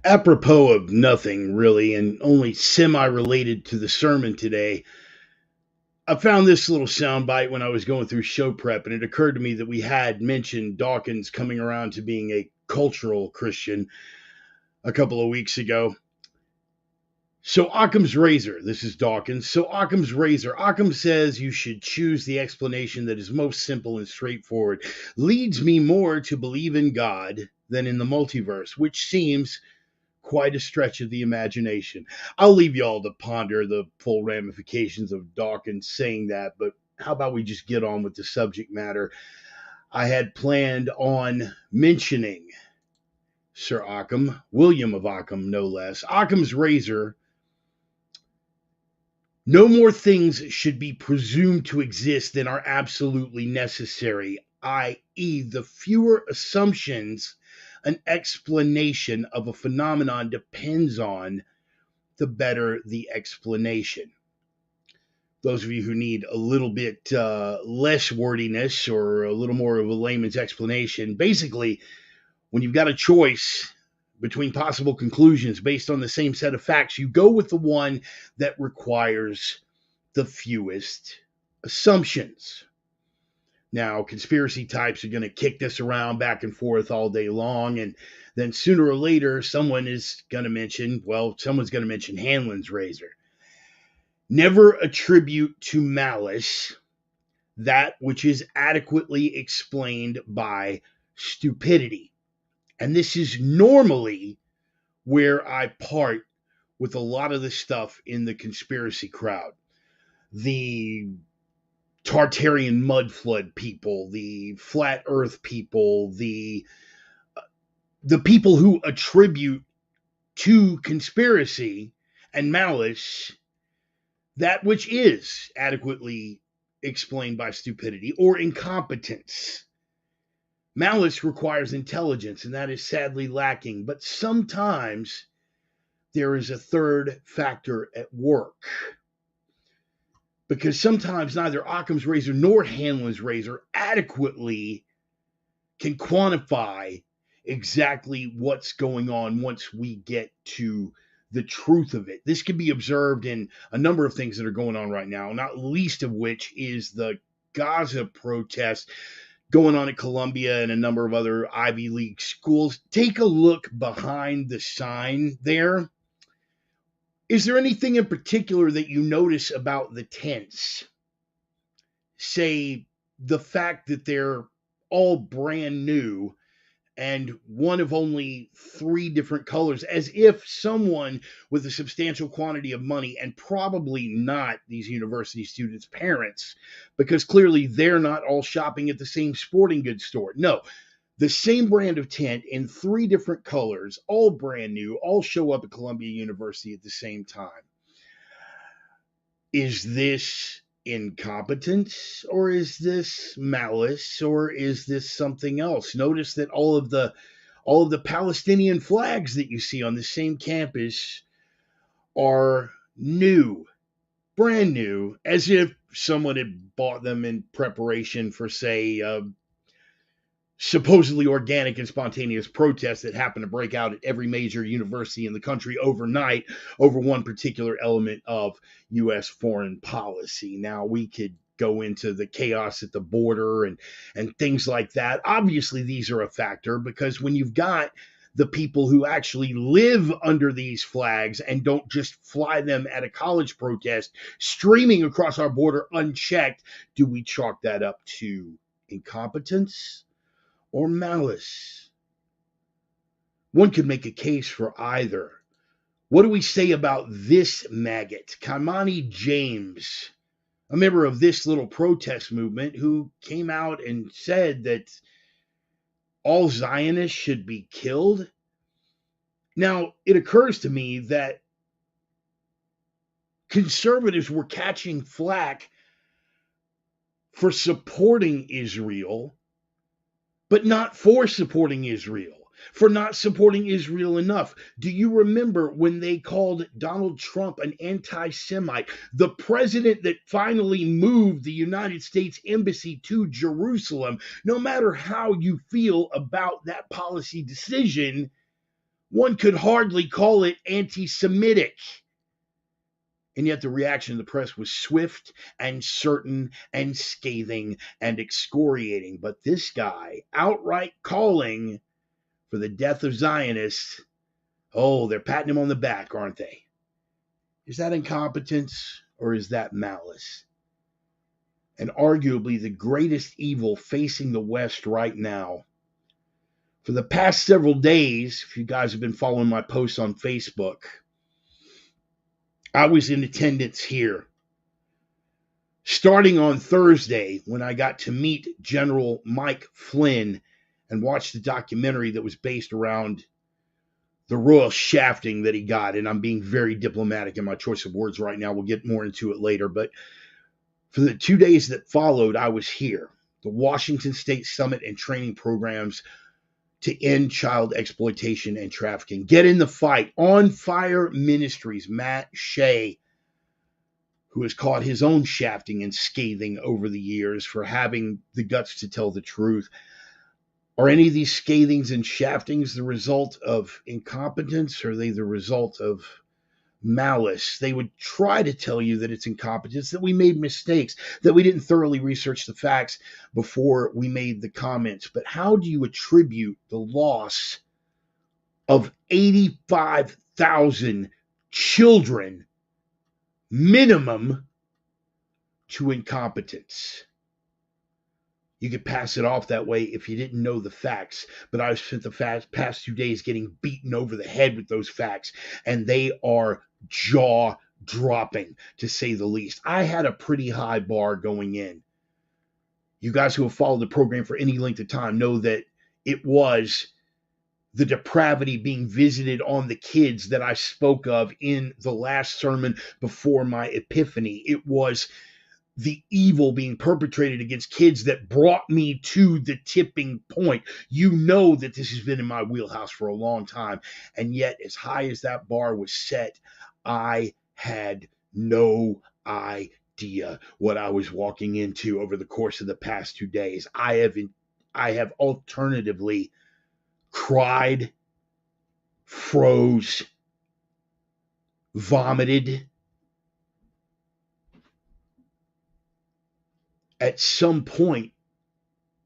Apropos of nothing really, and only semi related to the sermon today, I found this little soundbite when I was going through show prep, and it occurred to me that we had mentioned Dawkins coming around to being a cultural Christian a couple of weeks ago. So Occam's razor, this is Dawkins. So Occam's razor, Occam says you should choose the explanation that is most simple and straightforward. Leads me more to believe in God than in the multiverse, which seems quite a stretch of the imagination. I'll leave y'all to ponder the full ramifications of Dawkins saying that, but how about we just get on with the subject matter? I had planned on mentioning Sir Occam, William of Occam, no less. Occam's razor. No more things should be presumed to exist than are absolutely necessary, i.e., the fewer assumptions an explanation of a phenomenon depends on, the better the explanation. Those of you who need a little bit less wordiness or a little more of a layman's explanation, basically, when you've got a choice between possible conclusions based on the same set of facts, you go with the one that requires the fewest assumptions. Now, conspiracy types are going to kick this around back and forth all day long, and then sooner or later, someone's going to mention Hanlon's razor. Never attribute to malice that which is adequately explained by stupidity. And this is normally where I part with a lot of the stuff in the conspiracy crowd. The Tartarian mud flood people, the flat earth people, the people who attribute to conspiracy and malice that which is adequately explained by stupidity or incompetence. Malice requires intelligence, and that is sadly lacking. But sometimes there is a third factor at work. Because sometimes neither Occam's razor nor Hanlon's razor adequately can quantify exactly what's going on once we get to the truth of it. This can be observed in a number of things that are going on right now, not least of which is the Gaza protest going on at Columbia and a number of other Ivy League schools. Take a look behind the sign there. Is there anything in particular that you notice about the tents? Say, the fact that they're all brand new and one of only 3 different colors, as if someone with a substantial quantity of money, and probably not these university students' parents, because clearly they're not all shopping at the same sporting goods store. No, the same brand of tent in 3 different colors, all brand new, all show up at Columbia University at the same time. Is this incompetence, or is this malice, or is this something else? Notice that all of the Palestinian flags that you see on the same campus are new, brand new, as if someone had bought them in preparation for, say, supposedly organic and spontaneous protests that happen to break out at every major university in the country overnight over one particular element of U.S. foreign policy. Now, we could go into the chaos at the border and things like that. Obviously, these are a factor because when you've got the people who actually live under these flags and don't just fly them at a college protest streaming across our border unchecked, do we chalk that up to incompetence or malice? One could make a case for either. What do we say about this maggot, Kamani James, a member of this little protest movement who came out and said that all Zionists should be killed? Now, it occurs to me that conservatives were catching flack for supporting Israel, but not for supporting Israel, for not supporting Israel enough. Do you remember when they called Donald Trump an anti-Semite, the president that finally moved the United States Embassy to Jerusalem? No matter how you feel about that policy decision, One could hardly call it anti-Semitic. And yet the reaction of the press was swift and certain and scathing and excoriating. But this guy outright calling for the death of Zionists, oh, they're patting him on the back, aren't they? Is that incompetence or is that malice? And arguably the greatest evil facing the West right now. For the past several days, if you guys have been following my posts on Facebook, I was in attendance here. Starting on Thursday, when I got to meet General Mike Flynn and watch the documentary that was based around the royal shafting that he got. And I'm being very diplomatic in my choice of words right now. We'll get more into it later. But for the 2 days that followed, I was here. The Washington State Summit and training programs to end child exploitation and trafficking. Get in the fight. On Fire Ministries, Matt Shea, who has caught his own shafting and scathing over the years for having the guts to tell the truth. Are any of these scathings and shaftings the result of incompetence, or are they the result of malice? They would try to tell you that it's incompetence, that we made mistakes, that we didn't thoroughly research the facts before we made the comments. But how do you attribute the loss of 85,000 children minimum to incompetence? You could pass it off that way if you didn't know the facts. But I've spent the past 2 days getting beaten over the head with those facts, and they are jaw-dropping, to say the least. I had a pretty high bar going in. You guys who have followed the program for any length of time know that it was the depravity being visited on the kids that I spoke of in the last sermon before my epiphany. It was the evil being perpetrated against kids that brought me to the tipping point. You know that this has been in my wheelhouse for a long time. And yet, as high as that bar was set, I had no idea what I was walking into over the course of the past 2 days. I have alternatively cried, froze, vomited. At some point,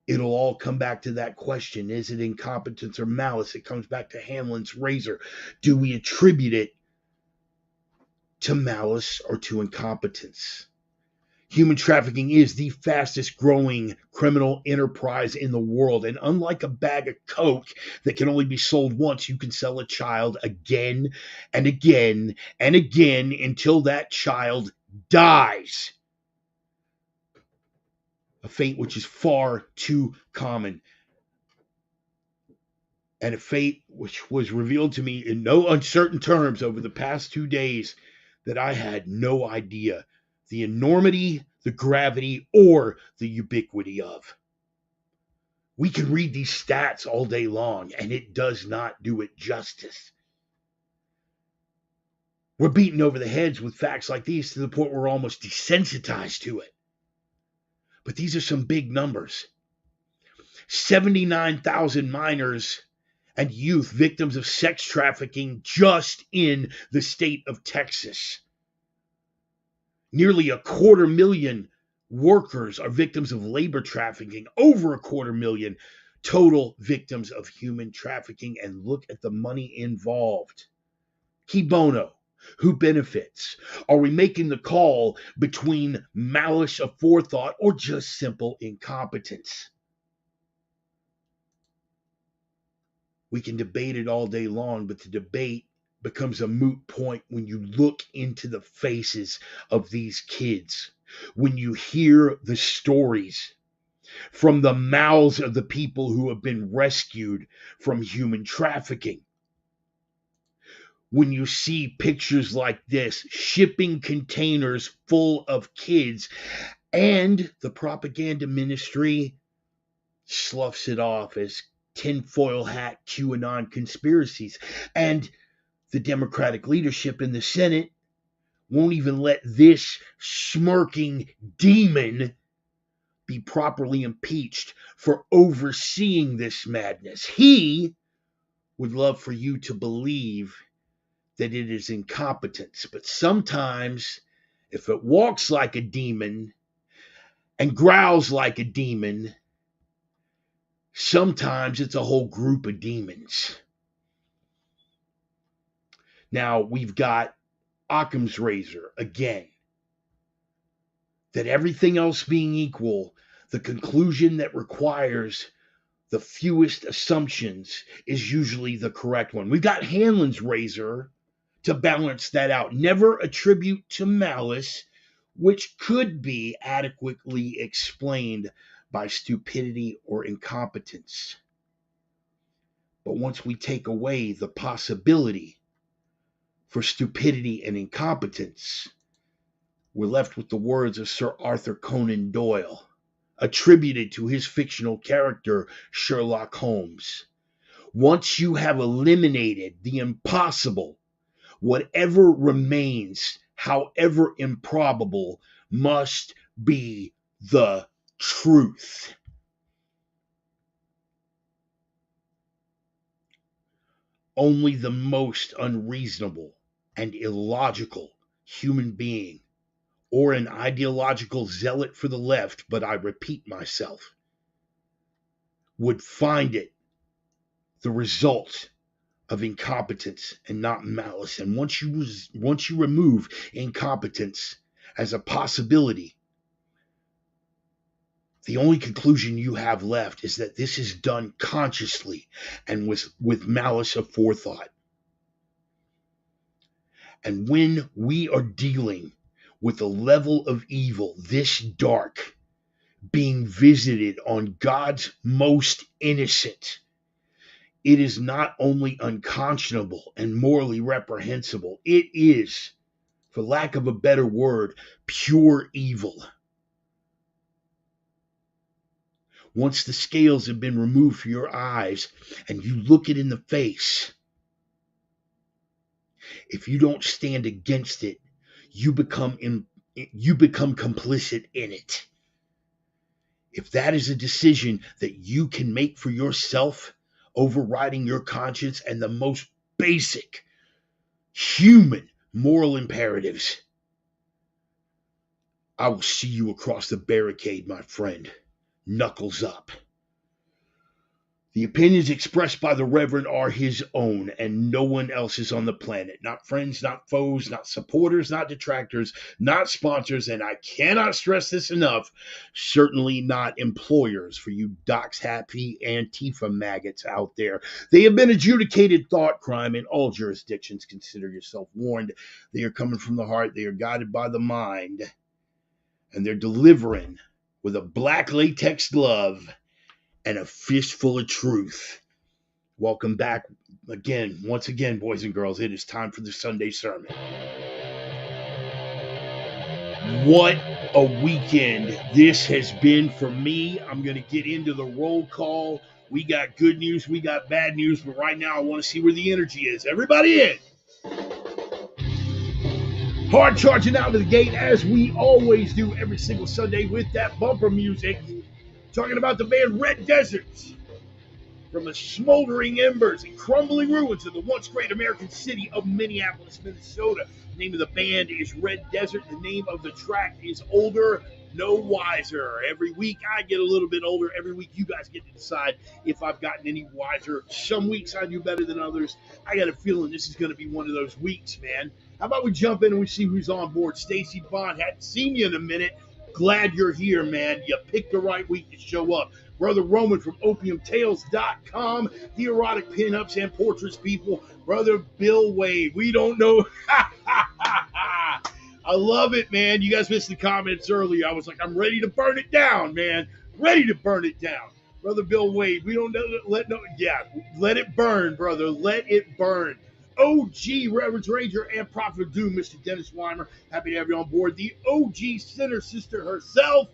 it'll all come back to that question. Is it incompetence or malice? It comes back to Hanlon's razor. Do we attribute it to malice or to incompetence? Human trafficking is the fastest growing criminal enterprise in the world. And unlike a bag of Coke that can only be sold once, you can sell a child again and again and again until that child dies. A fate which is far too common. And a fate which was revealed to me in no uncertain terms over the past 2 days that I had no idea the enormity, the gravity, or the ubiquity of. We can read these stats all day long, and it does not do it justice. We're beaten over the heads with facts like these to the point where we're almost desensitized to it. But these are some big numbers. 79,000 minors and youth victims of sex trafficking just in the state of Texas. Nearly 250,000 workers are victims of labor trafficking. Over 250,000 total victims of human trafficking. And look at the money involved. Qui bono? Who benefits? Are we making the call between malice aforethought or just simple incompetence? We can debate it all day long, but the debate becomes a moot point when you look into the faces of these kids, when you hear the stories from the mouths of the people who have been rescued from human trafficking. When you see pictures like this, shipping containers full of kids, and the propaganda ministry sloughs it off as tinfoil hat QAnon conspiracies. And the Democratic leadership in the Senate won't even let this smirking demon be properly impeached for overseeing this madness. He would love for you to believe that it is incompetence. But sometimes, if it walks like a demon and growls like a demon, sometimes it's a whole group of demons. Now, we've got Occam's razor again, that everything else being equal, the conclusion that requires the fewest assumptions is usually the correct one. We've got Hanlon's razor to balance that out. Never attribute to malice, which could be adequately explained by stupidity or incompetence. But once we take away the possibility for stupidity and incompetence, we're left with the words of Sir Arthur Conan Doyle, attributed to his fictional character, Sherlock Holmes. Once you have eliminated the impossible, whatever remains, however improbable, must be the truth. Only the most unreasonable and illogical human being, or an ideological zealot for the left, but I repeat myself, would find it the result of incompetence and not malice. And once you remove incompetence as a possibility, the only conclusion you have left is that this is done consciously and with malice aforethought. And when we are dealing with a level of evil this dark being visited on God's most innocent, it is not only unconscionable and morally reprehensible, it is, for lack of a better word, pure evil. Once the scales have been removed from your eyes and you look it in the face, if you don't stand against it, you become complicit in it. If that is a decision that you can make for yourself, overriding your conscience and the most basic human moral imperatives, I will see you across the barricade, my friend. Knuckles up. The opinions expressed by the Reverend are his own and no one else's on the planet. Not friends, not foes, not supporters, not detractors, not sponsors, and I cannot stress this enough, certainly not employers for you dox happy Antifa maggots out there. They have been adjudicated thought crime in all jurisdictions. Consider yourself warned. They are coming from the heart. They are guided by the mind. And they're delivering with a black latex glove and a fistful of truth. Welcome back once again, boys and girls. It is time for the Sunday sermon. What a weekend this has been for me. I'm going to get into the roll call. We got good news, we got bad news, but right now I want to see where the energy is. Everybody in. Hard charging out of the gate as we always do every single Sunday with that bumper music. Talking about the band Red Deserts. From the smoldering embers and crumbling ruins of the once great American city of Minneapolis, Minnesota. The name of the band is Red Desert. The name of the track is Older, No Wiser. Every week I get a little bit older. Every week you guys get to decide if I've gotten any wiser. Some weeks I do better than others. I got a feeling this is going to be one of those weeks, man. How about we jump in and we see who's on board? Stacy Bond, hadn't seen you in a minute. Glad you're here, man. You picked the right week to show up. Brother Roman from opiumtales.com, the erotic pinups and portraits people. Brother Bill Wade, we don't know. I love it, man. You guys missed the comments earlier. I was like, I'm ready to burn it down, man. Ready to burn it down. Brother Bill Wade, we don't know. Let it burn, brother. Let it burn. OG Reverend Ranger and Prophet of Doom, Mr. Dennis Weimer. Happy to have you on board. The OG Sinner Sister herself,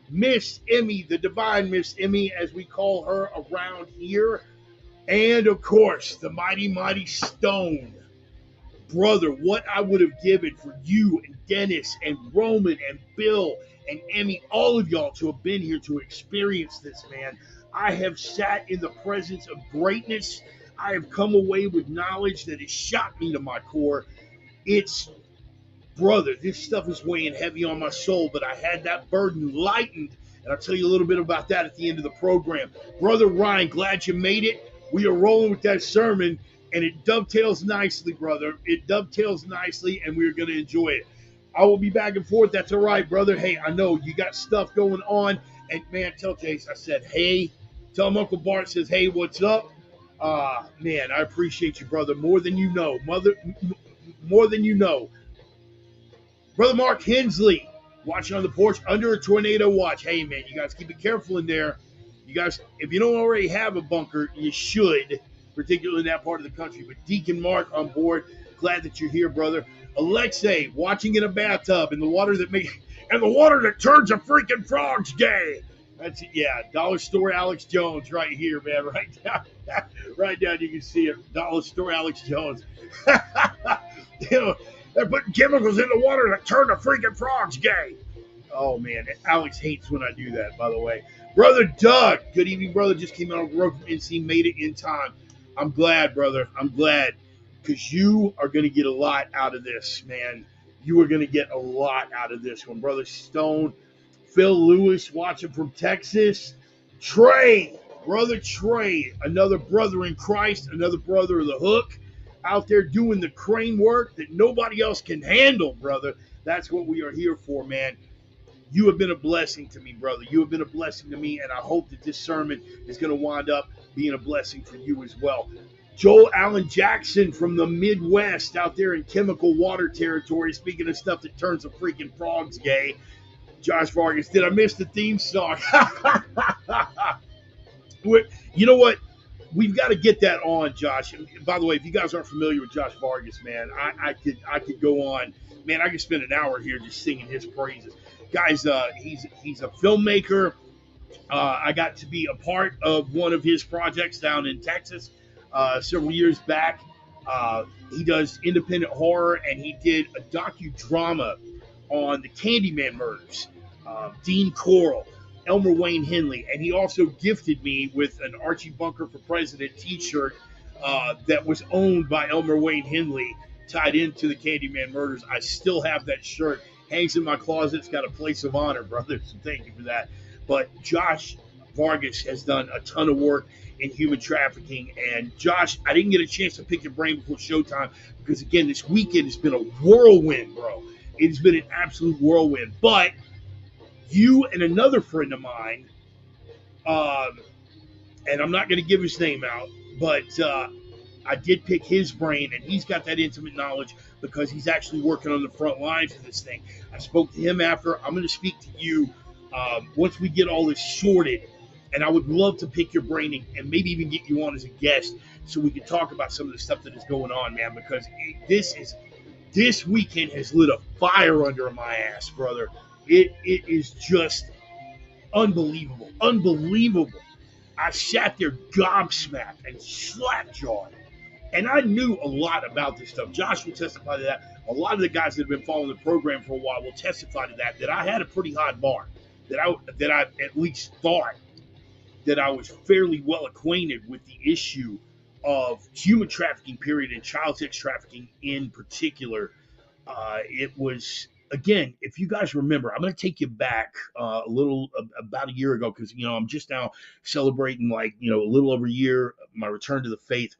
Miss Emmy, the divine Miss Emmy, as we call her around here. And, of course, the mighty, mighty Stone. Brother, what I would have given for you and Dennis and Roman and Bill and Emmy, all of y'all to have been here to experience this, man. I have sat in the presence of greatness. I have come away with knowledge that has shocked me to my core. It's, brother, this stuff is weighing heavy on my soul, but I had that burden lightened. And I'll tell you a little bit about that at the end of the program. Brother Ryan, glad you made it. We are rolling with that sermon, and it dovetails nicely, brother. It dovetails nicely, and we're going to enjoy it. I will be back and forth. That's all right, brother. Hey, I know you got stuff going on. And, man, tell Jace I said, hey. Tell him Uncle Bart says, hey, what's up? Man, I appreciate you, brother, more than you know. More than you know. Brother Mark Hensley, watching on the porch under a tornado watch. Hey, man, you guys keep it careful in there. You guys, if you don't already have a bunker, you should, particularly in that part of the country. But Deacon Mark on board, glad that you're here, brother. Alexei, watching in a bathtub in the water that turns a freaking frogs gay. That's it, yeah. Dollar Store Alex Jones right here, man. Right down. You can see it. Dollar Store Alex Jones. You know, they're putting chemicals in the water that turn the freaking frogs gay. Oh, man. Alex hates when I do that, by the way. Brother Doug. Good evening, brother. Just came out on the road from NC. Made it in time. I'm glad, brother. I'm glad. Because you are going to get a lot out of this, man. You are going to get a lot out of this one. Brother Stone. Phil Lewis watching from Texas. Trey. Brother Trey. Another brother in Christ. Another brother of the hook. Out there doing the crane work that nobody else can handle, brother. That's what we are here for, man. You have been a blessing to me, brother. You have been a blessing to me, and I hope that this sermon is going to wind up being a blessing for you as well. Joel Allen Jackson from the Midwest out there in chemical water territory, speaking of stuff that turns the freaking frogs gay. Josh Vargas, did I miss the theme song? You know what? We've got to get that on, Josh. And by the way, if you guys aren't familiar with Josh Vargas, man, I could go on. Man, I could spend an hour here just singing his praises. Guys, he's a filmmaker. I got to be a part of one of his projects down in Texas several years back. He does independent horror, and he did a docudrama on the Candyman murders. Dean Coral, Elmer Wayne Henley, and he also gifted me with an Archie Bunker for President t-shirt that was owned by Elmer Wayne Henley, tied into the Candyman murders. I still have that shirt. Hangs in my closet. It's got a place of honor, brother, so thank you for that. But Josh Vargas has done a ton of work in human trafficking. And Josh, I didn't get a chance to pick your brain before showtime because, again, this weekend has been a whirlwind, bro. It has been an absolute whirlwind. But you and another friend of mine, and I'm not going to give his name out, but I did pick his brain, and he's got that intimate knowledge because he's actually working on the front lines of this thing. I spoke to him after. I'm going to speak to you once we get all this sorted, and I would love to pick your brain and maybe even get you on as a guest so we can talk about some of the stuff that is going on, man, because this weekend has lit a fire under my ass, brother. It is just unbelievable. I sat there gobsmacked and slapjawed. And I knew a lot about this stuff. Josh will testify to that. A lot of the guys that have been following the program for a while will testify to that I had a pretty high bar, that I at least thought that I was fairly well acquainted with the issue of human trafficking, period, and child sex trafficking in particular. It was, again, if you guys remember, I'm going to take you back about a year ago because, I'm just now celebrating a little over a year, my return to the faith.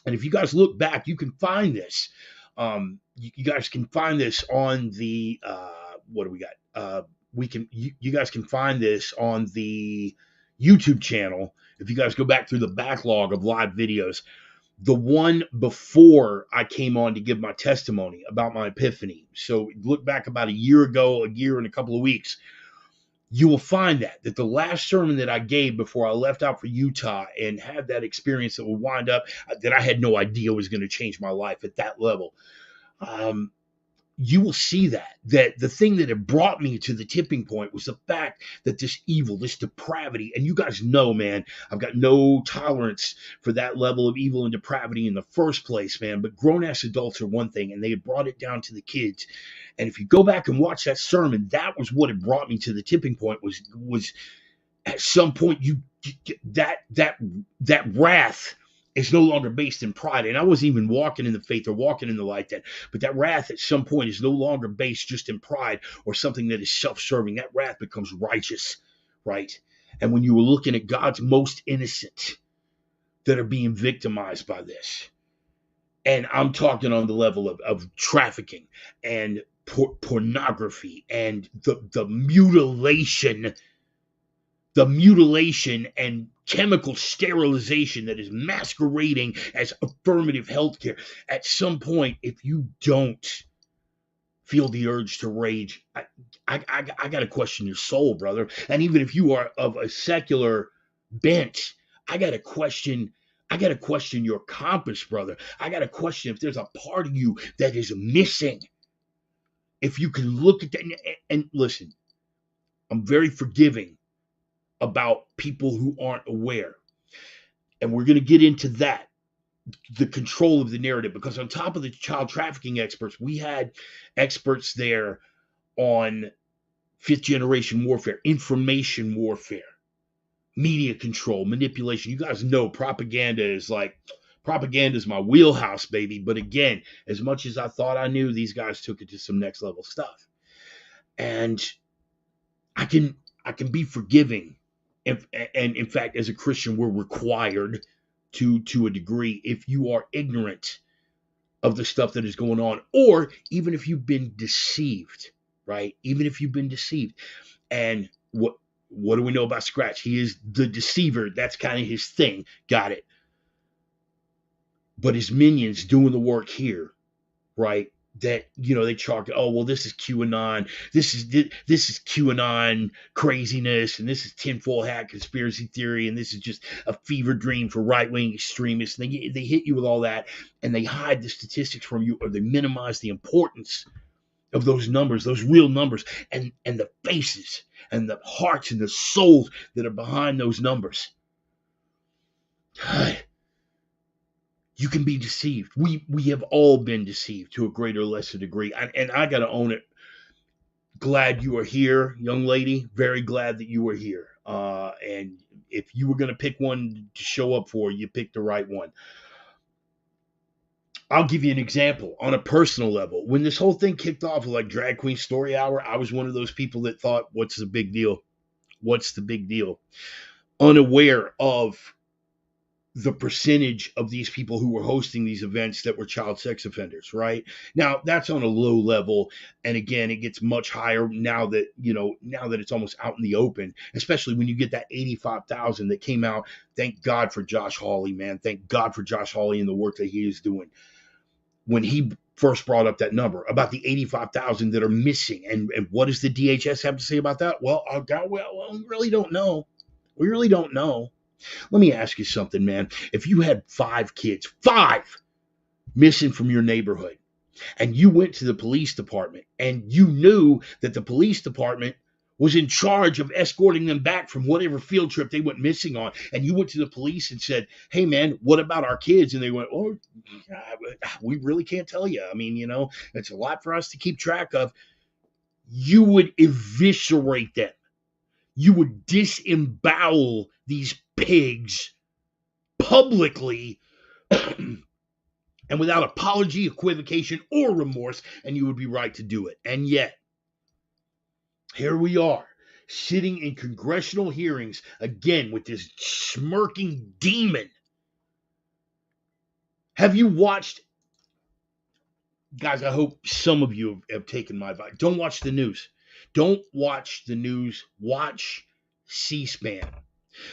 And if you guys look back, you can find this. You guys can find this on the, what do we got? You guys can find this on the YouTube channel. If you guys go back through the backlog of live videos, the one before I came on to give my testimony about my epiphany. So look back about a year ago, a year and a couple of weeks. You will find that the last sermon that I gave before I left out for Utah and had that experience that would wind up, that I had no idea was going to change my life at that level. You will see that the thing that had brought me to the tipping point was the fact that this evil, this depravity, and you guys know, man, I've got no tolerance for that level of evil and depravity in the first place, man, but grown-ass adults are one thing, and they had brought it down to the kids. And if you go back and watch that sermon, that was what had brought me to the tipping point, was at some point that wrath It's no longer based in pride. And I wasn't even walking in the faith or walking in the light then. But that wrath at some point is no longer based just in pride or something that is self-serving. That wrath becomes righteous, right? And when you were looking at God's most innocent that are being victimized by this, and I'm talking on the level of trafficking and pornography and the mutilation and chemical sterilization that is masquerading as affirmative health care. At some point, if you don't feel the urge to rage, I got to question your soul, brother. And even if you are of a secular bent, I got to question your compass, brother. I got to question if there's a part of you that is missing. If you can look at that and listen, I'm very forgiving about people who aren't aware. And we're going to get into that, the control of the narrative, because on top of the child trafficking experts, we had experts there on fifth generation warfare, information warfare, media control, manipulation. You guys know propaganda is my wheelhouse, baby. But again, as much as I thought I knew, these guys took it to some next level stuff. And I can be forgiving. And in fact, as a Christian, we're required to a degree if you are ignorant of the stuff that is going on, or even if you've been deceived, right? Even if you've been deceived. And what do we know about Scratch? He is the deceiver. That's kind of his thing. Got it. But his minions doing the work here, right? That, they chalk it, oh, well, this is QAnon. This is QAnon craziness, and this is tinfoil hat conspiracy theory, and this is just a fever dream for right-wing extremists. And they hit you with all that, and they hide the statistics from you, or they minimize the importance of those numbers, those real numbers, and the faces and the hearts and the souls that are behind those numbers. You can be deceived. We have all been deceived to a greater or lesser degree. And I got to own it. Glad you are here, young lady. Very glad that you are here. And if you were going to pick one to show up for, you picked the right one. I'll give you an example on a personal level. When this whole thing kicked off with like Drag Queen Story Hour, I was one of those people that thought, what's the big deal? What's the big deal? Unaware of the percentage of these people who were hosting these events that were child sex offenders, right? Now, that's on a low level. And again, it gets much higher now that it's almost out in the open, especially when you get that 85,000 that came out. Thank God for Josh Hawley, man. Thank God for Josh Hawley and the work that he is doing. When he first brought up that number about the 85,000 that are missing, and what does the DHS have to say about that? Well, we really don't know. We really don't know. Let me ask you something, man. If you had 5 kids, 5 missing from your neighborhood, and you went to the police department and you knew that the police department was in charge of escorting them back from whatever field trip they went missing on, and you went to the police and said, hey, man, what about our kids? And they went, oh, we really can't tell you. I mean, it's a lot for us to keep track of. You would eviscerate them. You would disembowel these pigs publicly and without apology, equivocation, or remorse, and you would be right to do it. And yet, here we are, sitting in congressional hearings, again, with this smirking demon. Have you watched, guys, I hope some of you have taken my advice. Don't watch the news. Don't watch the news. Watch C-SPAN.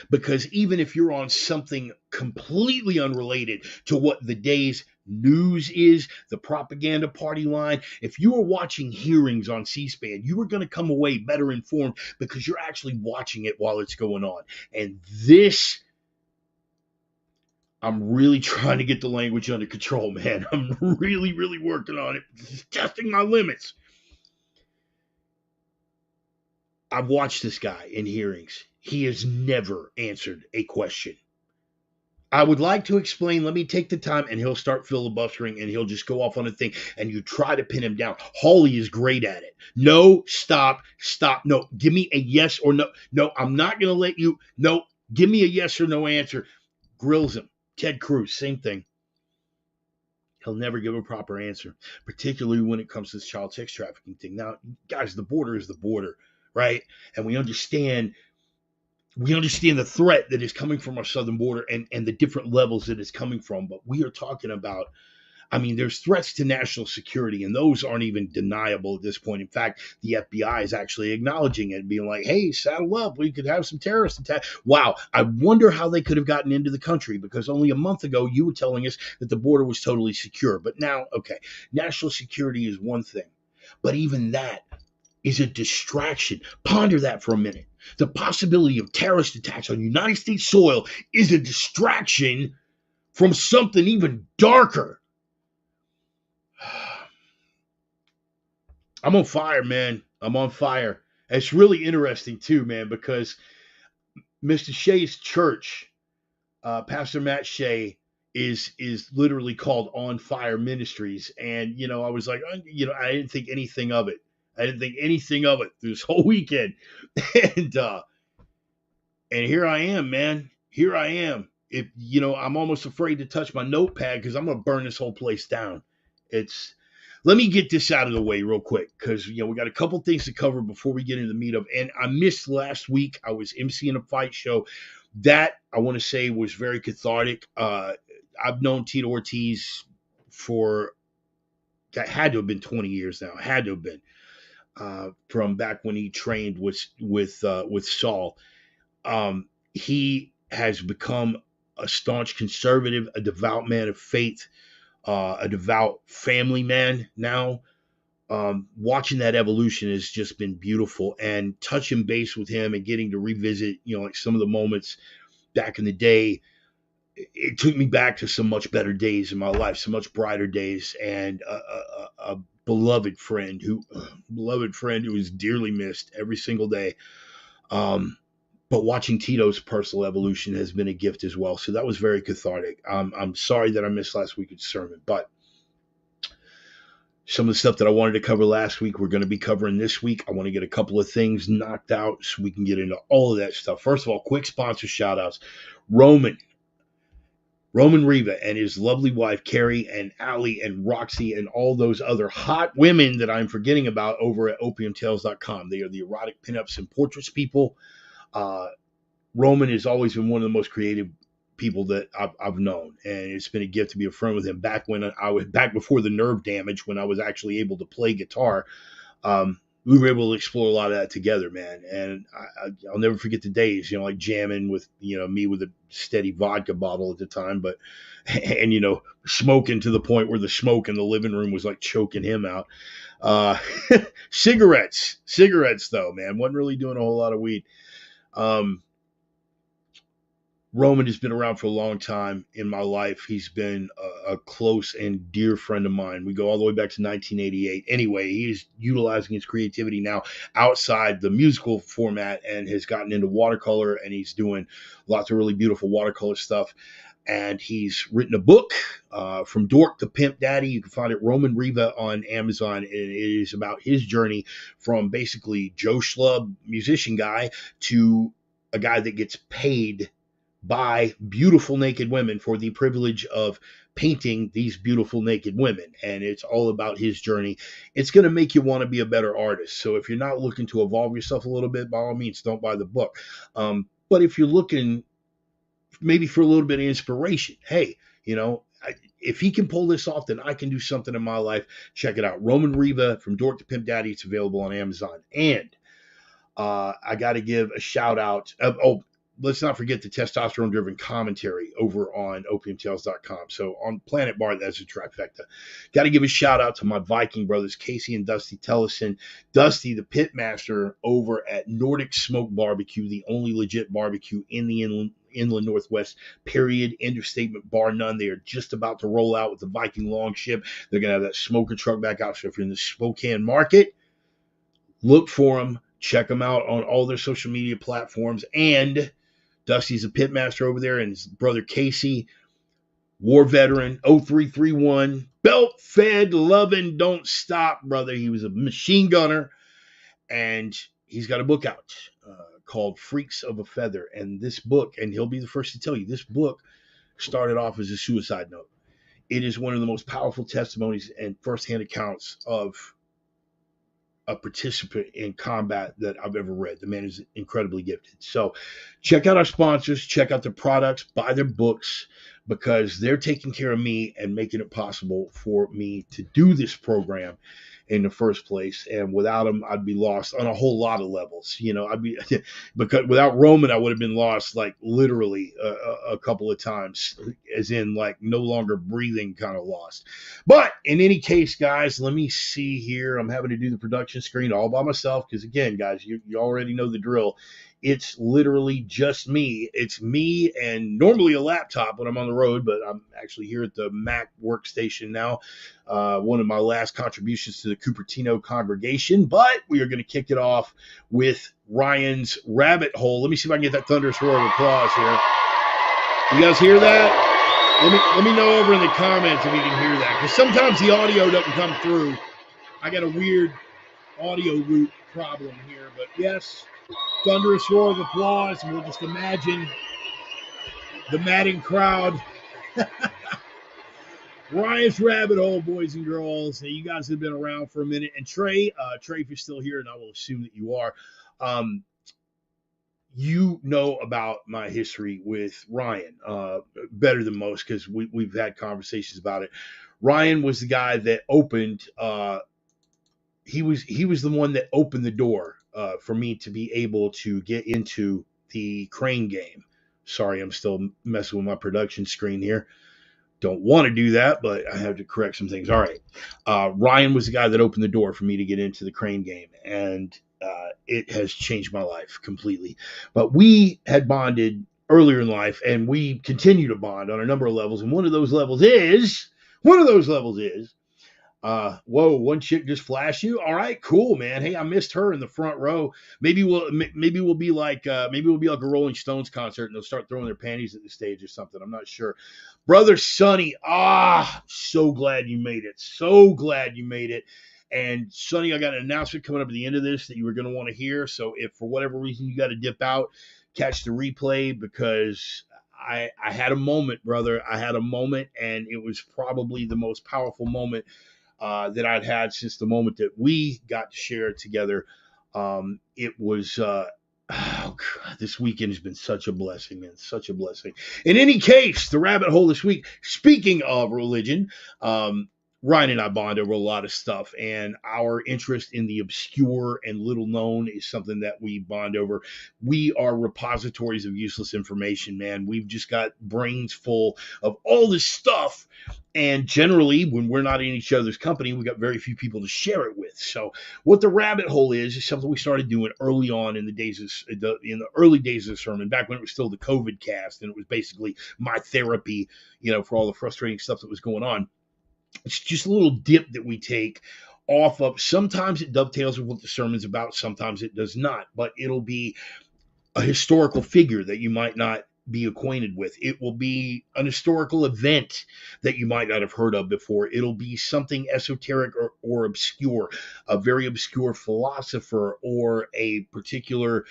Because even if you're on something completely unrelated to what the day's news is, the propaganda party line, if you are watching hearings on C-SPAN, you are going to come away better informed because you're actually watching it while it's going on. And this, I'm really trying to get the language under control, man. I'm really, really working on it. Testing my limits. I've watched this guy in hearings. He has never answered a question. I would like to explain. Let me take the time, and he'll start filibustering, and he'll just go off on a thing, and you try to pin him down. Hawley is great at it. No, stop. No, give me a yes or no. No, I'm not going to let you. No, give me a yes or no answer. Grills him. Ted Cruz, same thing. He'll never give a proper answer, particularly when it comes to this child sex trafficking thing. Now, guys, the border is the border, right? And we understand the threat that is coming from our southern border and the different levels that it's coming from. But we are talking about, there's threats to national security, and those aren't even deniable at this point. In fact, the FBI is actually acknowledging it, being like, hey, saddle up. We could have some terrorist attack. Wow. I wonder how they could have gotten into the country, because only a month ago you were telling us that the border was totally secure. But now, okay, national security is one thing, but even that is a distraction. Ponder that for a minute. The possibility of terrorist attacks on United States soil is a distraction from something even darker. I'm on fire, man. I'm on fire. It's really interesting too, man, because Mr. Shea's church, Pastor Matt Shea, is literally called On Fire Ministries, and I was like, I didn't think anything of it. I didn't think anything of it this whole weekend, and here I am, man. Here I am. I'm almost afraid to touch my notepad because I'm gonna burn this whole place down. Let me get this out of the way real quick, because we got a couple things to cover before we get into the meetup. And I missed last week. I was emceeing a fight show that I want to say was very cathartic. I've known Tito Ortiz for, that had to have been 20 years now. Had to have been from back when he trained with Saul. He has become a staunch conservative, a devout man of faith, a devout family man now. Watching that evolution has just been beautiful, and touching base with him and getting to revisit, like some of the moments back in the day, it took me back to some much better days in my life, some much brighter days, and a beloved friend who is dearly missed every single day. But watching Tito's personal evolution has been a gift as well. So that was very cathartic. I'm sorry that I missed last week's sermon, but some of the stuff that I wanted to cover last week, we're going to be covering this week. I want to get a couple of things knocked out so we can get into all of that stuff. First of all, quick sponsor shout outs. Roman Riva and his lovely wife, Carrie, and Allie and Roxy, and all those other hot women that I'm forgetting about over at opiumtales.com. They are the erotic pinups and portraits people. Roman has always been one of the most creative people that I've known, and it's been a gift to be a friend with him. Back before the nerve damage, when I was actually able to play guitar, we were able to explore a lot of that together, man. And I'll never forget the days, like jamming with, me with a steady vodka bottle at the time, and smoking to the point where the smoke in the living room was like choking him out. Cigarettes though, man, wasn't really doing a whole lot of weed. Roman has been around for a long time in my life. He's been a close and dear friend of mine. We go all the way back to 1988. Anyway, he is utilizing his creativity now outside the musical format and has gotten into watercolor, and he's doing lots of really beautiful watercolor stuff. And he's written a book, From Dork to Pimp Daddy. You can find it, Roman Riva, on Amazon. And it is about his journey from basically Joe Schlub, musician guy, to a guy that gets paid by beautiful naked women for the privilege of painting these beautiful naked women. And it's all about his journey. It's going to make you want to be a better artist. So if you're not looking to evolve yourself a little bit, by all means, don't buy the book. But if you're looking maybe for a little bit of inspiration, hey, if he can pull this off, then I can do something in my life. Check it out. Roman Riva, From Dork to Pimp Daddy. It's available on Amazon. And I got to give a shout out. Let's not forget the testosterone-driven commentary over on opiumtales.com. So on Planet Bar, that's a trifecta. Got to give a shout-out to my Viking brothers, Casey and Dusty Tellison. Dusty, the pitmaster over at Nordic Smoke Barbecue, the only legit barbecue in the inland Northwest, period. End of statement, bar none. They are just about to roll out with the Viking Longship. They're going to have that smoker truck back out. So if you're in the Spokane market, look for them. Check them out on all their social media platforms. And Dusty's a pitmaster over there, and his brother Casey, war veteran, 0331, belt fed, loving, don't stop, brother. He was a machine gunner, and he's got a book out called Freaks of a Feather. And this book, and he'll be the first to tell you, this book started off as a suicide note. It is one of the most powerful testimonies and firsthand accounts of a participant in combat that I've ever read. The man is incredibly gifted. So check out our sponsors, check out their products, buy their books, because they're taking care of me and making it possible for me to do this program in the first place. And without them, I'd be lost on a whole lot of levels. I'd be because without Roman, I would have been lost like literally a couple of times, as in like no longer breathing kind of lost. But in any case, guys, let me see here. I'm having to do the production screen all by myself because, again, guys, you already know the drill. It's literally just me. It's me and normally a laptop when I'm on the road, but I'm actually here at the Mac workstation now. One of my last contributions to the Cupertino congregation, but we are going to kick it off with Ryan's rabbit hole. Let me see if I can get that thunderous roar of applause here. You guys hear that? Let me know over in the comments if you can hear that, because sometimes the audio doesn't come through. I got a weird audio root problem here, but yes, thunderous roar of applause, and we'll just imagine the madding crowd. Ryan's rabbit hole, boys and girls. You guys have been around for a minute, and Trey, if you're still here, and I will assume that you are, you know about my history with Ryan better than most, because we've had conversations about it. Ryan was the guy that opened. He was the one that opened the door for me to be able to get into the crane game. Sorry, I'm still messing with my production screen here. Don't want to do that, but I have to correct some things. All right. Ryan was the guy that opened the door for me to get into the crane game, and it has changed my life completely. But we had bonded earlier in life, and we continue to bond on a number of levels. And one of those levels is, whoa, one chick just flashed you. All right, cool, man. Hey, I missed her in the front row. Maybe we'll be like a Rolling Stones concert, and they'll start throwing their panties at the stage or something. I'm not sure. Brother Sonny, so glad you made it. So glad you made it. And Sonny, I got an announcement coming up at the end of this that you were going to want to hear. So if for whatever reason you got to dip out, catch the replay, because I had a moment, brother. I had a moment, and it was probably the most powerful moment that I'd had since the moment that we got to share together. It was, this weekend has been such a blessing, man, such a blessing. In any case, the rabbit hole this week, speaking of religion, Ryan and I bond over a lot of stuff, and our interest in the obscure and little known is something that we bond over. We are repositories of useless information, man. We've just got brains full of all this stuff, and generally, when we're not in each other's company, we got very few people to share it with. So, what the rabbit hole is something we started doing early on in the early days of the sermon, back when it was still the COVID cast, and it was basically my therapy, for all the frustrating stuff that was going on. It's just a little dip that we take off of. Sometimes it dovetails with what the sermon's about. Sometimes it does not. But it'll be a historical figure that you might not be acquainted with. It will be an historical event that you might not have heard of before. It'll be something esoteric or obscure, a very obscure philosopher, or a particular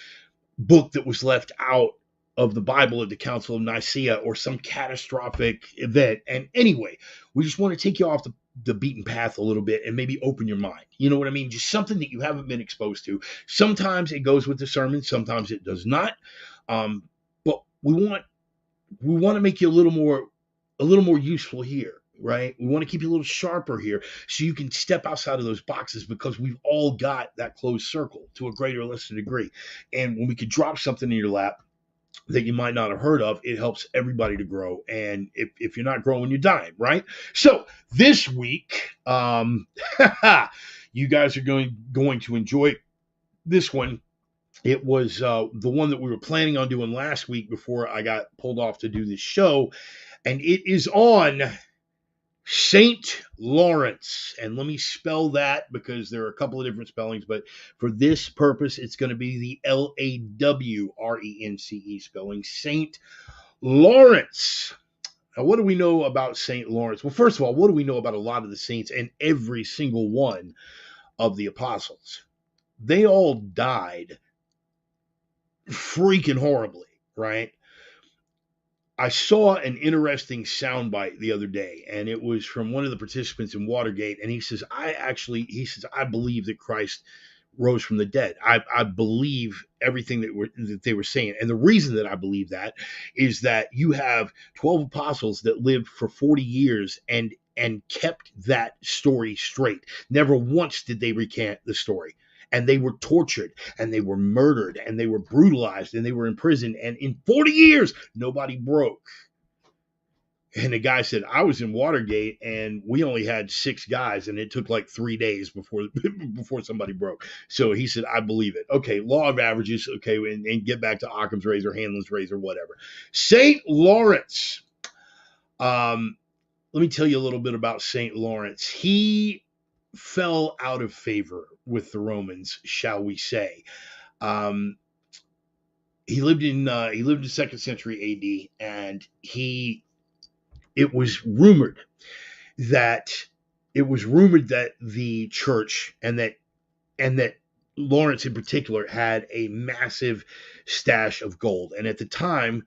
book that was left out of the Bible at the Council of Nicaea, or some catastrophic event. And anyway, we just want to take you off the beaten path a little bit and maybe open your mind. You know what I mean? Just something that you haven't been exposed to. Sometimes it goes with the sermon, sometimes it does not. But we want to make you a little more useful here, right? We want to keep you a little sharper here so you can step outside of those boxes, because we've all got that closed circle to a greater or lesser degree. And when we could drop something in your lap that you might not have heard of, it helps everybody to grow. And if you're not growing, you're dying, right? So this week, you guys are going to enjoy this one. It was the one that we were planning on doing last week before I got pulled off to do this show. And it is on St. Lawrence. And let me spell that, because there are a couple of different spellings, but for this purpose, it's going to be the Lawrence spelling, St. Lawrence. Now, what do we know about St. Lawrence? Well, first of all, what do we know about a lot of the saints and every single one of the apostles? They all died freaking horribly, right? I saw an interesting soundbite the other day, and it was from one of the participants in Watergate. And he says, I believe that Christ rose from the dead. I believe everything that they were saying. And the reason that I believe that is that you have 12 apostles that lived for 40 years and kept that story straight. Never once did they recant the story. And they were tortured and they were murdered and they were brutalized and they were imprisoned. And in 40 years, nobody broke. And the guy said, I was in Watergate and we only had 6 guys and it took like 3 days before somebody broke. So he said, I believe it. Okay, law of averages. Okay, and get back to Occam's razor, Hanlon's razor, whatever. St. Lawrence. Let me tell you a little bit about St. Lawrence. He fell out of favor with the Romans, shall we say. He lived in the 2nd century AD, and it was rumored that the church and that Lawrence in particular had a massive stash of gold. And at the time,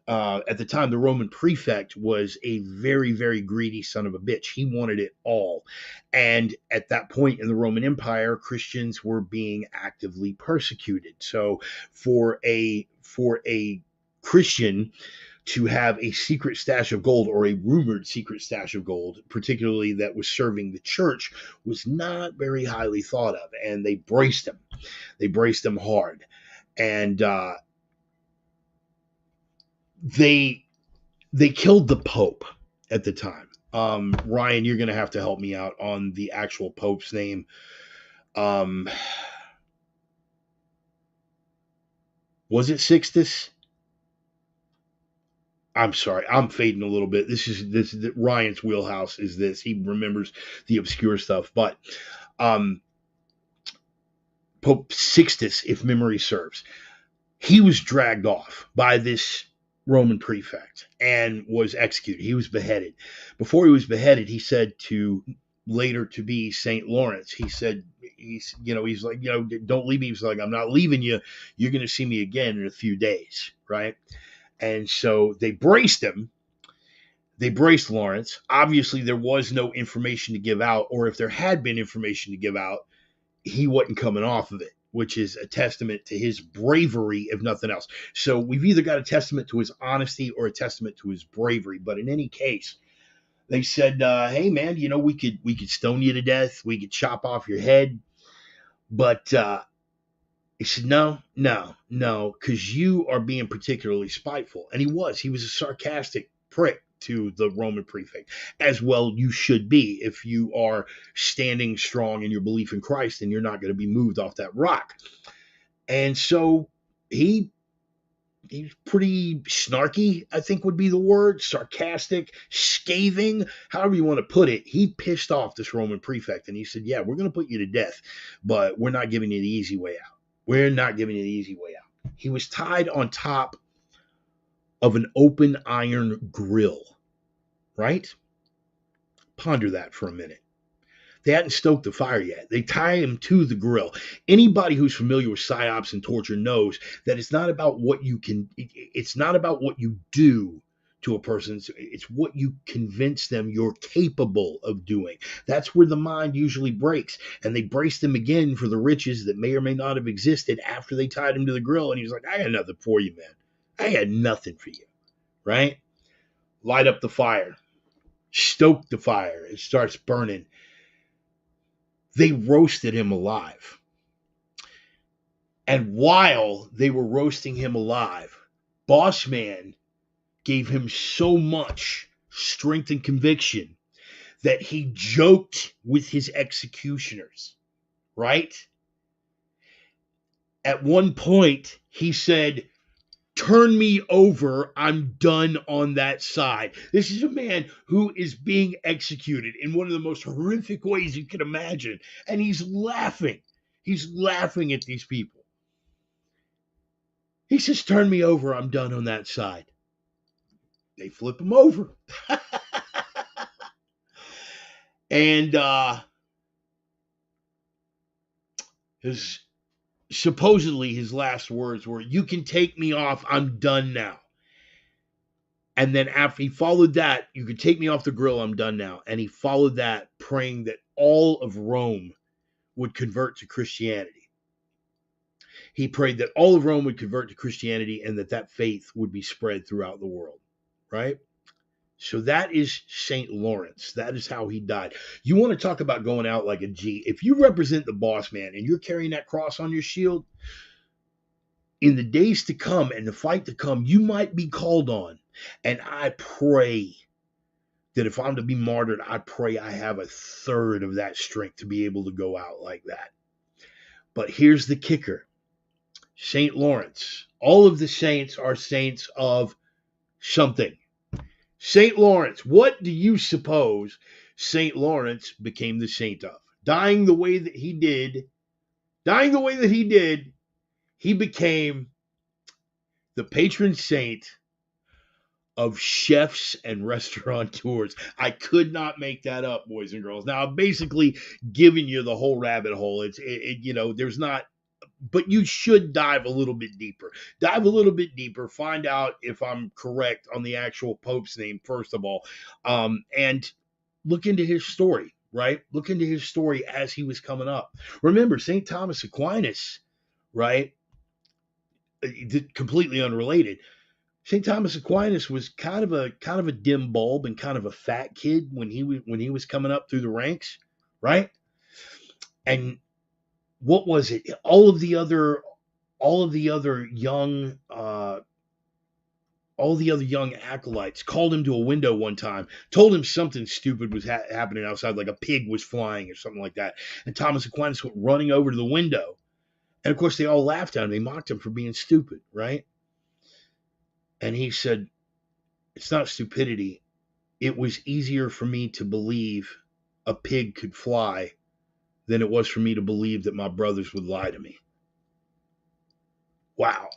the Roman prefect was a very, very greedy son of a bitch. He wanted it all. And at that point in the Roman Empire, Christians were being actively persecuted. So for a Christian to have a secret stash of gold, or a rumored secret stash of gold, particularly that was serving the church, was not very highly thought of. And they braced him. They braced him hard. And they killed the Pope at the time. Ryan, you're going to have to help me out on the actual Pope's name. Was it Sixtus? I'm sorry, I'm fading a little bit. This is Ryan's wheelhouse. Is this? He remembers the obscure stuff, but Pope Sixtus, if memory serves, he was dragged off by this Roman prefect and was executed. He was beheaded. Before he was beheaded, he said to later to be St. Lawrence, he said, he's like, don't leave me. He's like, I'm not leaving you. You're going to see me again in a few days. Right. And so they braced him. They braced Lawrence. Obviously, there was no information to give out, or if there had been information to give out, he wasn't coming off of it, which is a testament to his bravery, if nothing else. So we've either got a testament to his honesty or a testament to his bravery. But in any case, they said, hey, man, we could stone you to death. We could chop off your head. But he said, no, because you are being particularly spiteful. And he was a sarcastic prick to the Roman prefect, as well you should be if you are standing strong in your belief in Christ and you're not going to be moved off that rock. And so he's pretty snarky, I think would be the word, sarcastic, scathing, however you want to put it. He pissed off this Roman prefect and he said, yeah, we're going to put you to death, but we're not giving you the easy way out. We're not giving you the easy way out. He was tied on top of an open iron grill, right? Ponder that for a minute. They hadn't stoked the fire yet. They tie him to the grill. Anybody who's familiar with psyops and torture knows that it's not about what you do to a person. It's what you convince them you're capable of doing. That's where the mind usually breaks. And they braced him again for the riches that may or may not have existed after they tied him to the grill. And he was like, I got nothing for you, man. I got nothing for you, right? Light up the fire. Stoke the fire. It starts burning. They roasted him alive. And while they were roasting him alive, Boss Man gave him so much strength and conviction that he joked with his executioners, right? At one point, he said, turn me over, I'm done on that side. This is a man who is being executed in one of the most horrific ways you can imagine. And he's laughing. He's laughing at these people. He says, turn me over, I'm done on that side. They flip him over. And supposedly his last words were, you can take me off, I'm done now. And then after he followed that, you could take me off the grill, I'm done now. And he followed that praying that all of Rome would convert to Christianity. He prayed that all of Rome would convert to Christianity and that faith would be spread throughout the world, right? So that is St. Lawrence. That is how he died. You want to talk about going out like a G. If you represent the boss man and you're carrying that cross on your shield, in the days to come and the fight to come, you might be called on. And I pray that if I'm to be martyred, I pray I have a third of that strength to be able to go out like that. But here's the kicker. St. Lawrence. All of the saints are saints of something. St. Lawrence, what do you suppose St. Lawrence became the saint of? Dying the way that he did, he became the patron saint of chefs and restaurateurs. I could not make that up, boys and girls. Now, I'm basically giving you the whole rabbit hole. There's not, but you should dive a little bit deeper. Find out if I'm correct on the actual Pope's name, first of all, and look into his story, right? Look into his story as he was coming up. Remember, St. Thomas Aquinas, right? Completely unrelated. St. Thomas Aquinas was kind of a dim bulb and kind of a fat kid when he was coming up through the ranks, right? And what was it? All of the other young acolytes called him to a window one time, told him something stupid was happening outside, like a pig was flying or something like that. And Thomas Aquinas went running over to the window. And of course, they all laughed at him. They mocked him for being stupid, right? And he said, it's not stupidity. It was easier for me to believe a pig could fly than it was for me to believe that my brothers would lie to me. Wow.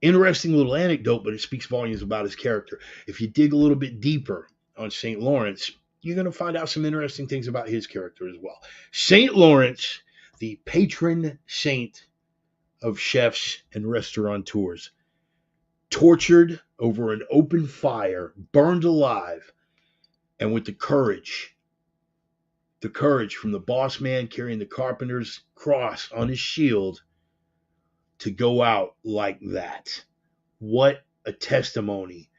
Interesting little anecdote, but it speaks volumes about his character. If you dig a little bit deeper on St. Lawrence, you're going to find out some interesting things about his character as well. St. Lawrence, the patron saint of chefs and restaurateurs, tortured over an open fire, burned alive, and with the courage from the boss man carrying the carpenter's cross on his shield to go out like that. What a testimony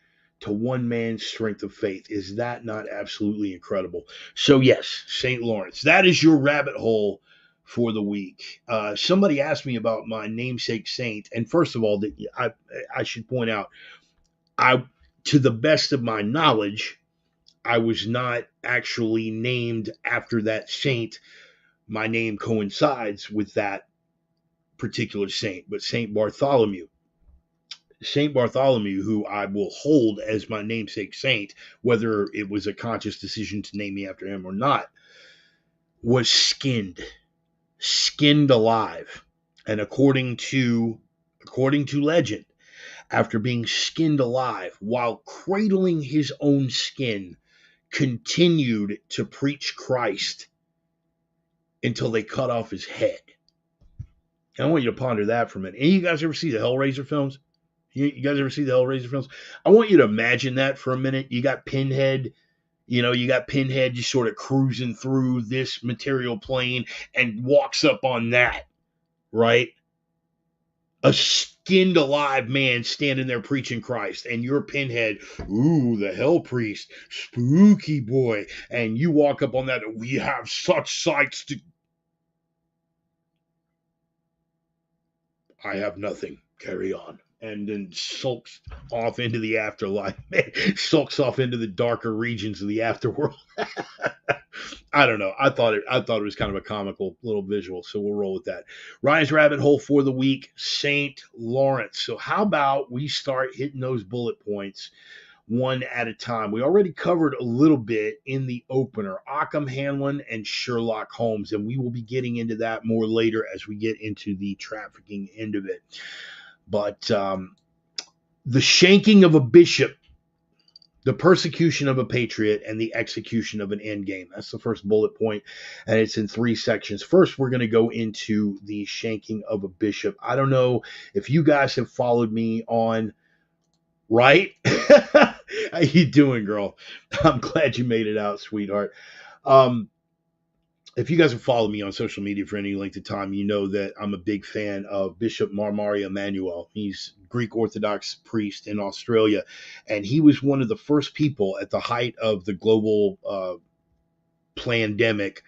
to one man's strength of faith. Is that not absolutely incredible? So yes, St. Lawrence, that is your rabbit hole for the week. Somebody asked me about my namesake saint, and first of all, I should point out, to the best of my knowledge, I was not actually named after that saint. My name coincides with that particular saint, but Saint Bartholomew, who I will hold as my namesake saint, whether it was a conscious decision to name me after him or not, was skinned alive. And according to legend, after being skinned alive while cradling his own skin, continued to preach Christ until they cut off his head. And I want you to ponder that for a minute. And you guys ever see the Hellraiser films? You guys ever see the Hellraiser films? I want you to imagine that for a minute. You got Pinhead, just sort of cruising through this material plane and walks up on that, right? A skinned alive man standing there preaching Christ, and you're Pinhead, ooh, the hell priest, spooky boy, and you walk up on that, we have such sights to... I have nothing, carry on. And then sulks off into the afterlife, sulks off into the darker regions of the afterworld. I don't know. I thought it was kind of a comical little visual, so we'll roll with that. Ryan's rabbit hole for the week, St. Lawrence. So how about we start hitting those bullet points one at a time? We already covered a little bit in the opener, Occam, Hanlon, and Sherlock Holmes, and we will be getting into that more later as we get into the trafficking end of it. But the shanking of a bishop, the persecution of a patriot, and the execution of an endgame. That's the first bullet point, and it's in 3 sections. First, we're going to go into the shanking of a bishop. I don't know if you guys have followed me on, right? How you doing, girl? I'm glad you made it out, sweetheart. Um, if you guys have followed me on social media for any length of time, you know that I'm a big fan of Bishop Marmari Emanuel. He's Greek Orthodox priest in Australia, and he was one of the first people at the height of the global pandemic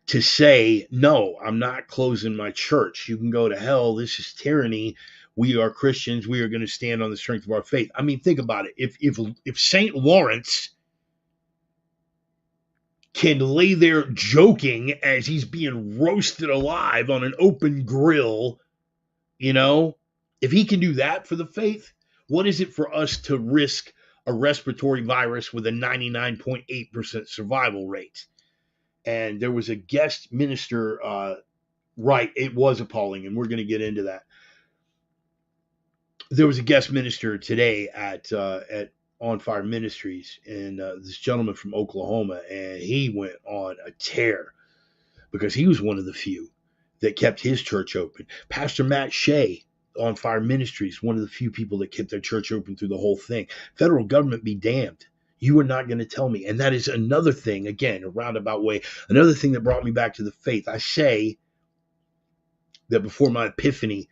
to say, no, I'm not closing my church. You can go to hell. This is tyranny. We are Christians. We are going to stand on the strength of our faith. I mean, think about it. If St. Lawrence can lay there joking as he's being roasted alive on an open grill, you know, if he can do that for the faith, what is it for us to risk a respiratory virus with a 99.8% survival rate? And there was a guest minister, right, it was appalling, and we're going to get into that. There was a guest minister today at On Fire Ministries, and this gentleman from Oklahoma, and he went on a tear because he was one of the few that kept his church open. Pastor Matt Shea, On Fire Ministries, one of the few people that kept their church open through the whole thing. Federal government be damned. You are not going to tell me. And that is another thing, again, a roundabout way, another thing that brought me back to the faith. I say that before my epiphany,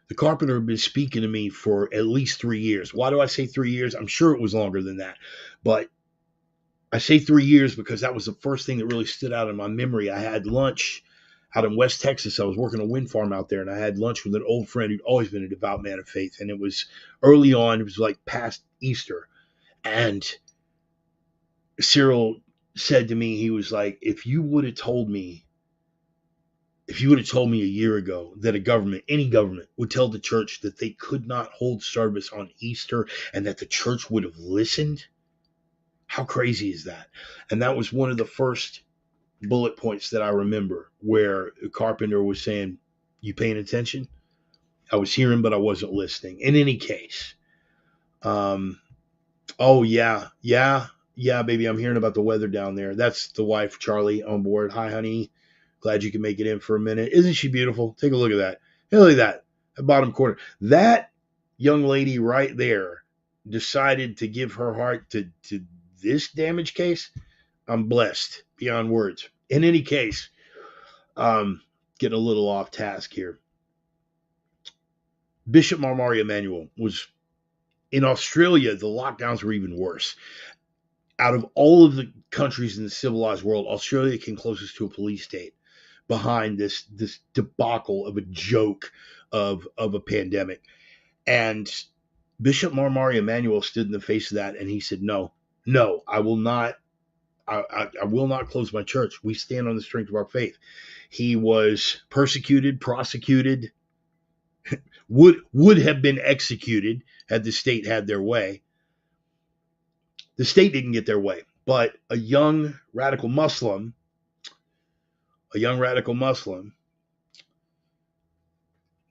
the carpenter had been speaking to me for at least 3 years. Why do I say 3 years? I'm sure it was longer than that. But I say 3 years because that was the first thing that really stood out in my memory. I had lunch out in West Texas. I was working a wind farm out there, and I had lunch with an old friend who'd always been a devout man of faith. And it was early on. It was like past Easter. And Cyril said to me, he was like, if you would have told me a year ago that a government, any government, would tell the church that they could not hold service on Easter and that the church would have listened, how crazy is that? And that was one of the first bullet points that I remember where Carpenter was saying, you paying attention? I was hearing, but I wasn't listening. In any case, oh, yeah, baby, I'm hearing about the weather down there. That's the wife, Charlie, on board. Hi, honey. Glad you can make it in for a minute. Isn't she beautiful? Take a look at that. Hey, look at that bottom corner. That young lady right there decided to give her heart to this damage case. I'm blessed beyond words. In any case, getting a little off task here. Bishop Marmari Emanuel was in Australia. The lockdowns were even worse. Out of all of the countries in the civilized world, Australia came closest to a police state behind this debacle of a joke of a pandemic. And Bishop Marmari Emanuel stood in the face of that, and he said, no, I will not. I will not close my church. We stand on the strength of our faith. He was persecuted, prosecuted, would have been executed had the state had their way. The state didn't get their way, but a young radical Muslim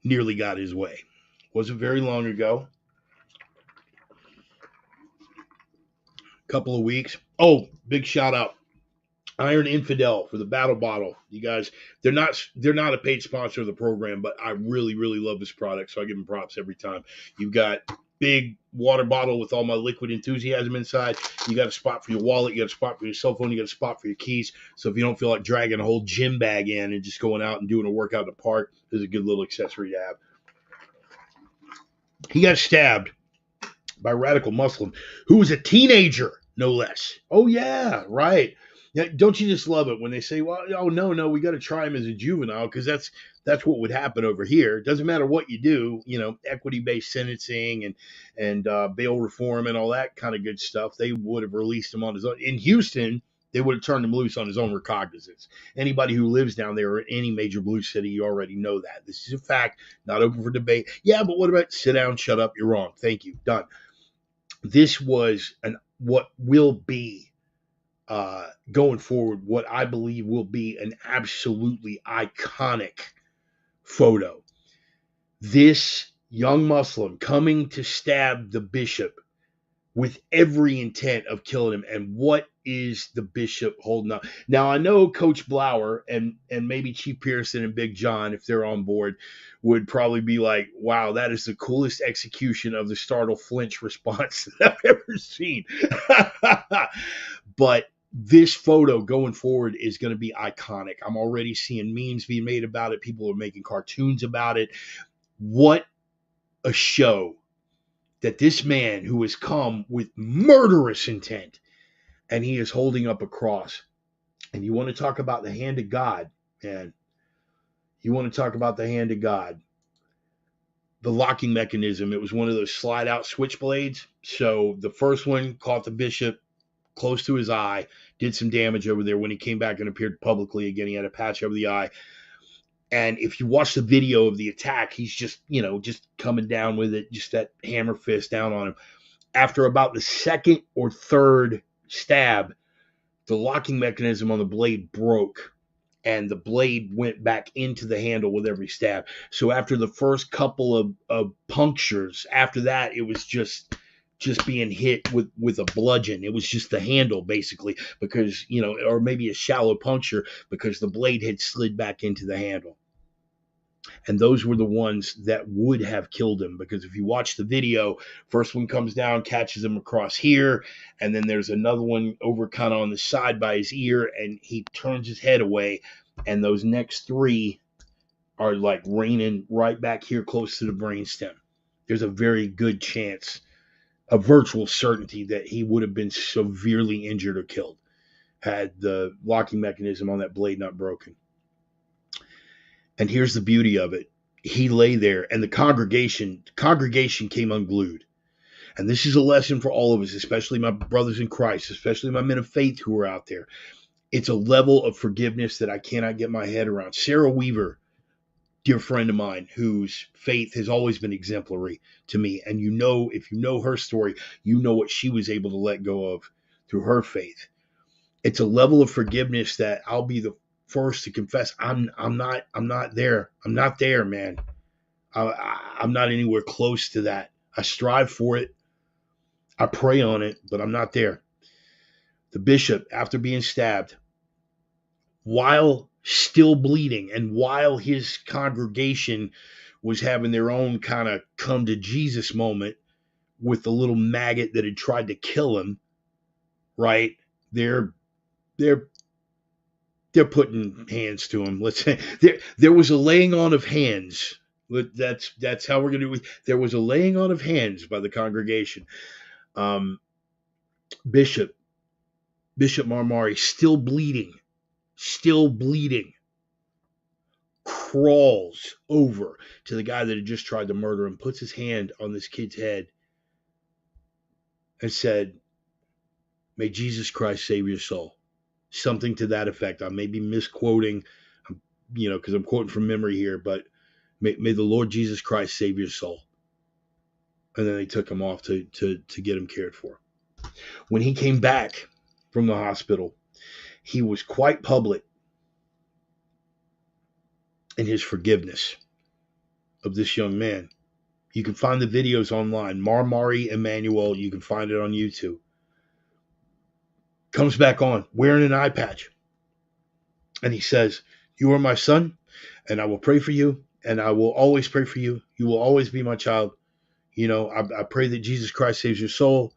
nearly got his way. Wasn't very long ago. A couple of weeks. Oh, big shout out. Iron Infidel for the Battle Bottle. You guys, they're not a paid sponsor of the program, but I really, really love this product, so I give them props every time. You've got big water bottle with all my liquid enthusiasm inside. You got a spot for your wallet. You got a spot for your cell phone. You got a spot for your keys. So if you don't feel like dragging a whole gym bag in and just going out and doing a workout in the park, this is a good little accessory to have. He got stabbed by a radical Muslim who was a teenager, no less. Oh, yeah, right. Yeah, don't you just love it when they say, well, oh, no, we got to try him as a juvenile, because that's what would happen over here. It doesn't matter what you do, equity-based sentencing and bail reform and all that kind of good stuff. They would have released him on his own. In Houston, they would have turned him loose on his own recognizance. Anybody who lives down there or in any major blue city, you already know that. This is a fact, not open for debate. Yeah, but what about sit down, shut up, you're wrong. Thank you, done. This was what will be going forward, what I believe will be an absolutely iconic photo. This young Muslim coming to stab the bishop with every intent of killing him. And what is the bishop holding up? Now, I know Coach Blauer and maybe Chief Pearson and Big John, if they're on board, would probably be like, wow, that is the coolest execution of the startle flinch response that I've ever seen. But this photo going forward is going to be iconic. I'm already seeing memes being made about it. People are making cartoons about it. What a show that this man who has come with murderous intent, and he is holding up a cross. And you want to talk about the hand of God, man. You want to talk about the hand of God. The locking mechanism, it was one of those slide out switchblades. So the first one caught the bishop close to his eye, did some damage over there. When he came back and appeared publicly again, he had a patch over the eye. And if you watch the video of the attack, he's just, just coming down with it, just that hammer fist down on him. After about the second or third stab, the locking mechanism on the blade broke, and the blade went back into the handle with every stab. So after the first couple of punctures, after that, it was just being hit with a bludgeon. It was just the handle, basically, because, or maybe a shallow puncture, because the blade had slid back into the handle. And those were the ones that would have killed him, because if you watch the video, first one comes down, catches him across here, and then there's another one over kind of on the side by his ear, and he turns his head away, and those next three are like raining right back here close to the brainstem. There's a very good chance, a virtual certainty, that he would have been severely injured or killed had the locking mechanism on that blade not broken. And here's the beauty of it. He lay there, and the congregation came unglued. And this is a lesson for all of us, especially my brothers in Christ, especially my men of faith who are out there. It's a level of forgiveness that I cannot get my head around. Sarah Weaver, dear friend of mine, whose faith has always been exemplary to me. And if you know her story, you know what she was able to let go of through her faith. It's a level of forgiveness that I'll be the first to confess I'm not there. I'm not there, man. I'm not anywhere close to that. I strive for it. I pray on it, but I'm not there. The bishop, after being stabbed, while still bleeding, and while his congregation was having their own kind of come to Jesus moment with the little maggot that had tried to kill him, right? They're putting hands to him. Let's say there was a laying on of hands. That's how we're going to do it. There was a laying on of hands by the congregation. Bishop Marmari, still bleeding, crawls over to the guy that had just tried to murder him, puts his hand on this kid's head, and said, "May Jesus Christ save your soul." Something to that effect. I may be misquoting, because I'm quoting from memory here, but may the Lord Jesus Christ save your soul. And then they took him off to get him cared for. When he came back from the hospital, he was quite public in his forgiveness of this young man. You can find the videos online. Marmari Emmanuel, you can find it on YouTube. Comes back on wearing an eye patch. And he says, "You are my son, and I will pray for you, and I will always pray for you. You will always be my child. I pray that Jesus Christ saves your soul,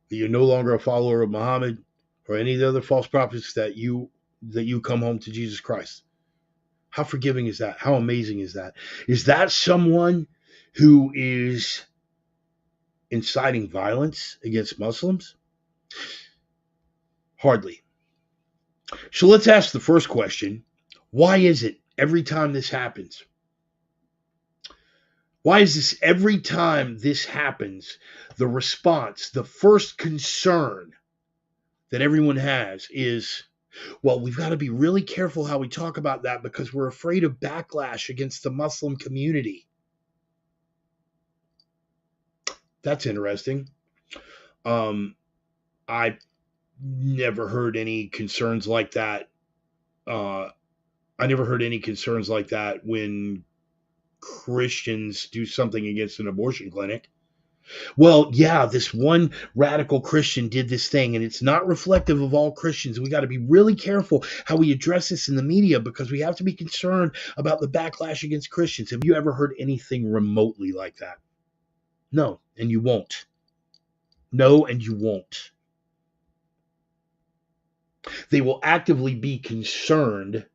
that you're no longer a follower of Muhammad or any of the other false prophets, that you come home to Jesus Christ." How forgiving is that? How amazing is that? Is that someone who is inciting violence against Muslims? Hardly. So let's ask the first question. Why is it every time this happens? Why is this every time this happens, the response, the first concern that everyone has is, well, we've got to be really careful how we talk about that because we're afraid of backlash against the Muslim community. That's interesting. I never heard any concerns like that. I never heard any concerns like that when Christians do something against an abortion clinic. Well, yeah, this one radical Christian did this thing, and it's not reflective of all Christians. We got to be really careful how we address this in the media because we have to be concerned about the backlash against Christians. Have you ever heard anything remotely like that? No, and you won't. No, and you won't. They will actively be concerned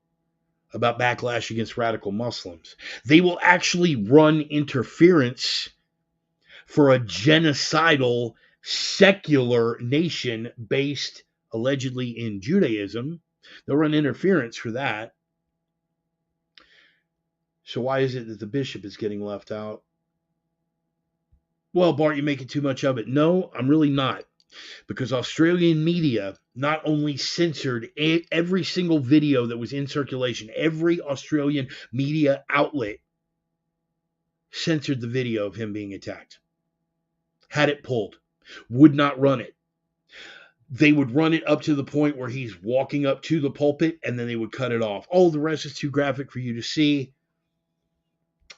about backlash against radical Muslims. They will actually run interference for a genocidal secular nation based allegedly in Judaism. They'll run interference for that. So why is it that the bishop is getting left out? Well, Bart, you're making too much of it. No, I'm really not. Because Australian media not only censored every single video that was in circulation, every Australian media outlet censored the video of him being attacked, had it pulled, would not run it. They would run it up to the point where he's walking up to the pulpit, and then they would cut it off. Oh, the rest is too graphic for you to see.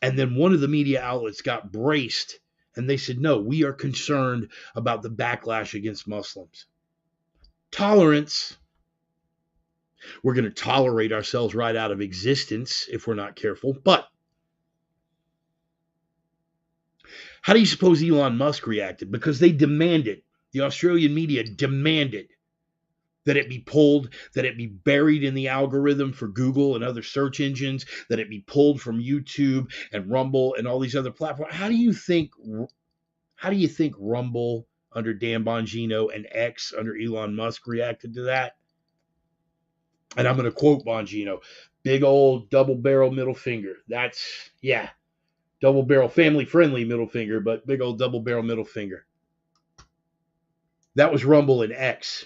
And then one of the media outlets got braced, and they said, no, we are concerned about the backlash against Muslims. Tolerance. We're going to tolerate ourselves right out of existence if we're not careful. But how do you suppose Elon Musk reacted? Because they demanded, the Australian media demanded that it be pulled, that it be buried in the algorithm for Google and other search engines, that it be pulled from YouTube and Rumble and all these other platforms. How do you think Rumble under Dan Bongino and X under Elon Musk reacted to that? And I'm going to quote Bongino, big old double barrel middle finger. That's, yeah, double barrel, family friendly middle finger, but big old double barrel middle finger. That was Rumble and X.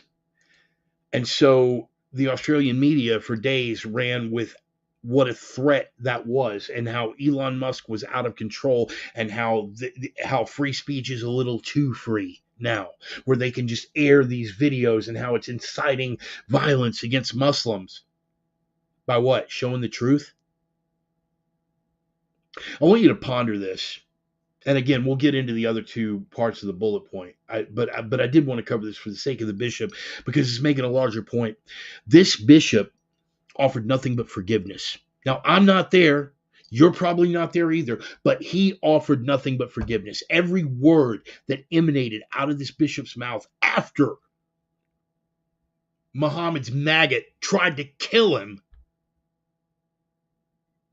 And so the Australian media for days ran with what a threat that was, and how Elon Musk was out of control, and how free speech is a little too free now, where they can just air these videos, and how it's inciting violence against Muslims. By what? Showing the truth? I want you to ponder this. And again, we'll get into the other two parts of the bullet point. But I did want to cover this for the sake of the bishop, because it's making a larger point. This bishop offered nothing but forgiveness. Now, I'm not there. You're probably not there either. But he offered nothing but forgiveness. Every word that emanated out of this bishop's mouth after Muhammad's maggot tried to kill him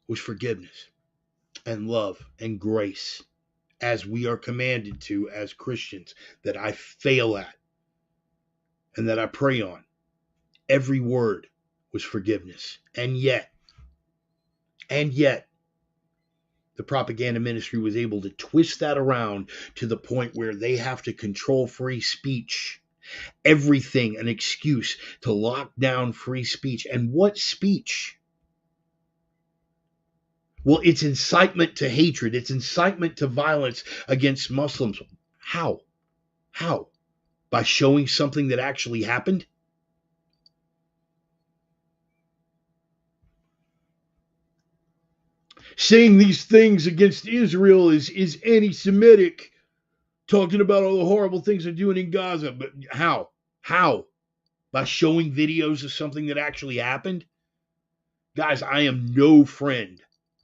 was forgiveness and love and grace, as we are commanded to as Christians, that I fail at and that I pray on. Every word was forgiveness. And yet, the propaganda ministry was able to twist that around to the point where they have to control free speech. Everything an excuse to lock down free speech. And what speech? Well, it's incitement to hatred. It's incitement to violence against Muslims. How? How? By showing something that actually happened? Saying these things against Israel is anti-Semitic. Talking about all the horrible things they're doing in Gaza. But how? How? By showing videos of something that actually happened? Guys, I am no friend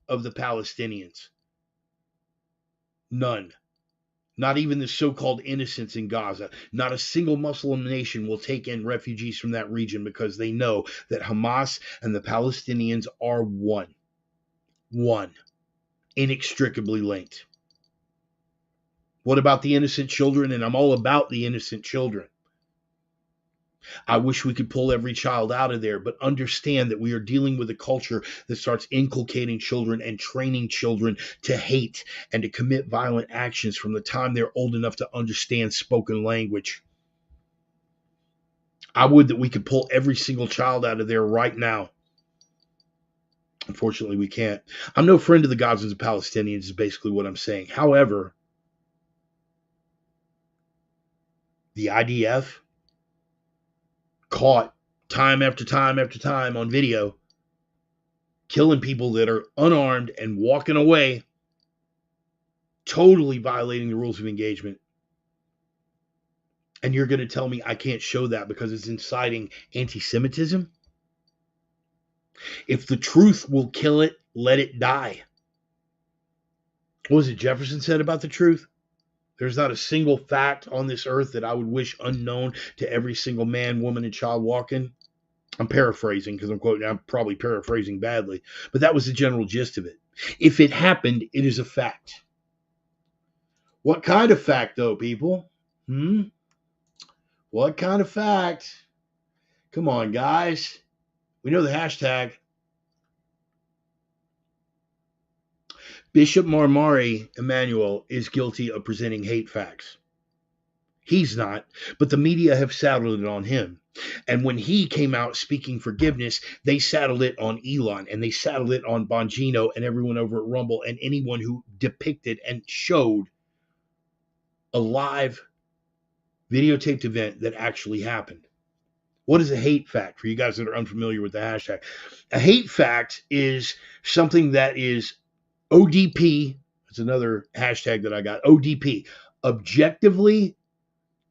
of the Palestinians. None. Not even the so-called innocents in Gaza. Not a single Muslim nation will take in refugees from that region, because they know that Hamas and the Palestinians are one. One. Inextricably linked. What about the innocent children? And I'm all about the innocent children. I wish we could pull every child out of there, but understand that we are dealing with a culture that starts inculcating children and training children to hate and to commit violent actions from the time they're old enough to understand spoken language. I would that we could pull every single child out of there right now. Unfortunately, we can't. I'm no friend of the Gazans and Palestinians, is basically what I'm saying. However, the IDF, caught time after time after time on video, killing people that are unarmed and walking away, totally violating the rules of engagement. And you're going to tell me I can't show that because it's inciting anti-Semitism? If the truth will kill it, let it die. What was it Jefferson said about the truth? There's not a single fact on this earth that I would wish unknown to every single man, woman, and child walking. I'm paraphrasing because I'm probably paraphrasing badly, but that was the general gist of it. If it happened, it is a fact. What kind of fact, though, people? What kind of fact? Come on, guys. We know the hashtag. Bishop Marmari Emanuel is guilty of presenting hate facts. He's not, but the media have saddled it on him. And when he came out speaking forgiveness, they saddled it on Elon, and they saddled it on Bongino and everyone over at Rumble and anyone who depicted and showed a live videotaped event that actually happened. What is a hate fact for you guys that are unfamiliar with the hashtag? A hate fact is something that is ODP. That's another hashtag that I got. ODP. Objectively,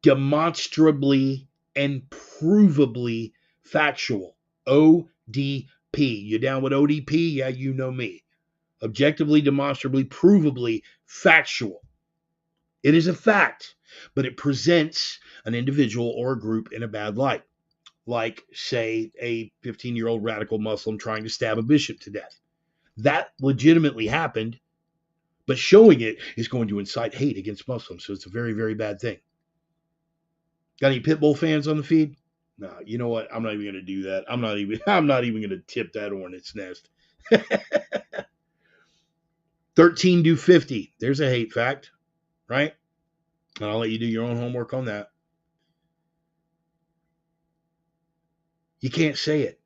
demonstrably, and provably factual. ODP. You down with ODP? Yeah, you know me. Objectively, demonstrably, provably factual. It is a fact, but it presents an individual or a group in a bad light. Like, say, a 15-year-old radical Muslim trying to stab a bishop to death. That legitimately happened, but showing it is going to incite hate against Muslims, so it's a very, very bad thing. Got any Pitbull fans on the feed? No, you know what? I'm not even going to do that. I'm not even going to tip that hornet's nest. 13 do 50. There's a hate fact, right? And I'll let you do your own homework on that. You can't say it.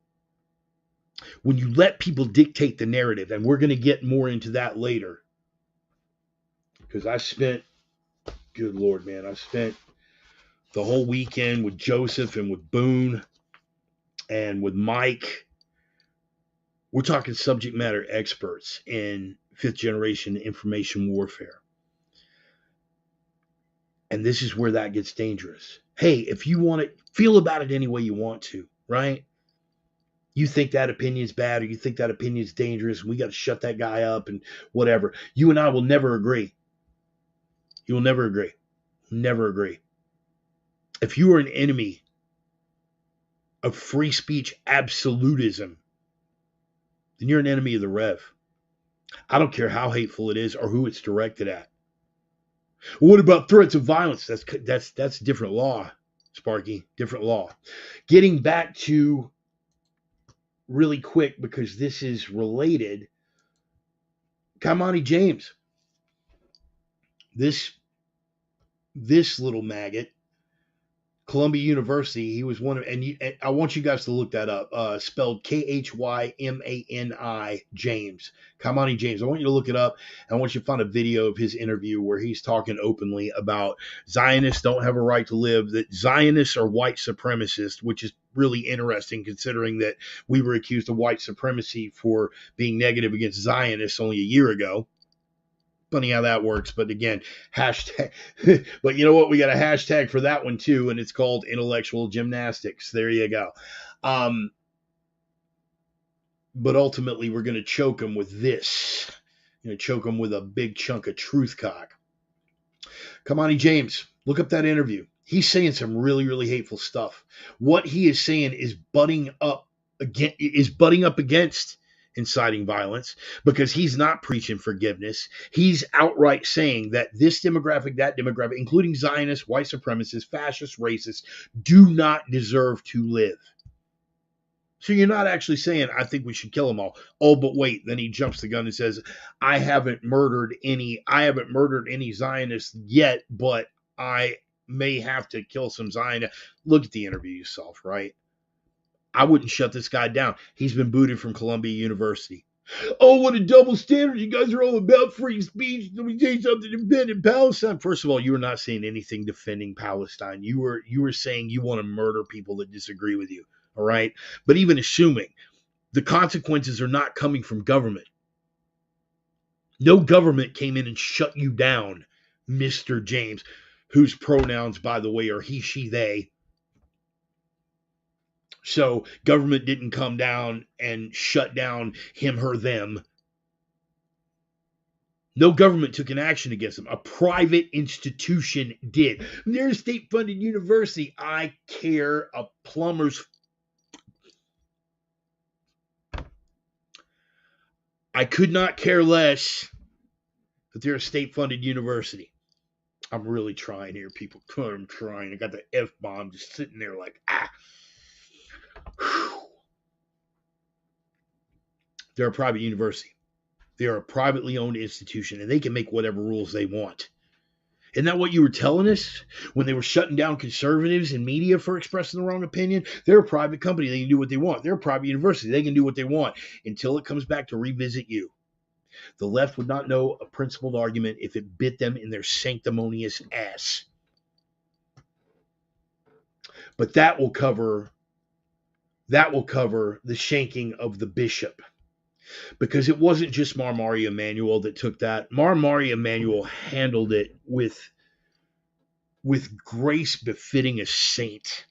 When you let people dictate the narrative, and we're going to get more into that later, because I spent, good Lord, man, I spent the whole weekend with Joseph and with Boone and with Mike. We're talking subject matter experts in fifth generation information warfare. And this is where that gets dangerous. Hey, if you want to feel about it any way you want to, right? You think that opinion's bad or you think that opinion's dangerous, we got to shut that guy up and whatever. You and I will never agree. You will never agree. Never agree. If you are an enemy of free speech absolutism, then you're an enemy of the Rev. I don't care how hateful it is or who it's directed at. What about threats of violence? That's different law, Sparky. Different law. Getting back to really quick, because this is related. Kamani James. This little maggot, Columbia University, he was one of, and I want you guys to look that up, spelled Khymani James, Kamani James. I want you to look it up, and I want you to find a video of his interview where he's talking openly about Zionists don't have a right to live, that Zionists are white supremacists, which is really interesting considering that we were accused of white supremacy for being negative against Zionists only a year ago. Funny how that works, but again, hashtag. But you know what? We got a hashtag for that one too, and it's called intellectual gymnastics. There you go. But ultimately, we're going to choke them with this. Going to choke them with a big chunk of truth cock. Kamani James, look up that interview. He's saying some really, really hateful stuff. What he is saying is butting up against inciting violence, because he's not preaching forgiveness. He's outright saying that this demographic, that demographic, including Zionists, white supremacists, fascists, racists, do not deserve to live. So you're not actually saying, I think we should kill them all. Oh, but wait, then he jumps the gun and says, I haven't murdered any Zionists yet, but I may have to kill some Zionists. Look at the interview yourself, right? I wouldn't shut this guy down. He's been booted from Columbia University. Oh, what a double standard. You guys are all about free speech. Let me tell you something. Defending Palestine. First of all, you were not saying anything defending Palestine. You were saying you want to murder people that disagree with you. All right. But even assuming the consequences are not coming from government. No government came in and shut you down, Mr. James, whose pronouns, by the way, are he, she, they. So government didn't come down and shut down him, her, them. No government took an action against them. A private institution did. They're a state-funded university. I care a plumber's. I could not care less that they're a state-funded university. I'm really trying here, people. I'm trying. I got the F-bomb just sitting there like, ah. Whew. They're a private university. They are a privately owned institution, and they can make whatever rules they want. Isn't that what you were telling us when they were shutting down conservatives and media for expressing the wrong opinion? They're a private company. They can do what they want. They're a private university. They can do what they want until it comes back to revisit you. The left would not know a principled argument if it bit them in their sanctimonious ass. But that will cover the shanking of the bishop. Because it wasn't just Marmari Emanuel that took that. Marmari Emanuel handled it with grace befitting a saint.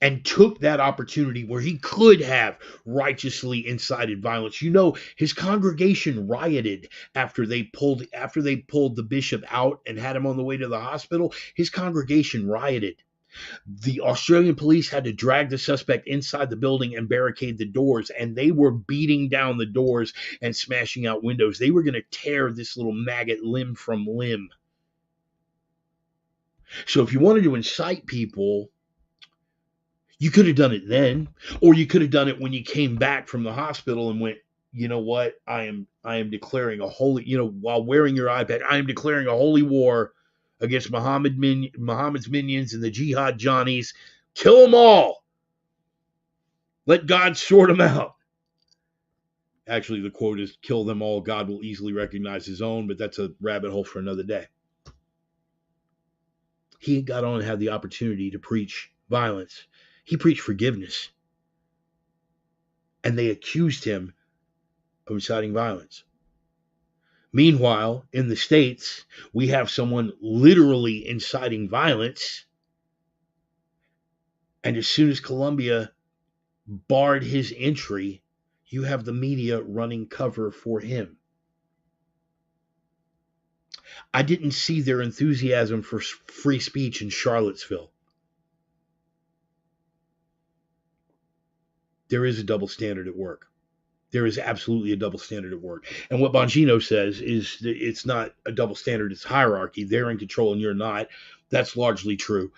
And took that opportunity where he could have righteously incited violence. You know, his congregation rioted after they pulled the bishop out and had him on the way to the hospital. His congregation rioted. The Australian police had to drag the suspect inside the building and barricade the doors, and they were beating down the doors and smashing out windows. They were going to tear this little maggot limb from limb. So if you wanted to incite people, you could have done it then, or you could have done it when you came back from the hospital and went, you know what, I am declaring a holy, while wearing your eye patch, I am declaring a holy war against Muhammad's minions and the jihad Johnnies. Kill them all. Let God sort them out. Actually, the quote is, kill them all. God will easily recognize his own, but that's a rabbit hole for another day. He got on and had the opportunity to preach violence. He preached forgiveness. And they accused him of inciting violence. Meanwhile, in the States, we have someone literally inciting violence. And as soon as Colombia barred his entry, you have the media running cover for him. I didn't see their enthusiasm for free speech in Charlottesville. There is a double standard at work. There is absolutely a double standard at work. And what Bongino says is that it's not a double standard, it's hierarchy. They're in control and you're not. That's largely true.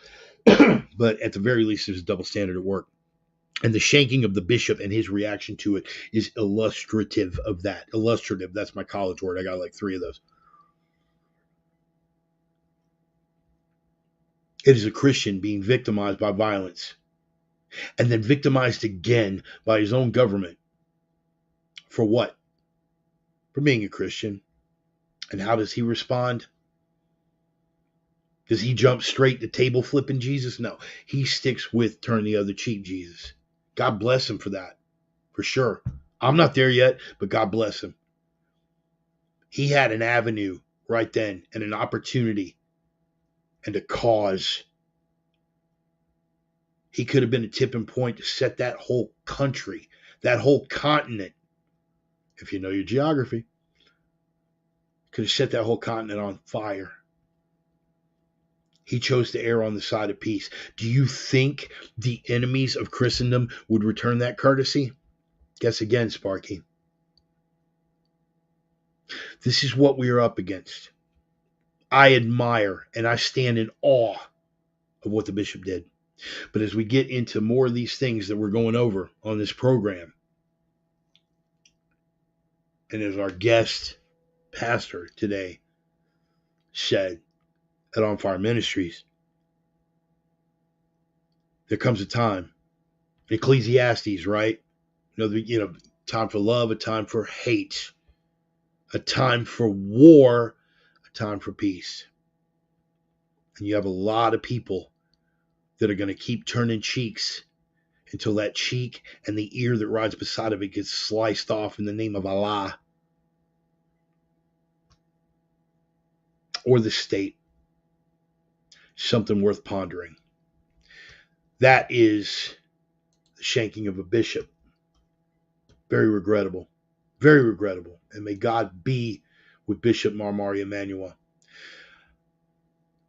But at the very least, there's a double standard at work. And the shanking of the bishop and his reaction to it is illustrative of that. Illustrative, that's my college word. I got like 3 of those. It is a Christian being victimized by violence and then victimized again by his own government. For what? For being a Christian. And how does he respond? Does he jump straight to table flipping Jesus? No. He sticks with turn the other cheek Jesus. God bless him for that. For sure. I'm not there yet, but God bless him. He had an avenue right then and an opportunity and a cause. He could have been a tipping point to set that whole country, that whole continent, if you know your geography, could have set that whole continent on fire. He chose to err on the side of peace. Do you think the enemies of Christendom would return that courtesy? Guess again, Sparky. This is what we are up against. I admire and I stand in awe of what the bishop did. But as we get into more of these things that we're going over on this program, and as our guest pastor today said at On Fire Ministries, there comes a time, Ecclesiastes, right? Time for love, a time for hate, a time for war, a time for peace. And you have a lot of people that are going to keep turning cheeks until that cheek and the ear that rides beside of it gets sliced off in the name of Allah. or the state. Something worth pondering. That is the shanking of a bishop. Very regrettable. Very regrettable. And may God be with Bishop Mari Emanuel.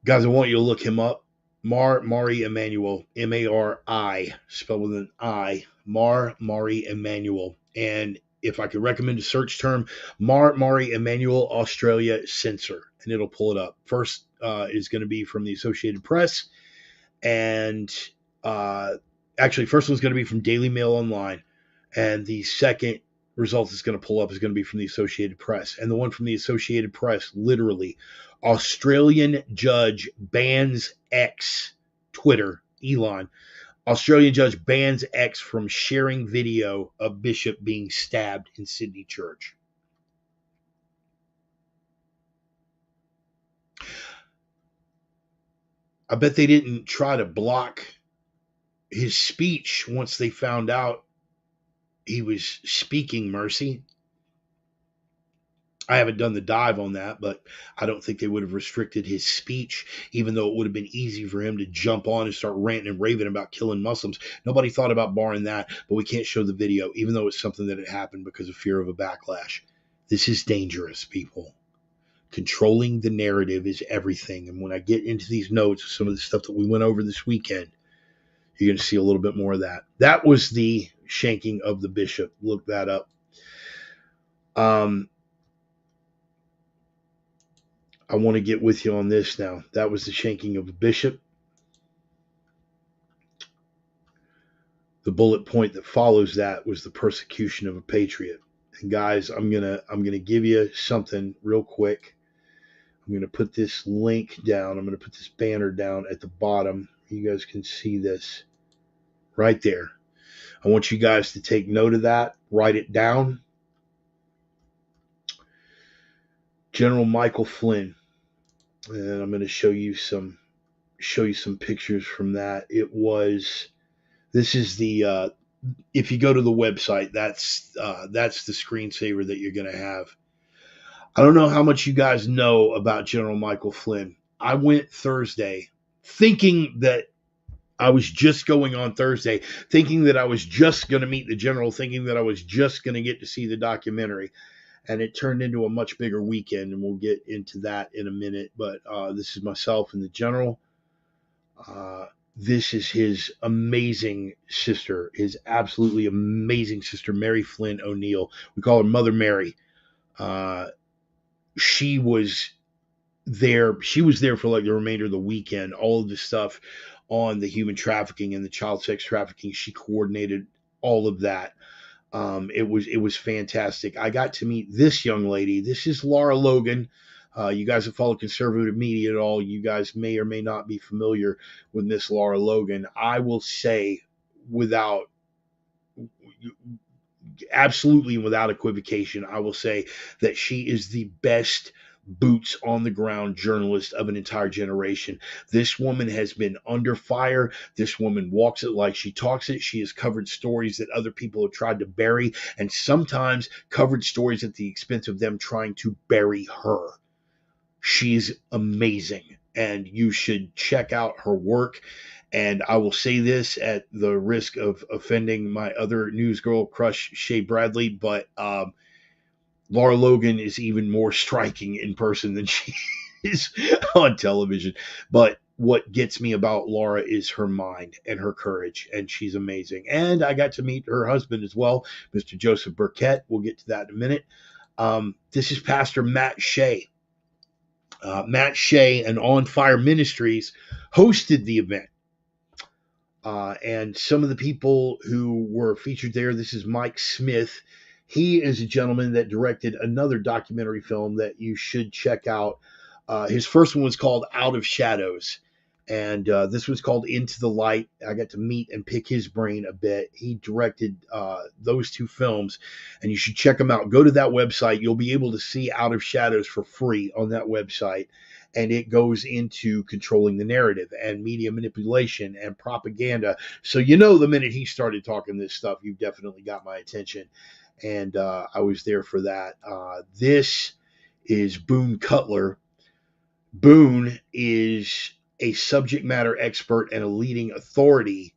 Guys, I want you to look him up. Mari Emanuel, M-A-R-I, spelled with an I. Mari Emanuel. And if I could recommend a search term, Mari Emanuel Australia Censor, and it'll pull it up. First is going to be from the Associated Press, and actually, first one's going to be from Daily Mail Online, and the second result is going to pull up is going to be from the Associated Press. And the one from the Associated Press, literally, Australian judge bans X, Twitter, Elon. Australian judge bans X from sharing video of bishop being stabbed in Sydney church. I bet they didn't try to block his speech once they found out he was speaking mercy. I haven't done the dive on that, but I don't think they would have restricted his speech, even though it would have been easy for him to jump on and start ranting and raving about killing Muslims. Nobody thought about barring that, but we can't show the video, even though it's something that had happened because of fear of a backlash. This is dangerous, people. Controlling the narrative is everything. And when I get into these notes, some of the stuff that we went over this weekend, you're going to see a little bit more of that. That was the shanking of the bishop. Look that up. I want to get with you on this now. That was the shanking of a bishop. The bullet point that follows that was the persecution of a patriot. And guys, I'm gonna give you something real quick. I'm gonna put this link down. I'm gonna put this banner down at the bottom. You guys can see this right there. I want you guys to take note of that. Write it down. General Michael Flynn. And I'm going to show you some pictures from that. This is the if you go to the website, that's the screensaver that you're going to have. I don't know how much you guys know about General Michael Flynn. I went Thursday thinking that I was just going on Thursday, thinking that I was just going to meet the general, thinking that I was just going to get to see the documentary. And it turned into a much bigger weekend, and we'll get into that in a minute. But this is myself and the general. This is his amazing sister, his absolutely amazing sister, Mary Flynn O'Neill. We call her Mother Mary. She was there. She was there for like the remainder of the weekend. All of the stuff on the human trafficking and the child sex trafficking, she coordinated all of that. It was fantastic. I got to meet this young lady. This is Lara Logan. You guys have followed conservative media at all, you guys may or may not be familiar with Miss Lara Logan. I will say absolutely without equivocation, I will say that she is the best boots on the ground journalist of an entire generation. This woman has been under fire. This woman walks it like she talks it. She has covered stories that other people have tried to bury, and sometimes covered stories at the expense of them trying to bury her. She's amazing, and you should check out her work. And I will say this at the risk of offending my other newsgirl crush, Shay Bradley, but Lara Logan is even more striking in person than she is on television. But what gets me about Lara is her mind and her courage, and she's amazing. And I got to meet her husband as well, Mr. Joseph Burkett. We'll get to that in a minute. This is Pastor Matt Shea. Matt Shea and On Fire Ministries hosted the event. And some of the people who were featured there, this is Mike Smith. He is a gentleman that directed another documentary film that you should check out. His first one was called Out of Shadows, and this was called Into the Light. I got to meet and pick his brain a bit. He directed those two films, and you should check them out. Go to that website. You'll be able to see Out of Shadows for free on that website. And it goes into controlling the narrative and media manipulation and propaganda. So, the minute he started talking this stuff, you've definitely got my attention. And I was there for that. This is Boone Cutler. Boone is a subject matter expert and a leading authority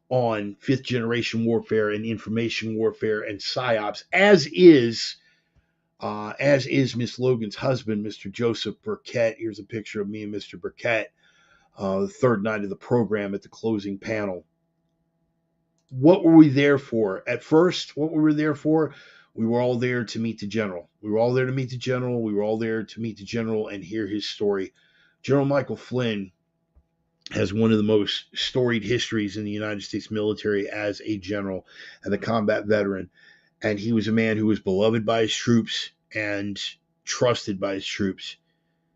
on fifth generation warfare and information warfare and psyops, as is Miss Logan's husband, Mr. Joseph Burkett. Here's a picture of me and Mr. Burkett, the third night of the program at the closing panel. What were we there for? At first, what we were there for, we were all there to meet the general. We were all there to meet the general. We were all there to meet the general and hear his story. General Michael Flynn has one of the most storied histories in the United States military as a general and a combat veteran. And he was a man who was beloved by his troops and trusted by his troops.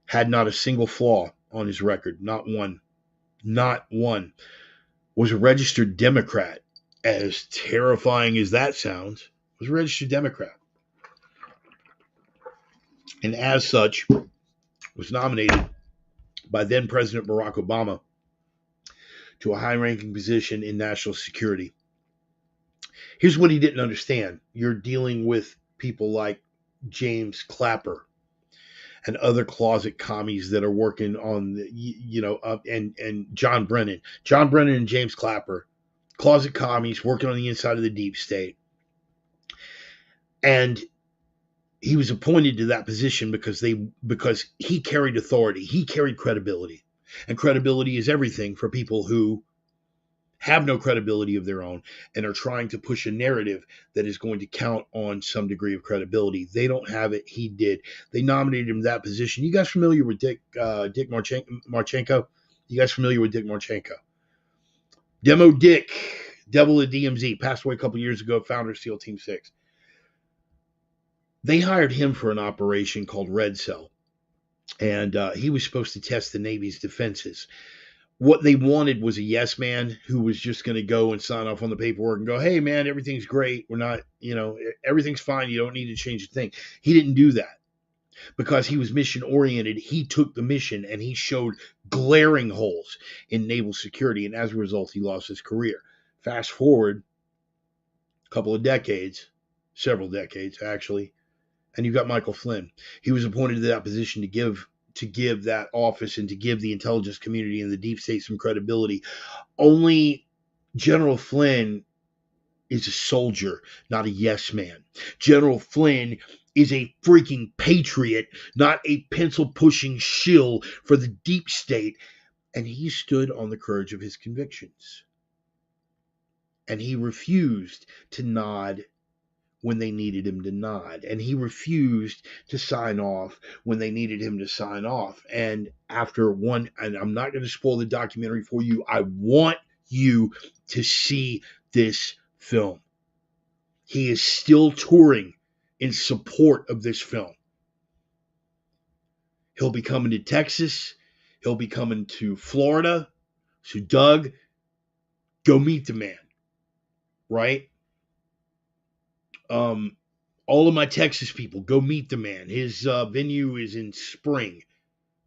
Had not a single flaw on his record. Not one. Not one. Was a registered Democrat. As terrifying as that sounds, was a registered Democrat. And as such, was nominated by then President Barack Obama to a high-ranking position in national security. Here's what he didn't understand. You're dealing with people like James Clapper and other closet commies that are working on the, and John Brennan. John Brennan and James Clapper, closet commies working on the inside of the deep state. And he was appointed to that position because he carried authority. He carried credibility. And credibility is everything for people who have no credibility of their own and are trying to push a narrative that is going to count on some degree of credibility. They don't have it. He did. They nominated him to that position. You guys familiar with Dick Marchenko? You guys familiar with Dick Marchenko? Demo Dick, Devil of DMZ, passed away a couple years ago, founder of SEAL Team 6. They hired him for an operation called Red Cell, and he was supposed to test the Navy's defenses. What they wanted was a yes man who was just going to go and sign off on the paperwork and go, hey, man, everything's great. We're not, everything's fine. You don't need to change a thing. He didn't do that because he was mission oriented. He took the mission and he showed glaring holes in naval security. And as a result, he lost his career. Fast forward a couple of decades, several decades, actually. And you've got Michael Flynn. He was appointed to that position to give that office and to give the intelligence community and the deep state some credibility. Only General Flynn is a soldier, not a yes man. General Flynn is a freaking patriot, not a pencil-pushing shill for the deep state. And he stood on the courage of his convictions. And he refused to nod when they needed him to nod. And he refused to sign off when they needed him to sign off. And after one, and I'm not going to spoil the documentary for you, I want you to see this film. He is still touring in support of this film. He'll be coming to Texas. He'll be coming to Florida. So Doug, go meet the man, right? All of my Texas people, go meet the man. His venue is in spring.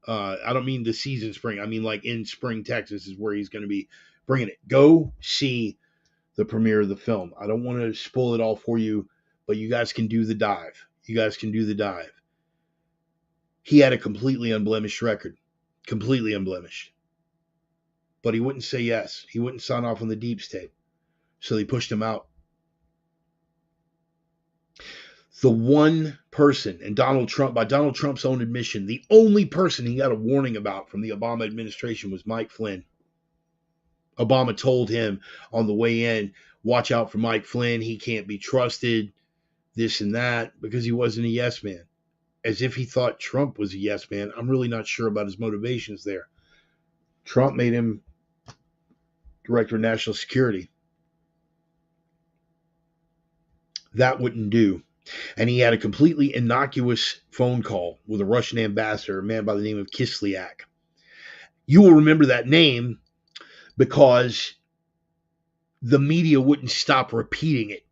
I don't mean the season spring. I mean like in spring, Texas is where he's going to be bringing it. Go see the premiere of the film. I don't want to spoil it all for you, but you guys can do the dive. You guys can do the dive. He had a completely unblemished record. Completely unblemished. But he wouldn't say yes. He wouldn't sign off on the deep state. So they pushed him out. The one person, and Donald Trump, by Donald Trump's own admission, the only person he got a warning about from the Obama administration was Mike Flynn. Obama told him on the way in, watch out for Mike Flynn. He can't be trusted, this and that, because he wasn't a yes man. As if he thought Trump was a yes man. I'm really not sure about his motivations there. Trump made him director of national security. That wouldn't do. And he had a completely innocuous phone call with a Russian ambassador, a man by the name of Kislyak. You will remember that name because the media wouldn't stop repeating it.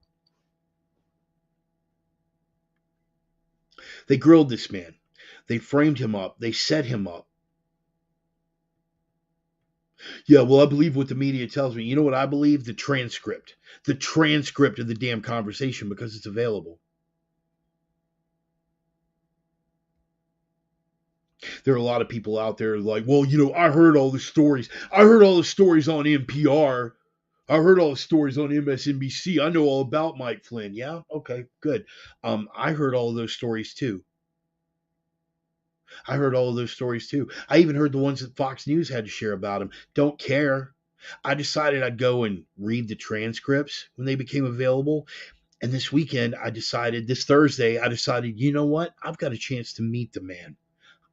They grilled this man. They framed him up. They set him up. Yeah, well, I believe what the media tells me. You know what I believe? The transcript. The transcript of the damn conversation, because it's available. there are a lot of people out there like, well, I heard all the stories. I heard all the stories on NPR. I heard all the stories on MSNBC. I know all about Mike Flynn. Yeah, okay, good. I heard all of those stories too. I even heard the ones that Fox News had to share about him. Don't care. I decided I'd go and read the transcripts when they became available. And this Thursday, I decided, you know what? I've got a chance to meet the man.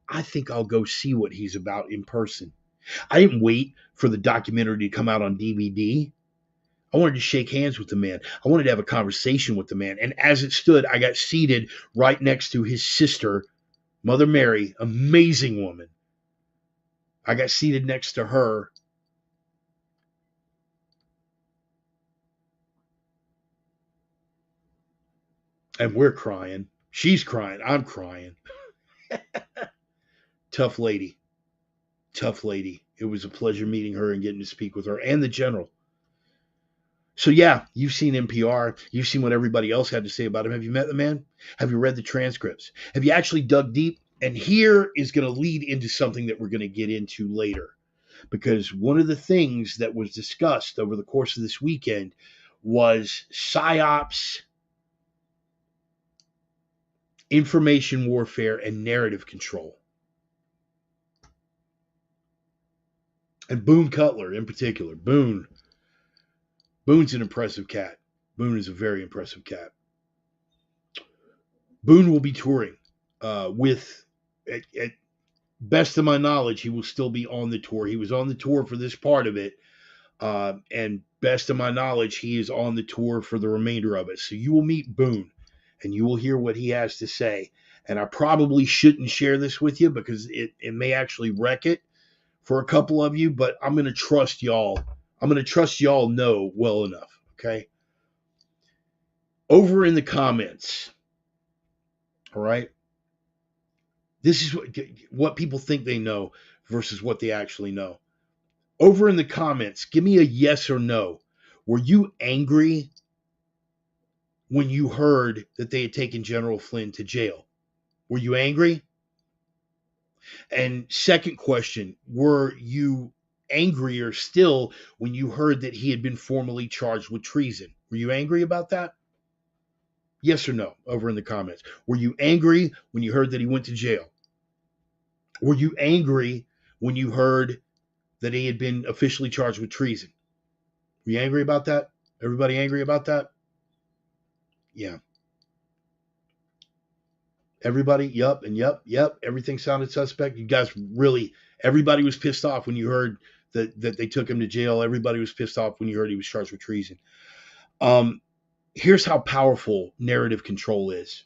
I think I'll go see what he's about in person. I didn't wait for the documentary to come out on DVD. I wanted to shake hands with the man. I wanted to have a conversation with the man. And as it stood, I got seated right next to his sister, Mother Mary, amazing woman. I got seated next to her. And we're crying. She's crying. I'm crying. Tough lady. It was a pleasure meeting her and getting to speak with her and the general. So yeah, you've seen NPR. You've seen what everybody else had to say about him. Have you met the man? Have you read the transcripts? Have you actually dug deep? And here is going to lead into something that we're going to get into later. Because one of the things that was discussed over the course of this weekend was psyops, information warfare, and narrative control. And Boone Cutler in particular. Boone's an impressive cat. Boone is a very impressive cat. Boone will be touring with, at best of my knowledge, he will still be on the tour. He was on the tour for this part of it. And best of my knowledge, he is on the tour for the remainder of it. So you will meet Boone and you will hear what he has to say. And I probably shouldn't share this with you because it may actually wreck it for a couple of you, but I'm going to trust y'all. I'm going to trust y'all know well enough, okay? Over in the comments, all right? This is what people think they know versus what they actually know. Over in the comments, give me a yes or no. Were you angry when you heard that they had taken General Flynn to jail? Were you angry? And second question, were you angrier still when you heard that he had been formally charged with treason? Were you angry about that? Yes or no, over in the comments. Were you angry when you heard that he went to jail? Were you angry when you heard that he had been officially charged with treason? Were you angry about that? Everybody angry about that? Yeah. Everybody, yep. Everything sounded suspect. You guys really, everybody was pissed off when you heard that they took him to jail. Everybody was pissed off when you heard he was charged with treason. Here's how powerful narrative control is.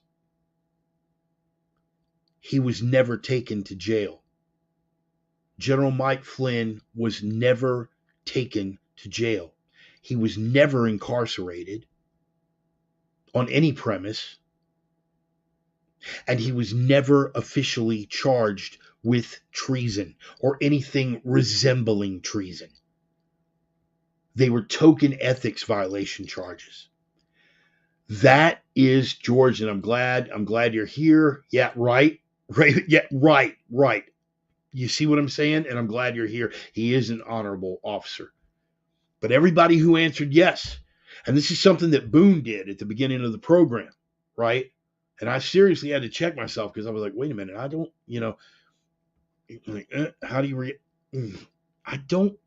He was never taken to jail. General Mike Flynn was never taken to jail. He was never incarcerated on any premise. And he was never officially charged with treason or anything resembling treason. They were token ethics violation charges. That is George, and I'm glad you're here. Yeah, right. Yeah, right. You see what I'm saying? And I'm glad you're here. He is an honorable officer. But everybody who answered yes, and this is something that Boone did at the beginning of the program, right? And I seriously had to check myself because I was like, wait a minute, I don't, how do you I don't.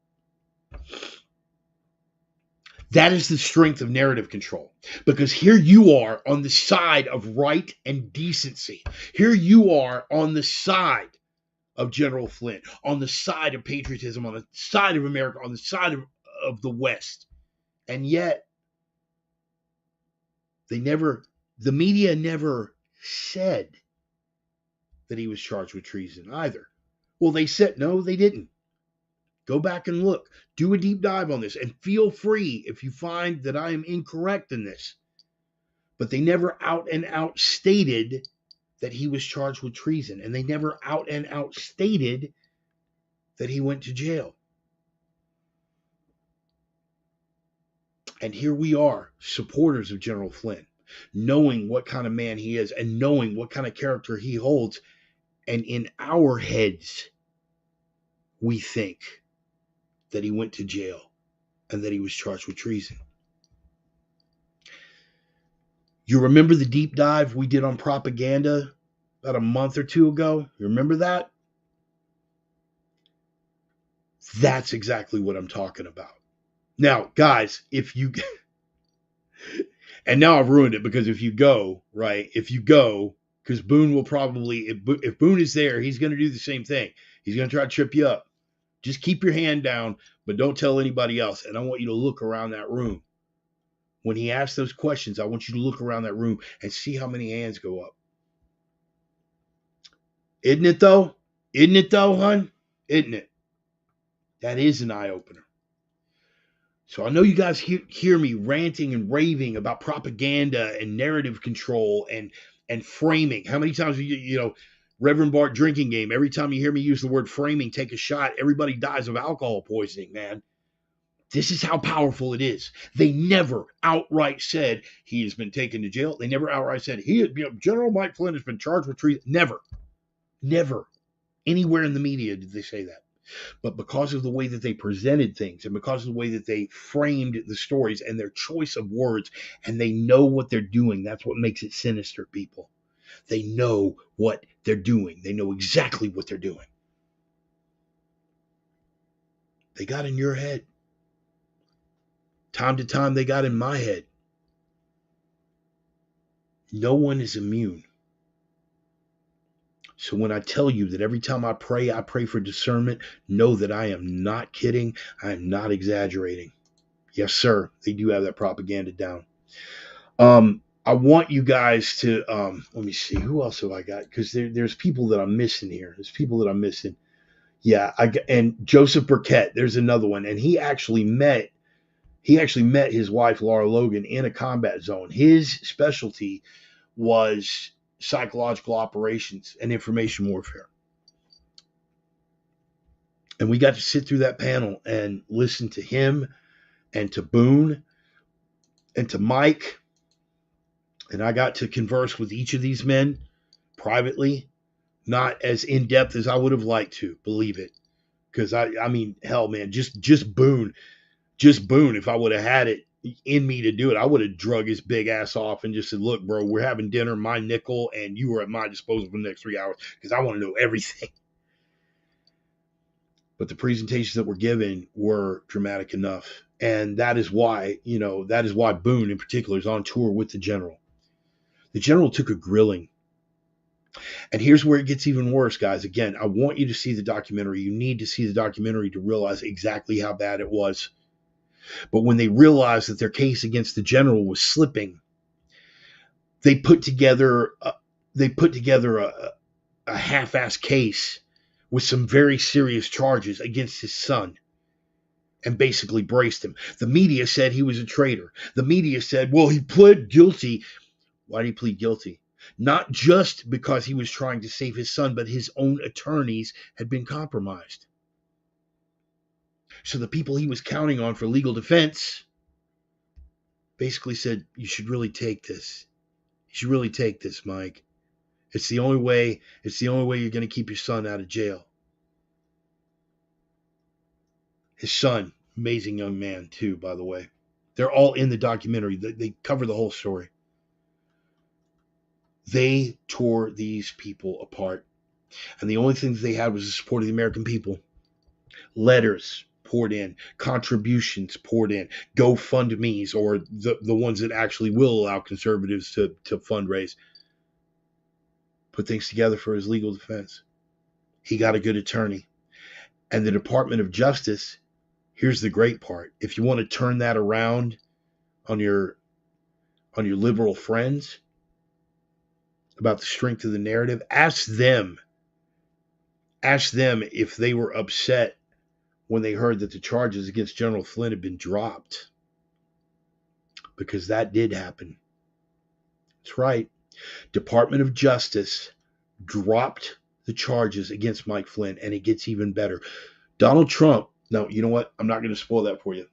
That is the strength of narrative control. Because here you are on the side of right and decency. Here you are on the side of General Flynn, on the side of patriotism, on the side of America, on the side of the West. And yet, the media never said that he was charged with treason either. Well, they said, no, they didn't. Go back and look. Do a deep dive on this. And feel free if you find that I am incorrect in this. But they never out and out stated that he was charged with treason. And they never out and out stated that he went to jail. And here we are, supporters of General Flynn, knowing what kind of man he is and knowing what kind of character he holds. And in our heads, we think that he went to jail and that he was charged with treason. You remember the deep dive we did on propaganda about a month or two ago? You remember that? That's exactly what I'm talking about. Now, guys, if you, and now I've ruined it, because if you go, right, because Boone will probably, if Boone is there, he's going to do the same thing. He's going to try to trip you up. Just keep your hand down, but don't tell anybody else. And I want you to look around that room. When he asks those questions, I want you to look around that room and see how many hands go up. Isn't it though? Isn't it though, hun? Isn't it? That is an eye-opener. So I know you guys hear me ranting and raving about propaganda and narrative control and framing. How many times Reverend Bart drinking game, every time you hear me use the word framing, take a shot, everybody dies of alcohol poisoning, man. This is how powerful it is. They never outright said he has been taken to jail. They never outright said General Mike Flynn has been charged with treason. Never anywhere in the media did they say that. But because of the way that they presented things, and because of the way that they framed the stories and their choice of words, and they know what they're doing, that's what makes it sinister, people. They know what they're doing. They know exactly what they're doing. They got in your head. Time to time, they got in my head. No one is immune. So when I tell you that every time I pray for discernment, know that I am not kidding. I am not exaggerating. Yes, sir. They do have that propaganda down. I want you guys to, let me see, who else have I got? Because there's people that I'm missing here. There's people that I'm missing. Yeah, and Joseph Burkett, there's another one. And he actually met his wife, Laura Logan, in a combat zone. His specialty was psychological operations and information warfare. And we got to sit through that panel and listen to him and to Boone and to Mike. And I got to converse with each of these men privately, not as in-depth as I would have liked to, believe it. Because I mean, hell, man, just Boone, if I would have had it in me to do it, I would have drug his big ass off and just said, look, bro, we're having dinner, my nickel, and you are at my disposal for the next 3 hours because I want to know everything. But the presentations that were given were dramatic enough. And that is why Boone in particular is on tour with the general. The general took a grilling. And here's where it gets even worse, guys. Again, I want you to see the documentary. You need to see the documentary to realize exactly how bad it was. But when they realized that their case against the general was slipping, they put together a half-ass case with some very serious charges against his son and basically braced him. The media said he was a traitor. The media said, well, he pled guilty. Why did he plead guilty? Not just because he was trying to save his son, but his own attorneys had been compromised. So the people he was counting on for legal defense basically said, you should really take this. You should really take this, Mike. It's the only way you're going to keep your son out of jail. His son, amazing young man too, by the way. They're all in the documentary. They cover the whole story. They tore these people apart. And the only thing that they had was the support of the American people. Letters poured in, contributions poured in, GoFundMe's, or the ones that actually will allow conservatives to fundraise. Put things together for his legal defense. He got a good attorney. And the Department of Justice, here's the great part. If you want to turn that around on your liberal friends about the strength of the narrative, ask them if they were upset when they heard that the charges against General Flynn had been dropped. Because that did happen. That's right. Department of Justice dropped the charges against Mike Flynn, and it gets even better. Donald Trump, no, you know what? I'm not going to spoil that for you.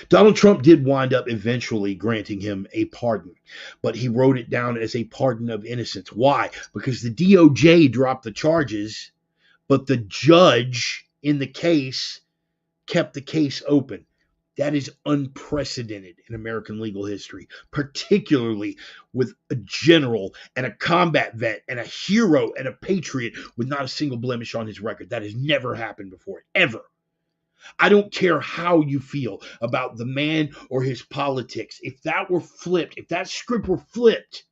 Donald Trump did wind up eventually granting him a pardon, but he wrote it down as a pardon of innocence. Why? Because the DOJ dropped the charges, but the judge in the case kept the case open. That is unprecedented in American legal history, particularly with a general and a combat vet and a hero and a patriot with not a single blemish on his record. That has never happened before, ever. I don't care how you feel about the man or his politics. If that were flipped, if that script were flipped,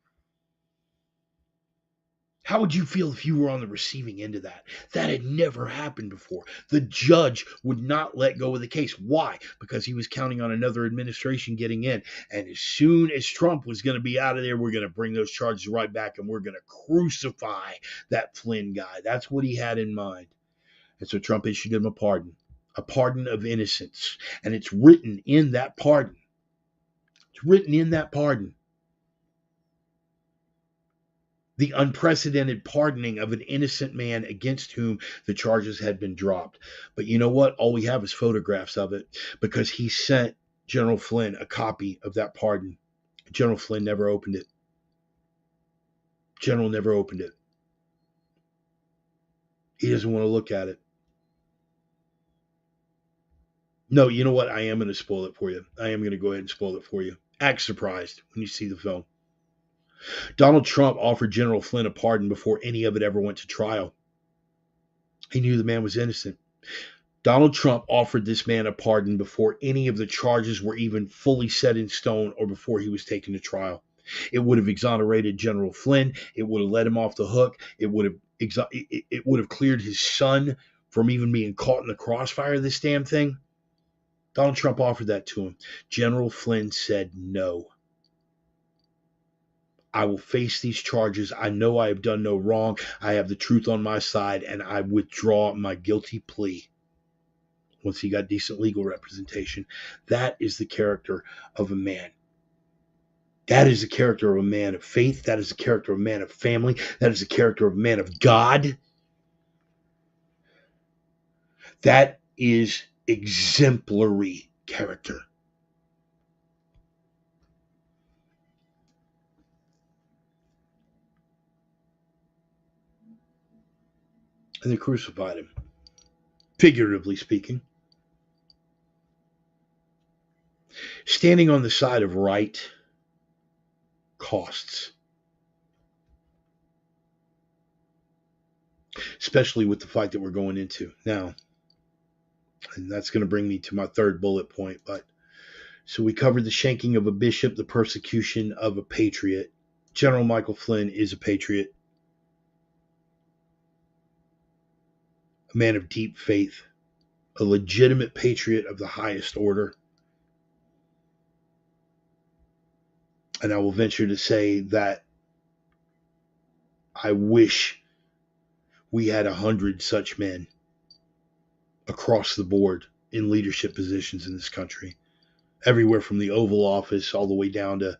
how would you feel if you were on the receiving end of that? That had never happened before. The judge would not let go of the case. Why? Because he was counting on another administration getting in. And as soon as Trump was going to be out of there, we're going to bring those charges right back and we're going to crucify that Flynn guy. That's what he had in mind. And so Trump issued him a pardon of innocence. And it's written in that pardon. It's written in that pardon. The unprecedented pardoning of an innocent man against whom the charges had been dropped. But you know what? All we have is photographs of it because he sent General Flynn a copy of that pardon. General Flynn never opened it. General never opened it. He doesn't want to look at it. No, you know what? I am going to spoil it for you. I am going to go ahead and spoil it for you. Act surprised when you see the film. Donald Trump offered General Flynn a pardon before any of it ever went to trial. He knew the man was innocent. Donald Trump offered this man a pardon before any of the charges were even fully set in stone or before he was taken to trial. It would have exonerated General Flynn. It would have let him off the hook. It would have cleared his son from even being caught in the crossfire of this damn thing. Donald Trump offered that to him. General Flynn said no. I will face these charges. I know I have done no wrong. I have the truth on my side, and I withdraw my guilty plea. Once he got decent legal representation. That is the character of a man. That is the character of a man of faith. That is the character of a man of family. That is the character of a man of God. That is exemplary character. And they crucified him, figuratively speaking. Standing on the side of right costs, especially with the fight that we're going into now. And that's going to bring me to my third bullet point. But so we covered the shanking of a bishop, the persecution of a patriot. General Michael Flynn is a patriot, a man of deep faith, a legitimate patriot of the highest order. And I will venture to say that I wish we had 100 such men across the board in leadership positions in this country, everywhere from the Oval Office all the way down to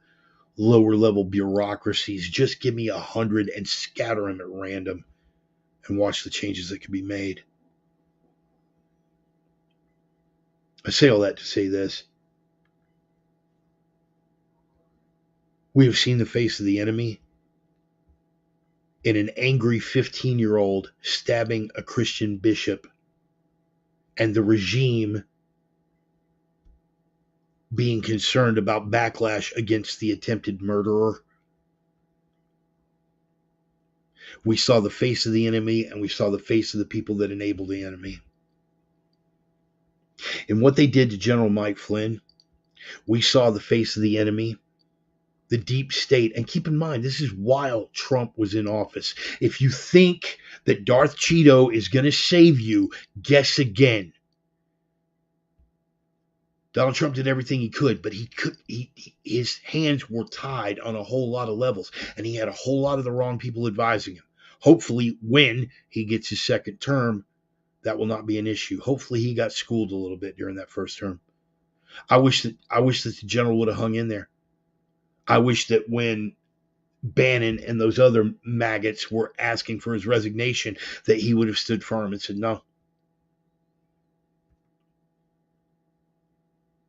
lower level bureaucracies. Just give me 100 and scatter them at random and watch the changes that can be made. I say all that to say this. We have seen the face of the enemy in an angry 15-year-old stabbing a Christian bishop, and the regime being concerned about backlash against the attempted murderer. We saw the face of the enemy, and we saw the face of the people that enabled the enemy. And what they did to General Mike Flynn, we saw the face of the enemy, the deep state. And keep in mind, this is while Trump was in office. If you think that Darth Cheeto is going to save you, guess again. Donald Trump did everything he could, but his hands were tied on a whole lot of levels, and he had a whole lot of the wrong people advising him. Hopefully, when he gets his second term, that will not be an issue. Hopefully, he got schooled a little bit during that first term. I wish that the general would have hung in there. I wish that when Bannon and those other maggots were asking for his resignation, that he would have stood firm and said no.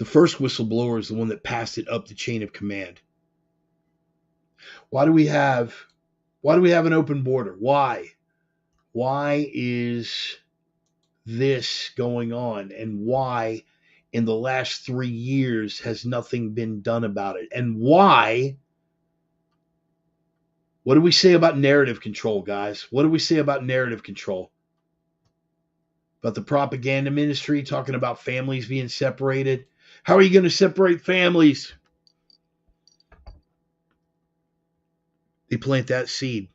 The first whistleblower is the one that passed it up the chain of command. Why do we have an open border? Why? Why is this going on? And why in the last 3 years has nothing been done about it? And why? What do we say about narrative control, guys? What do we say about narrative control? About the propaganda ministry talking about families being separated? How are you going to separate families? They plant that seed.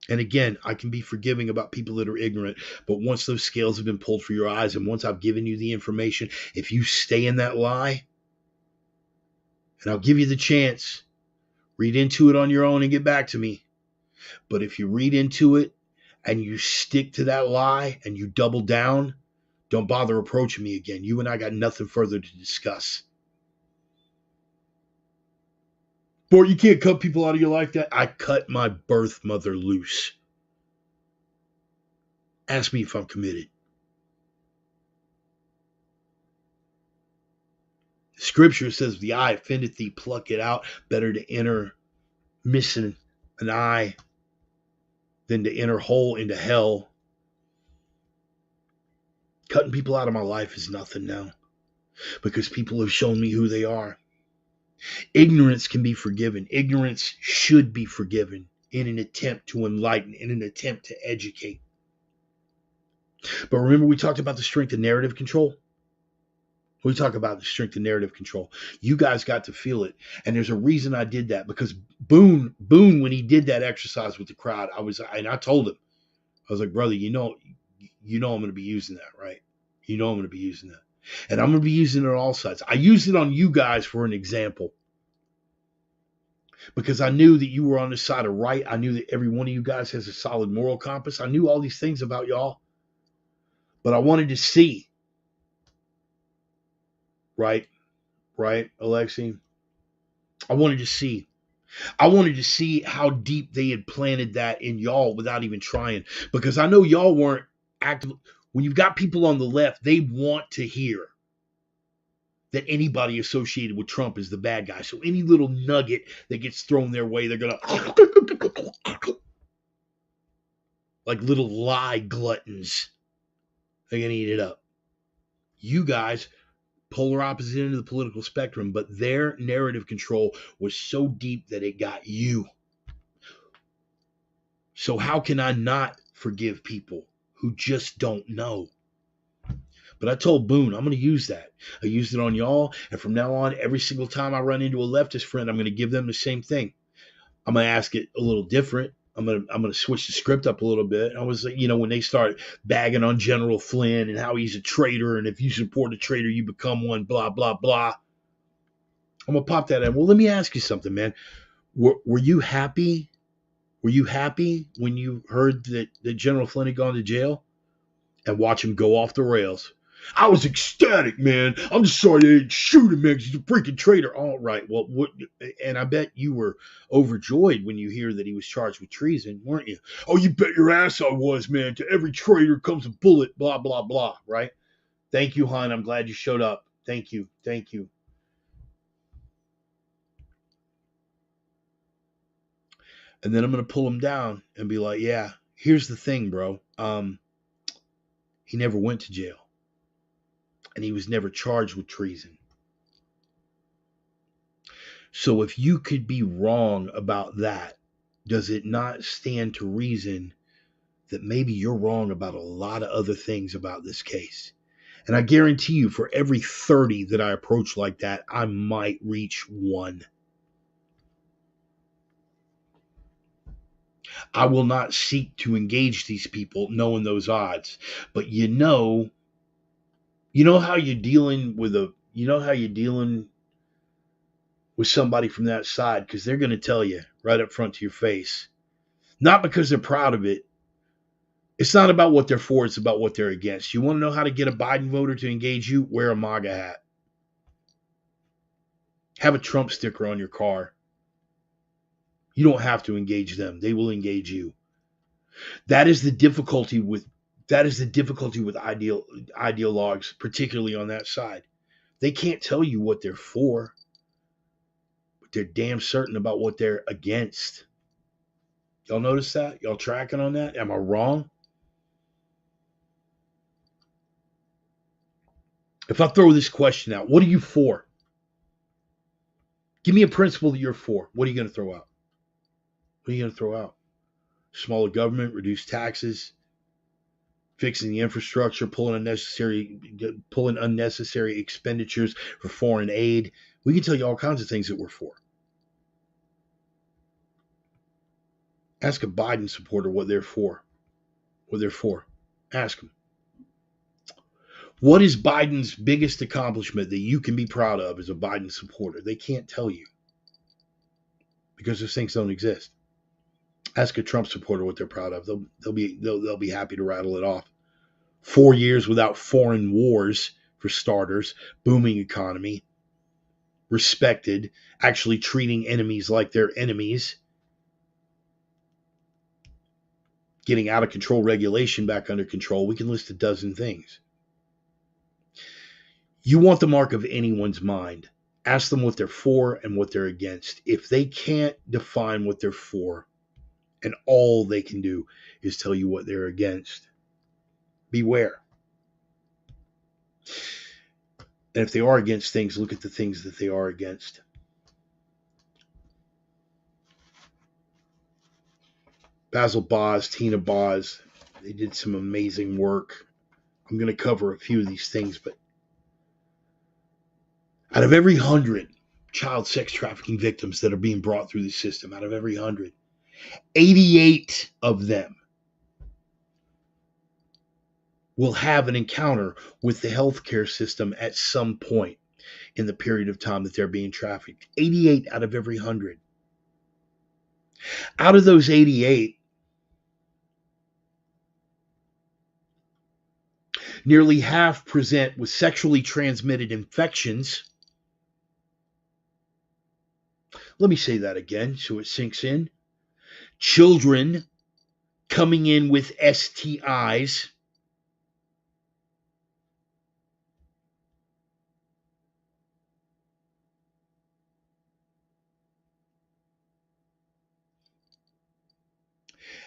And again, I can be forgiving about people that are ignorant, but once those scales have been pulled for your eyes and once I've given you the information, if you stay in that lie, and I'll give you the chance, read into it on your own and get back to me. But if you read into it and you stick to that lie and you double down, don't bother approaching me again. You and I got nothing further to discuss. Boy, you can't cut people out of your life. That I cut my birth mother loose. Ask me if I'm committed. Scripture says, the eye offendeth thee, pluck it out. Better to enter missing an eye than to enter whole into hell. Cutting people out of my life is nothing now because people have shown me who they are. Ignorance can be forgiven. Ignorance should be forgiven in an attempt to enlighten, in an attempt to educate. But remember, we talked about the strength of narrative control. We talk about the strength of narrative control. You guys got to feel it. And there's a reason I did that, because Boone, when he did that exercise with the crowd, I told him, I was like, brother, you know I'm going to be using that, right? You know I'm going to be using that. And I'm going to be using it on all sides. I used it on you guys for an example because I knew that you were on the side of right. I knew that every one of you guys has a solid moral compass. I knew all these things about y'all, but I wanted to see. Right, Alexi? I wanted to see. I wanted to see how deep they had planted that in y'all without even trying, because I know y'all weren't active. When you've got people on the left, they want to hear that anybody associated with Trump is the bad guy. So any little nugget that gets thrown their way, they're going to, like little lie gluttons, they're going to eat it up. You guys, polar opposite end of the political spectrum, but their narrative control was so deep that it got you. So how can I not forgive people who just don't know? But I told Boone, I'm going to use that. I used it on y'all, and from now on, every single time I run into a leftist friend, I'm going to give them the same thing. I'm going to ask it a little different. I'm going to switch the script up a little bit. I was like, when they start bagging on General Flynn and how he's a traitor, and if you support a traitor, you become one, blah, blah, blah. I'm going to pop that in. Well, let me ask you something, man. Were you happy? Were you happy when you heard that General Flynn had gone to jail and watch him go off the rails? I was ecstatic, man. I'm just sorry they didn't shoot him, man, because he's a freaking traitor. All right. Well, and I bet you were overjoyed when you hear that he was charged with treason, weren't you? Oh, you bet your ass I was, man. To every traitor comes a bullet, blah, blah, blah, right? Thank you, hon. I'm glad you showed up. Thank you. Thank you. And then I'm going to pull him down and be like, yeah, here's the thing, bro. He never went to jail. And he was never charged with treason. So if you could be wrong about that, does it not stand to reason that maybe you're wrong about a lot of other things about this case? And I guarantee you, for every 30 that I approach like that, I might reach one. I will not seek to engage these people knowing those odds. But you know how you're dealing with somebody from that side, because they're going to tell you right up front to your face. Not because they're proud of it. It's not about what they're for. It's about what they're against. You want to know how to get a Biden voter to engage you? Wear a MAGA hat. Have a Trump sticker on your car. You don't have to engage them. They will engage you. That is the difficulty with ideologues, particularly on that side. They can't tell you what they're for, but they're damn certain about what they're against. Y'all notice that? Y'all tracking on that? Am I wrong? If I throw this question out, what are you for? Give me a principle that you're for. What are you going to throw out? What are you going to throw out? Smaller government, reduced taxes, fixing the infrastructure, pulling unnecessary expenditures for foreign aid. We can tell you all kinds of things that we're for. Ask a Biden supporter what they're for. What they're for. Ask them. What is Biden's biggest accomplishment that you can be proud of as a Biden supporter? They can't tell you because those things don't exist. Ask a Trump supporter what they're proud of. They'll be happy to rattle it off. 4 years without foreign wars, for starters, booming economy, respected, actually treating enemies like they're enemies, getting out of control regulation back under control. We can list a dozen things. You want the mark of anyone's mind. Ask them what they're for and what they're against. If they can't define what they're for, and all they can do is tell you what they're against, beware. And if they are against things, look at the things that they are against. Basil Boz, Tina Boz, they did some amazing work. I'm going to cover a few of these things, but out of every 100 child sex trafficking victims that are being brought through the system, out of every 100, 88 of them will have an encounter with the healthcare system at some point in the period of time that they're being trafficked. 88 out of every 100. Out of those 88, nearly half present with sexually transmitted infections. Let me say that again so it sinks in. Children coming in with STIs.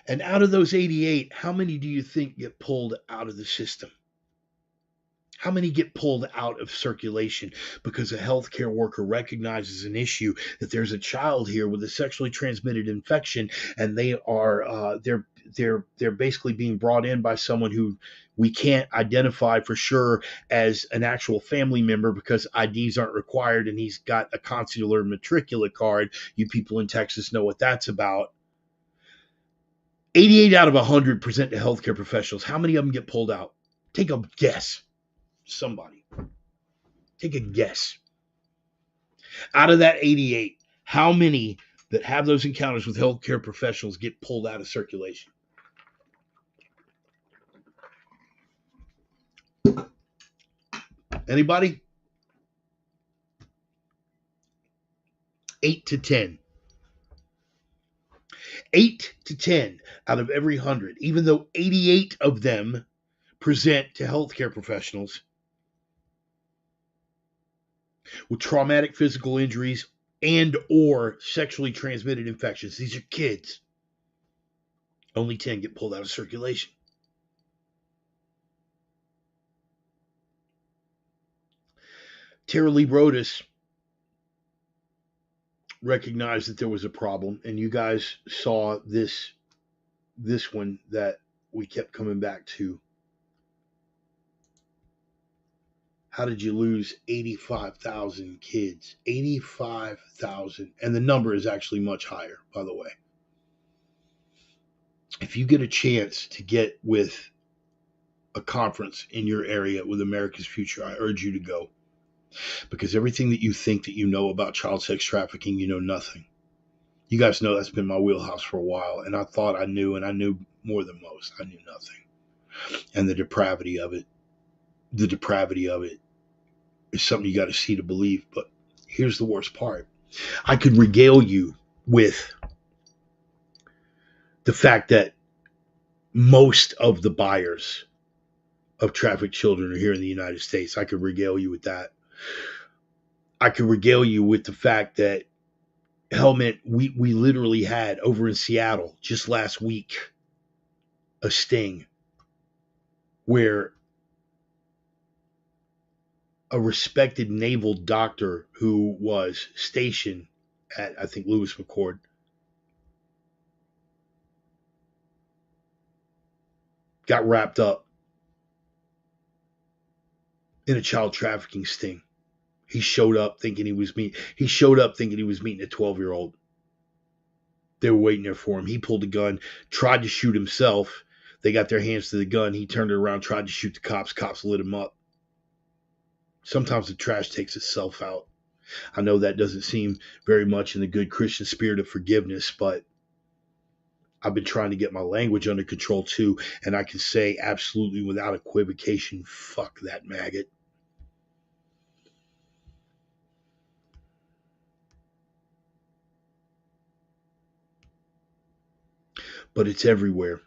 And out of those 88, how many do you think get pulled out of the system? How many get pulled out of circulation because a healthcare worker recognizes an issue that there's a child here with a sexually transmitted infection, and they are they're basically being brought in by someone who we can't identify for sure as an actual family member because IDs aren't required, and he's got a consular matricula card. You people in Texas know what that's about. 88 out of 100 present to healthcare professionals. How many of them get pulled out? Take a guess. Somebody. Take a guess. Out of that 88, how many that have those encounters with healthcare professionals get pulled out of circulation? Anybody? 8 to 10. 8 to 10 out of every 100, even though 88 of them present to healthcare professionals with traumatic physical injuries and or sexually transmitted infections. These are kids. Only 10 get pulled out of circulation. Tara Lee Brodus recognized that there was a problem, and you guys saw this one that we kept coming back to. How did you lose 85,000 kids? 85,000. And the number is actually much higher, by the way. If you get a chance to get with a conference in your area with America's Future, I urge you to go. Because everything that you think that you know about child sex trafficking, you know nothing. You guys know that's been my wheelhouse for a while. And I thought I knew, and I knew more than most. I knew nothing. And the depravity of it is something you got to see to believe. But here's the worst part. I could regale you with the fact that most of the buyers of trafficked children are here in the United States. I could regale you with that. I could regale you with the fact that Helmet, we literally had over in Seattle just last week a sting where a respected naval doctor who was stationed at, I think, Lewis McChord got wrapped up in a child trafficking sting. He showed up thinking he was meeting a 12-year-old. They were waiting there for him. He pulled the gun, tried to shoot himself. They got their hands to the gun. He turned it around, tried to shoot the cops. Cops lit him up. Sometimes the trash takes itself out. I know that doesn't seem very much in the good Christian spirit of forgiveness, but I've been trying to get my language under control too, and I can say absolutely without equivocation, fuck that maggot. But it's everywhere.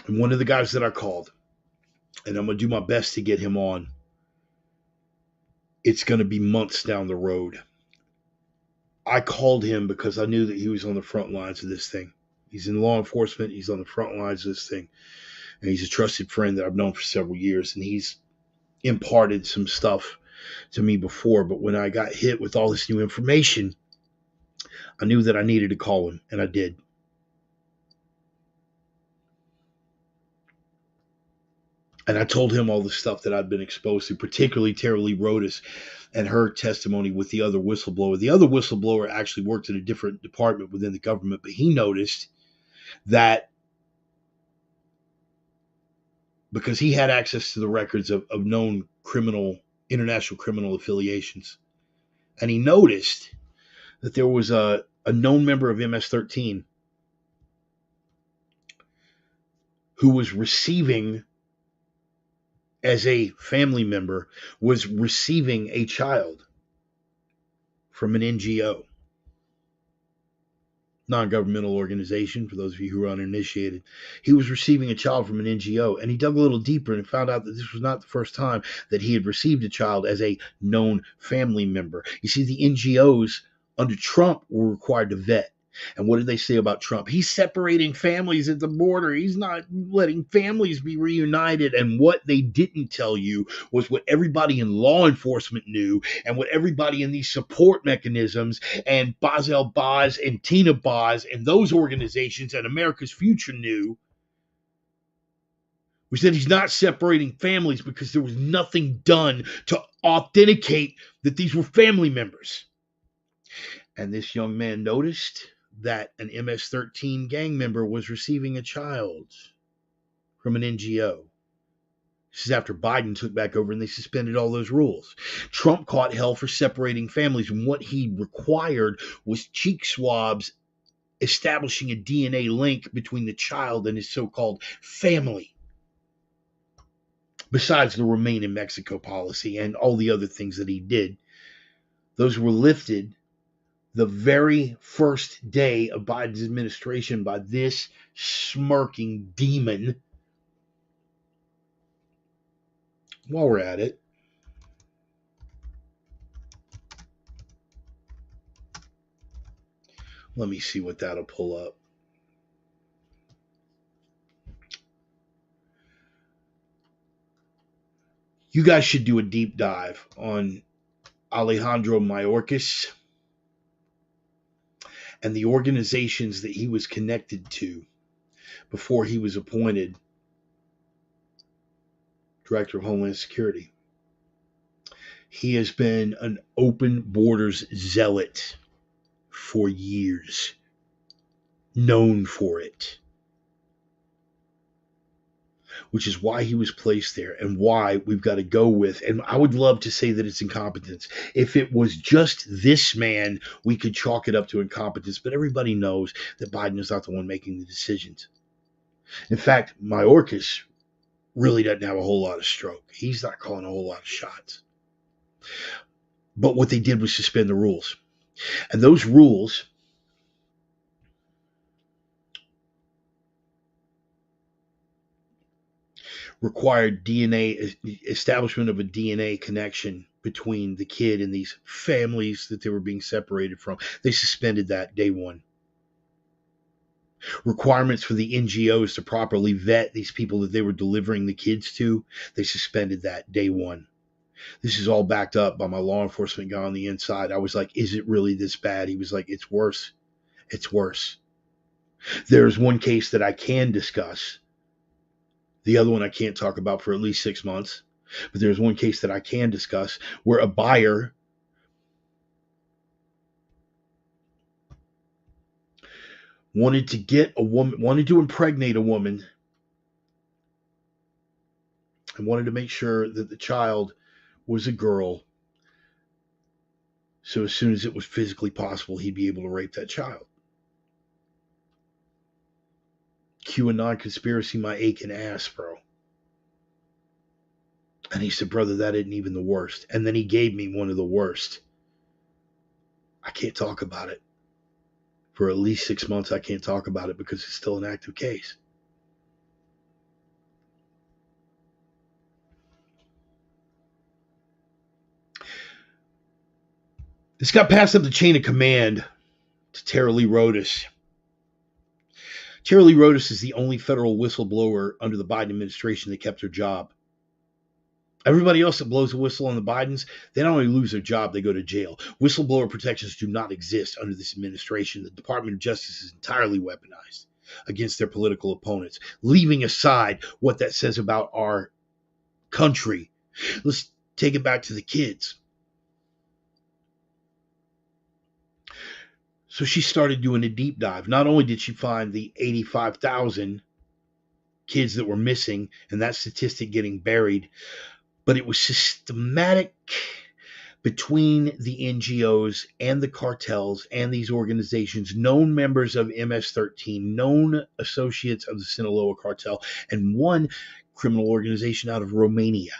And one of the guys that I called, and I'm going to do my best to get him on, it's going to be months down the road. I called him because I knew that he was on the front lines of this thing. He's in law enforcement. He's on the front lines of this thing. And he's a trusted friend that I've known for several years. And he's imparted some stuff to me before. But when I got hit with all this new information, I knew that I needed to call him. And I did. And I told him all the stuff that I'd been exposed to, particularly Tara Lee Rodas and her testimony with the other whistleblower. The other whistleblower actually worked in a different department within the government, but he noticed that because he had access to the records of known international criminal affiliations, and he noticed that there was a known member of MS-13 who was receiving, as a family member, was receiving a child from an NGO, non-governmental organization, for those of you who are uninitiated. He was receiving a child from an NGO, and he dug a little deeper and found out that this was not the first time that he had received a child as a known family member. You see, the NGOs under Trump were required to vet. And what did they say about Trump? He's separating families at the border. He's not letting families be reunited. And what they didn't tell you was what everybody in law enforcement knew, and what everybody in these support mechanisms and Bazel Boz and Tina Boz and those organizations and America's Future knew, was that he's not separating families because there was nothing done to authenticate that these were family members. And this young man noticed that an MS-13 gang member was receiving a child from an NGO. This is after Biden took back over and they suspended all those rules. Trump caught hell for separating families, and what he required was cheek swabs establishing a DNA link between the child and his so-called family. Besides the Remain in Mexico policy and all the other things that he did, those were lifted the very first day of Biden's administration by this smirking demon. While we're at it, let me see what that'll pull up. You guys should do a deep dive on Alejandro Mayorkas and the organizations that he was connected to before he was appointed Director of Homeland Security. He has been an open borders zealot for years, known for it, which is why he was placed there and why we've got to go with, and I would love to say that it's incompetence. If it was just this man, we could chalk it up to incompetence, but everybody knows that Biden is not the one making the decisions. In fact, Mayorkas really doesn't have a whole lot of stroke. He's not calling a whole lot of shots. But what they did was suspend the rules. And those rules required establishment of a DNA connection between the kid and these families that they were being separated from. They suspended that day one. Requirements for the NGOs to properly vet these people that they were delivering the kids to, they suspended that day one. This is all backed up by my law enforcement guy on the inside. I was like, is it really this bad? He was like, it's worse. It's worse. There's one case that I can discuss. The other one I can't talk about for at least 6 months. But there's one case that I can discuss where a buyer wanted to impregnate a woman and wanted to make sure that the child was a girl. So as soon as it was physically possible, he'd be able to rape that child. QAnon conspiracy, my aching ass, bro. And he said, brother, that isn't even the worst. And then he gave me one of the worst. I can't talk about it. For at least 6 months, I can't talk about it because it's still an active case. This got passed up the chain of command to Tara Lee Rodas. Tara Lee Rodas is the only federal whistleblower under the Biden administration that kept her job. Everybody else that blows a whistle on the Bidens, they not only lose their job, they go to jail. Whistleblower protections do not exist under this administration. The Department of Justice is entirely weaponized against their political opponents, leaving aside what that says about our country. Let's take it back to the kids. So she started doing a deep dive. Not only did she find the 85,000 kids that were missing and that statistic getting buried, but it was systematic between the NGOs and the cartels and these organizations, known members of MS-13, known associates of the Sinaloa cartel, and one criminal organization out of Romania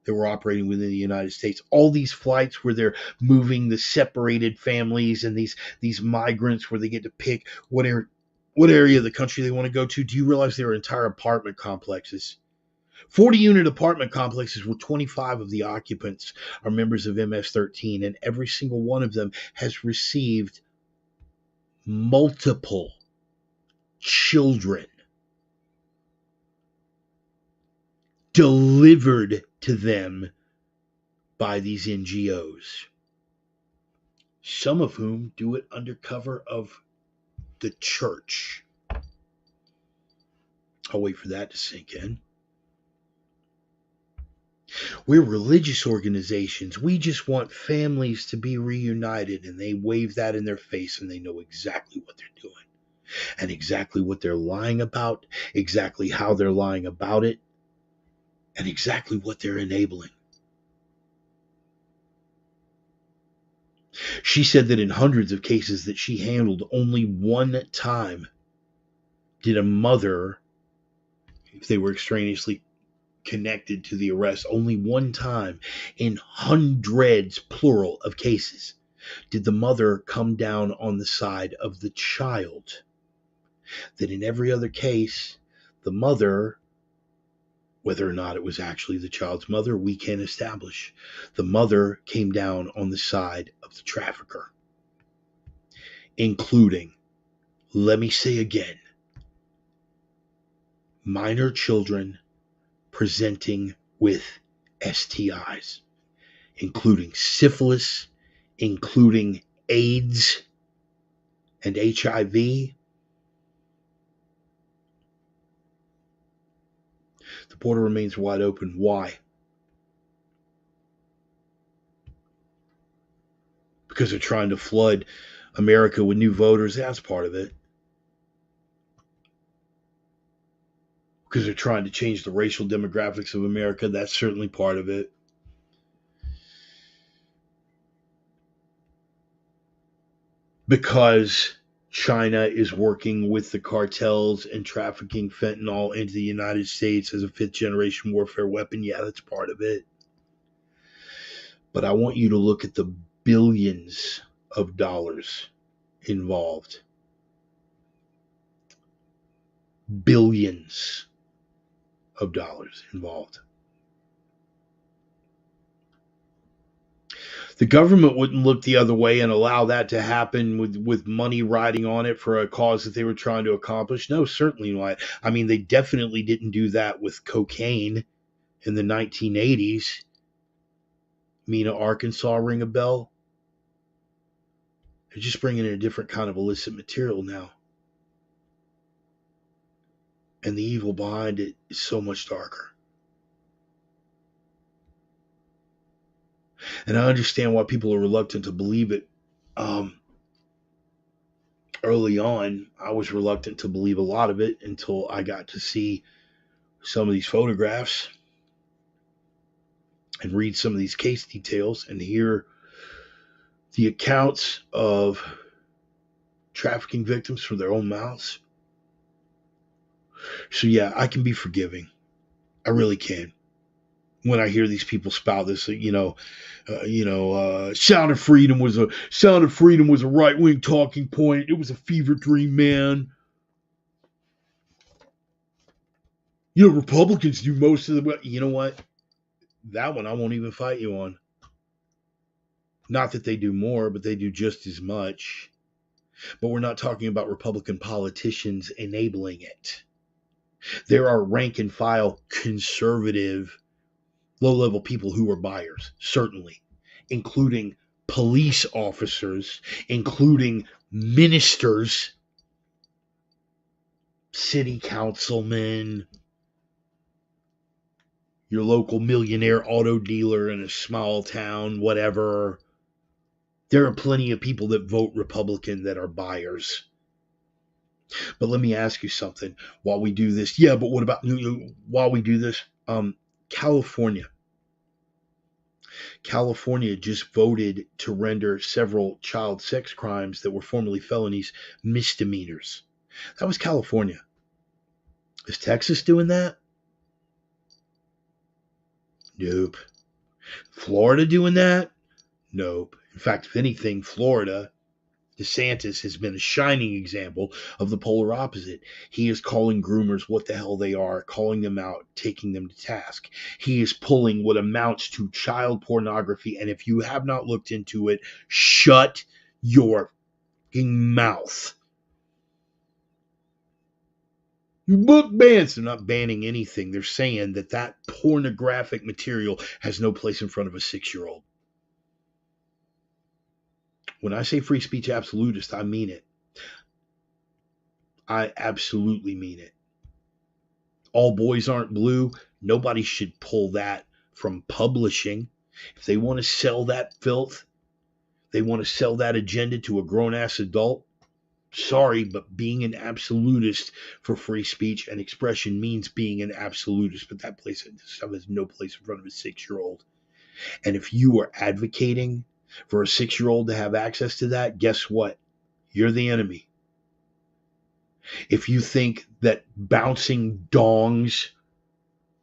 that were operating within the United States. All these flights where they're moving the separated families and these migrants where they get to pick what area of the country they want to go to. Do you realize there are entire apartment complexes? 40-unit apartment complexes where 25 of the occupants are members of MS-13, and every single one of them has received multiple children delivered to them by these NGOs, some of whom do it under cover of the church. I'll wait for that to sink in. We're religious organizations. We just want families to be reunited, and they wave that in their face, and they know exactly what they're doing and exactly what they're lying about, exactly how they're lying about it, and exactly what they're enabling. She said that in hundreds of cases that she handled, only one time did a mother, if they were extraneously connected to the arrest, only one time in hundreds, plural, of cases did the mother come down on the side of the child. That in every other case, the mother, whether or not it was actually the child's mother, we can't establish. The mother came down on the side of the trafficker, including, let me say again, minor children presenting with STIs, including syphilis, including AIDS and HIV. The border remains wide open. Why? Because they're trying to flood America with new voters. That's part of it. Because they're trying to change the racial demographics of America. That's certainly part of it. Because China is working with the cartels and trafficking fentanyl into the United States as a fifth-generation warfare weapon. Yeah, that's part of it. But I want you to look at the billions of dollars involved. Billions of dollars involved. The government wouldn't look the other way and allow that to happen with money riding on it for a cause that they were trying to accomplish. No, certainly not. I mean, they definitely didn't do that with cocaine in the 1980s. Mena, Arkansas, ring a bell? They're just bringing in a different kind of illicit material now. And the evil behind it is so much darker. And I understand why people are reluctant to believe it. Early on, I was reluctant to believe a lot of it until I got to see some of these photographs and read some of these case details and hear the accounts of trafficking victims from their own mouths. So yeah, I can be forgiving. I really can. When I hear these people spout this, Sound of Freedom was a right wing talking point. It was a fever dream, man. Republicans do most of the. You know what? That one I won't even fight you on. Not that they do more, but they do just as much. But we're not talking about Republican politicians enabling it. There are rank and file conservative, low-level people who are buyers, certainly, including police officers, including ministers, city councilmen, your local millionaire auto dealer in a small town, whatever. There are plenty of people that vote Republican that are buyers. But let me ask you something while we do this. Yeah, but what about while we do this? California. California just voted to render several child sex crimes that were formerly felonies misdemeanors. That was California. Is Texas doing that? Nope. Florida doing that? Nope. In fact, if anything, Florida, DeSantis has been a shining example of the polar opposite. He is calling groomers what the hell they are, calling them out, taking them to task. He is pulling what amounts to child pornography, and if you have not looked into it, shut your mouth. Book bans. They're not banning anything. They're saying that pornographic material has no place in front of a 6-year-old. When I say free speech absolutist, I mean it. I absolutely mean it. All boys aren't blue. Nobody should pull that from publishing. If they want to sell that filth, they want to sell that agenda to a grown-ass adult, sorry, but being an absolutist for free speech and expression means being an absolutist, but that stuff has no place in front of a 6-year-old. And if you are advocating for a 6-year-old to have access to that, guess what? You're the enemy. If you think that bouncing dongs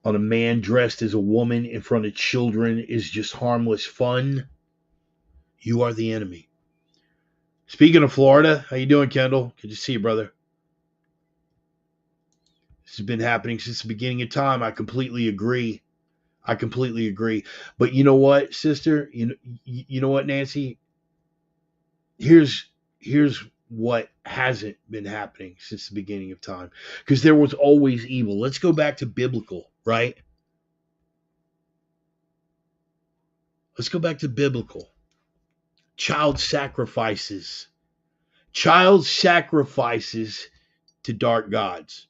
on a man dressed as a woman in front of children is just harmless fun, you are the enemy. Speaking of Florida, how you doing, Kendall? Good to see you, brother. This has been happening since the beginning of time. I completely agree. But you know what, sister? You know what, Nancy? Here's what hasn't been happening since the beginning of time. Because there was always evil. Let's go back to biblical, right? Let's go back to biblical. Child sacrifices. Child sacrifices to dark gods.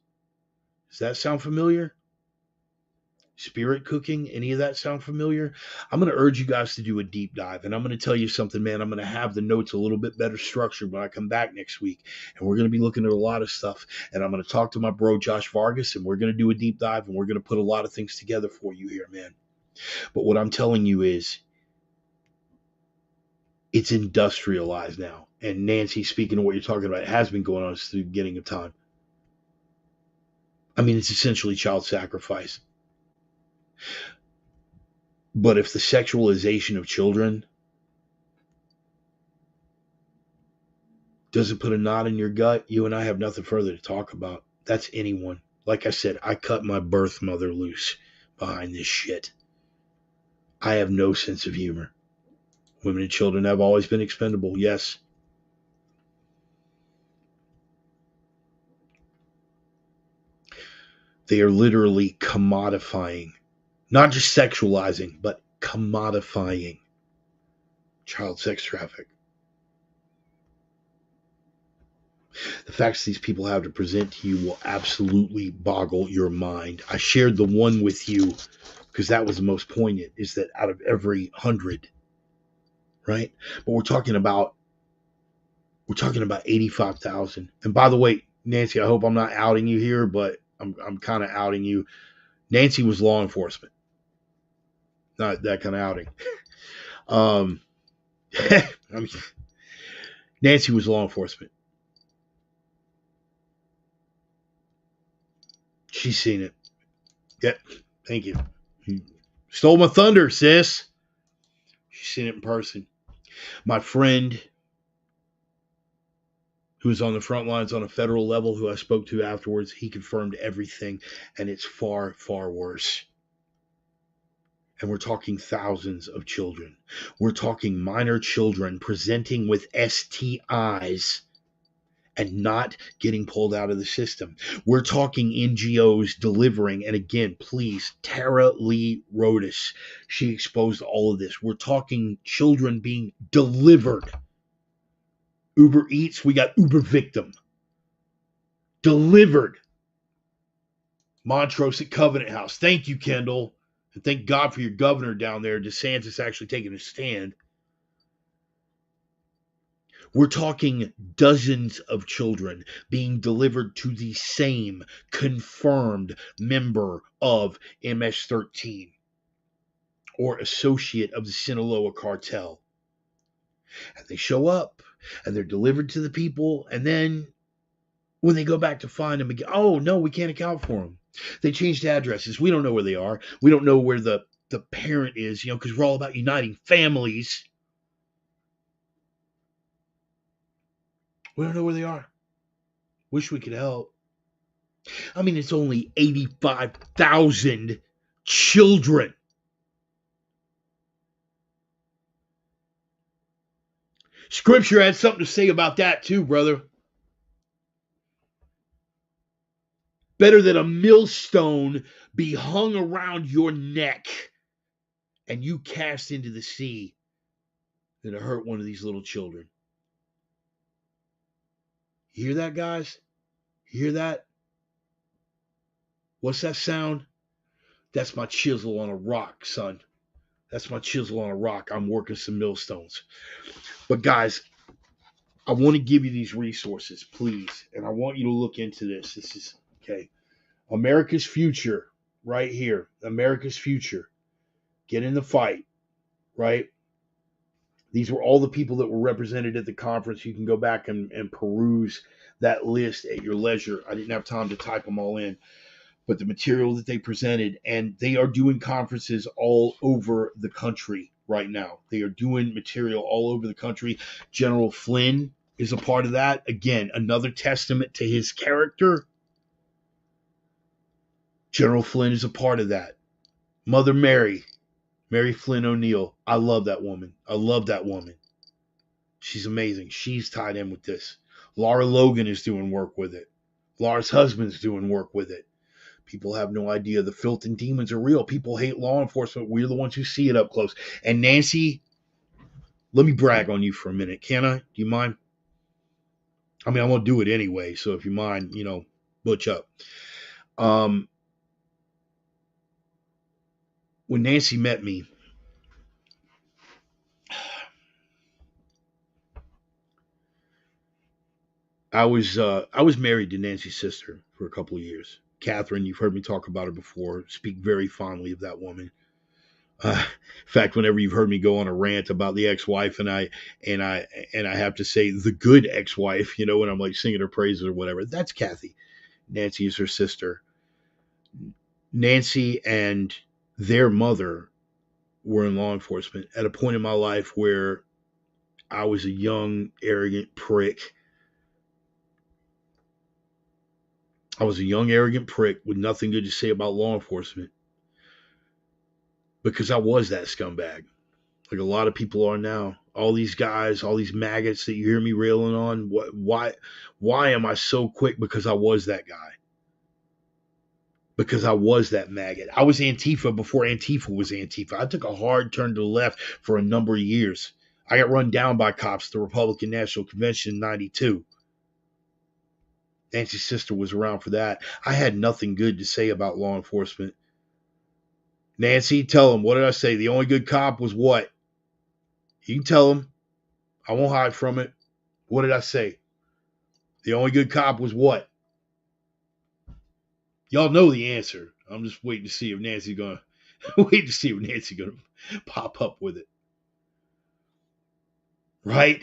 Does that sound familiar? Spirit cooking, any of that sound familiar? I'm going to urge you guys to do a deep dive. And I'm going to tell you something, man. I'm going to have the notes a little bit better structured when I come back next week. And we're going to be looking at a lot of stuff. And I'm going to talk to my bro, Josh Vargas, and we're going to do a deep dive. And we're going to put a lot of things together for you here, man. But what I'm telling you is, it's industrialized now. And Nancy, speaking of what you're talking about, it has been going on since the beginning of time. I mean, it's essentially child sacrifice. But if the sexualization of children doesn't put a knot in your gut, you and I have nothing further to talk about. That's anyone. Like I said, I cut my birth mother loose behind this shit. I have no sense of humor Women and children have always been expendable, yes. They are literally commodifying, not just sexualizing, but commodifying child sex traffic. The facts these people have to present to you will absolutely boggle your mind. I shared the one with you because that was the most poignant, is that out of every 100, right? But we're talking about 85,000. And by the way, Nancy, I hope I'm not outing you here, but I'm kind of outing you. Nancy was law enforcement. Not that kind of outing. I mean, Nancy was law enforcement. She's seen it. Yep. Thank you. Stole my thunder, sis. She's seen it in person. My friend who was on the front lines on a federal level, who I spoke to afterwards, he confirmed everything, and it's far, far worse. And we're talking thousands of children. We're talking minor children presenting with STIs and not getting pulled out of the system. We're talking NGOs delivering, and again, please, Tara Lee Rodas, she exposed all of this. We're talking children being delivered. Uber Eats, we got Uber Victim. Delivered. Montrose at Covenant House. Thank you, Kendall. And thank God for your governor down there, DeSantis, actually taking a stand. We're talking dozens of children being delivered to the same confirmed member of MS-13 or associate of the Sinaloa cartel. And they show up and they're delivered to the people, and then when they go back to find them again, oh no, we can't account for them. They changed addresses. We don't know where they are. We don't know where the parent is, because we're all about uniting families. We don't know where they are. Wish we could help. I mean, it's only 85,000 children. Scripture had something to say about that too, brother. Better that a millstone be hung around your neck and you cast into the sea than to hurt one of these little children. You hear that, guys? You hear that? What's that sound? That's my chisel on a rock, son. That's my chisel on a rock. I'm working some millstones. But guys, I want to give you these resources, please. And I want you to look into this. This is, okay, America's future right here. America's future. Get in the fight, right? These were all the people that were represented at the conference. You can go back and peruse that list at your leisure. I didn't have time to type them all in. But the material that they presented, and they are doing conferences all over the country right now. They are doing material all over the country. General Flynn is a part of that. Again, another testament to his character. General Flynn is a part of that. Mother Mary Flynn O'Neill. I love that woman. I love that woman. She's amazing. She's tied in with this. Laura Logan is doing work with it. Laura's husband's doing work with it. People have no idea the filth and demons are real. People hate law enforcement. We're the ones who see it up close. And Nancy, let me brag on you for a minute. Can I? Do you mind? I mean, I'm going to do it anyway. So if you mind, butch up. When Nancy met me, I was married to Nancy's sister for a couple of years. Catherine, you've heard me talk about her before. Speak very fondly of that woman. In fact, whenever you've heard me go on a rant about the ex-wife, and I have to say the good ex-wife, when I'm like singing her praises or whatever, that's Kathy. Nancy is her sister. Nancy and their mother were in law enforcement at a point in my life where I was a young, arrogant prick. I was a young, arrogant prick with nothing good to say about law enforcement because I was that scumbag. like a lot of people are now. All these guys, all these maggots that you hear me railing on. Why am I so quick? Because I was that guy. Because I was that maggot. I was Antifa before Antifa was Antifa. I took a hard turn to the left for a number of years. I got run down by cops at the Republican National Convention in 92. Nancy's sister was around for that. I had nothing good to say about law enforcement. Nancy, tell him, what did I say? The only good cop was what? You can tell him. I won't hide from it. What did I say? The only good cop was what? Y'all know the answer. I'm just waiting to see if Nancy's gonna pop up with it. Right?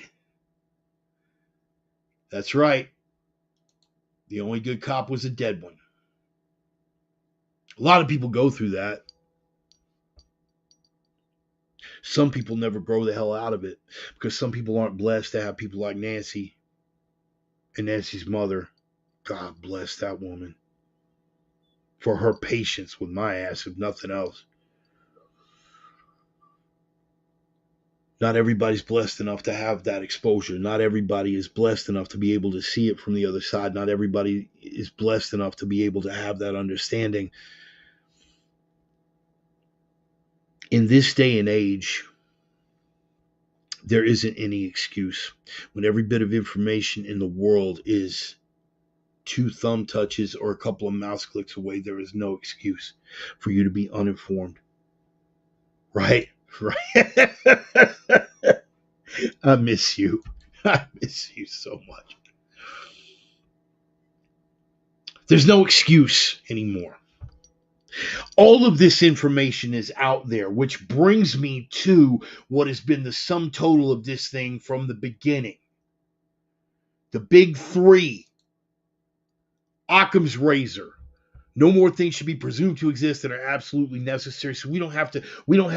That's right. The only good cop was a dead one. A lot of people go through that. Some people never grow the hell out of it because some people aren't blessed to have people like Nancy and Nancy's mother. God bless that woman for her patience with my ass, if nothing else. Not everybody's blessed enough to have that exposure. Not everybody is blessed enough to be able to see it from the other side. Not everybody is blessed enough to be able to have that understanding. In this day and age, there isn't any excuse. When every bit of information in the world is 2 thumb touches or a couple of mouse clicks away, there is no excuse for you to be uninformed. Right? Right? I miss you. I miss you so much. There's no excuse anymore. All of this information is out there, which brings me to what has been the sum total of this thing from the beginning. The big 3. Occam's razor. No more things should be presumed to exist that are absolutely necessary. So we don't have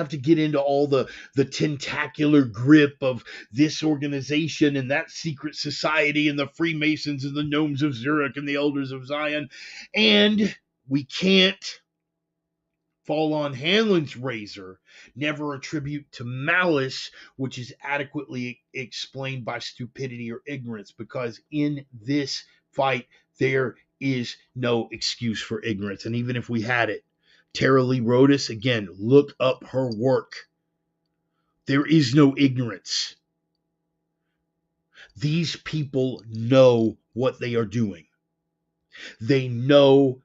to get into all the tentacular grip of this organization and that secret society and the Freemasons and the Gnomes of Zurich and the Elders of Zion. And we can't fall on Hanlon's razor, never attribute to malice, which is adequately explained by stupidity or ignorance, because in this fight, there is no excuse for ignorance. And even if we had it, Tara Lee Rodas, again, look up her work. There is no ignorance. These people know what they are doing. They know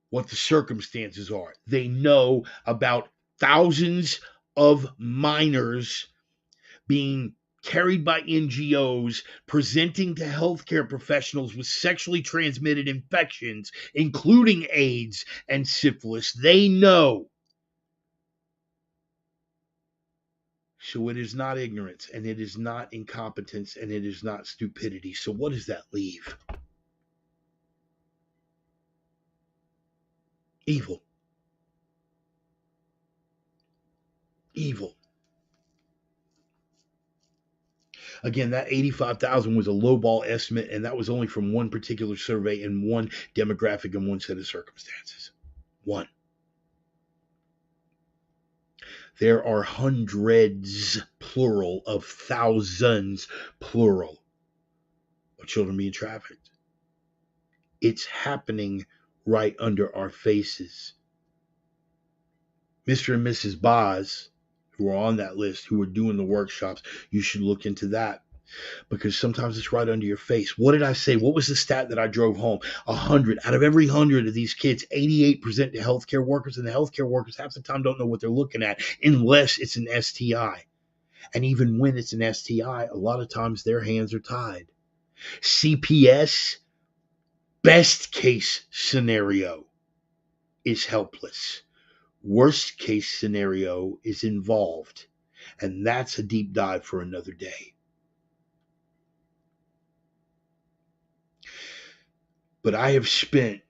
what the circumstances are. They know about thousands of minors being carried by NGOs, presenting to healthcare professionals with sexually transmitted infections, including AIDS and syphilis. They know. So it is not ignorance, and it is not incompetence, and it is not stupidity. So what does that leave? Evil. Evil. Again, that 85,000 was a lowball estimate, and that was only from one particular survey and one demographic and one set of circumstances. One. There are hundreds, plural, of thousands, plural, of children being trafficked. It's happening right under our faces. Mr. and Mrs. Boz, who are on that list, who are doing the workshops, you should look into that, because sometimes it's right under your face. What did I say? What was the stat that I drove home? 100 out of every 100 of these kids, 88 present to healthcare workers, and the healthcare workers half the time don't know what they're looking at unless it's an STI. And even when it's an STI, a lot of times their hands are tied. CPS, best case scenario, is helpless. Worst case scenario is involved. And that's a deep dive for another day. But I have spent,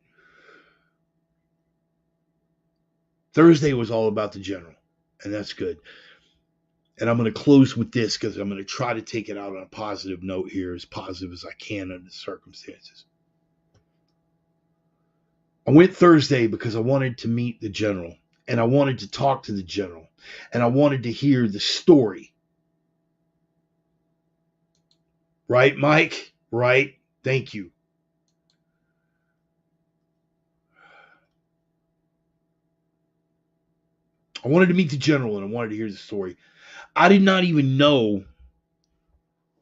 Thursday was all about the general, and that's good. And I'm going to close with this because I'm going to try to take it out on a positive note here, as positive as I can under the circumstances. I went Thursday because I wanted to meet the general. And I wanted to talk to the general. And I wanted to hear the story. Right, Mike? Right? Thank you. I wanted to meet the general and I wanted to hear the story. I did not even know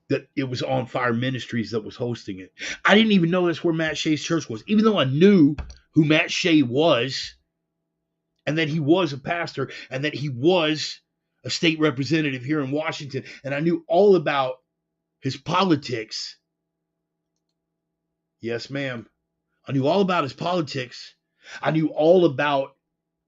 that it was On Fire Ministries that was hosting it. I didn't even know that's where Matt Shea's church was, even though I knew who Matt Shea was and that he was a pastor and that he was a state representative here in Washington. And I knew all about his politics. Yes, ma'am. I knew all about his politics. I knew all about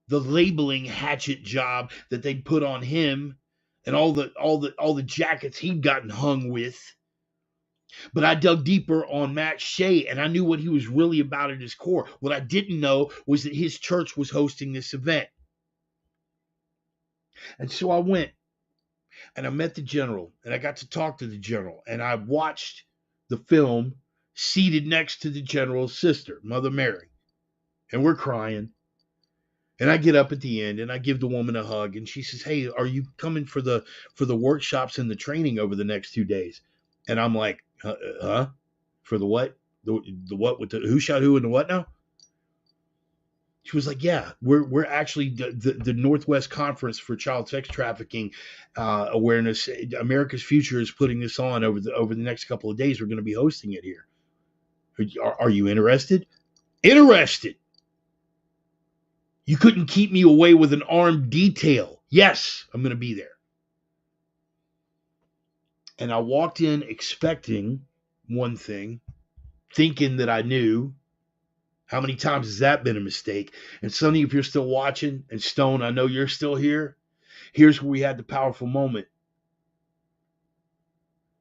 the labeling hatchet job that they'd put on him and all the jackets he'd gotten hung with. But I dug deeper on Matt Shea and I knew what he was really about at his core. What I didn't know was that his church was hosting this event. And so I went and I met the general and I got to talk to the general and I watched the film seated next to the general's sister, Mother Mary. And we're crying. And I get up at the end and I give the woman a hug and she says, "Hey, are you coming for the workshops and the training over the next 2 days?" And I'm like, huh? For the what? The what with the who shot who and the what now? She was like, "Yeah, we're actually the Northwest Conference for Child Sex Trafficking Awareness. America's Future is putting this on over the next couple of days. We're going to be hosting it here. Are you interested?" Interested. You couldn't keep me away with an armed detail. Yes, I'm going to be there. And I walked in expecting one thing, thinking that I knew. How many times has that been a mistake? And Sonny, if you're still watching, and Stone, I know you're still here. Here's where we had the powerful moment.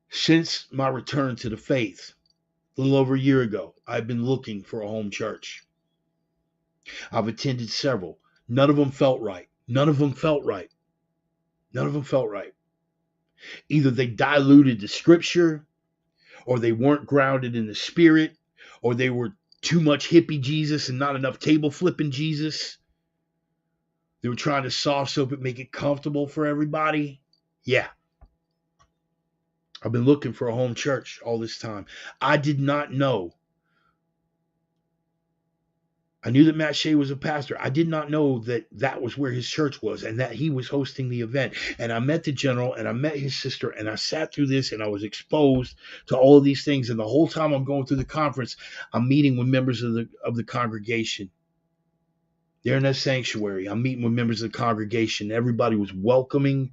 Since my return to the faith, a little over a year ago, I've been looking for a home church. I've attended several. None of them felt right. None of them felt right. None of them felt right. Either they diluted the scripture, or they weren't grounded in the spirit, or they were too much hippie Jesus and not enough table flipping Jesus. They were trying to soft soap it, make it comfortable for everybody. Yeah. I've been looking for a home church all this time. I did not know. I knew that Matt Shea was a pastor. I did not know that that was where his church was and that he was hosting the event. And I met the general and I met his sister and I sat through this and I was exposed to all of these things. And the whole time I'm going through the conference, I'm meeting with members of the congregation. They're in that sanctuary. I'm meeting with members of the congregation. Everybody was welcoming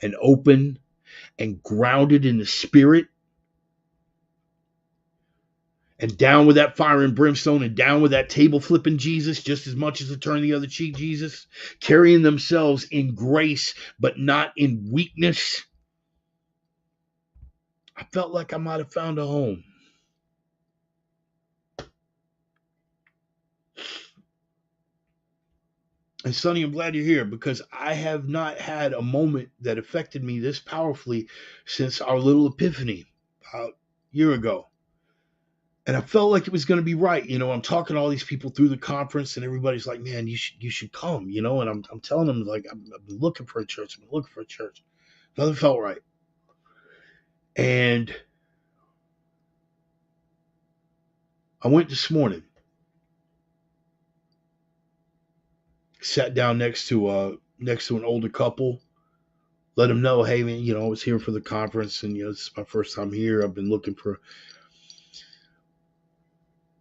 and open and grounded in the spirit. And down with that fire and brimstone and down with that table flipping Jesus, just as much as the turn the other cheek Jesus, carrying themselves in grace, but not in weakness. I felt like I might have found a home. And Sonny, I'm glad you're here because I have not had a moment that affected me this powerfully since our little epiphany about a year ago. And I felt like it was going to be right. You know, I'm talking to all these people through the conference and everybody's like, "Man, you should come," you know, and I'm telling them like, I've been looking for a church. I've been looking for a church. Nothing felt right. And I went this morning, sat down next to an older couple, let them know, "Hey man, you know, I was here for the conference and, you know, this is my first time here. I've been looking for."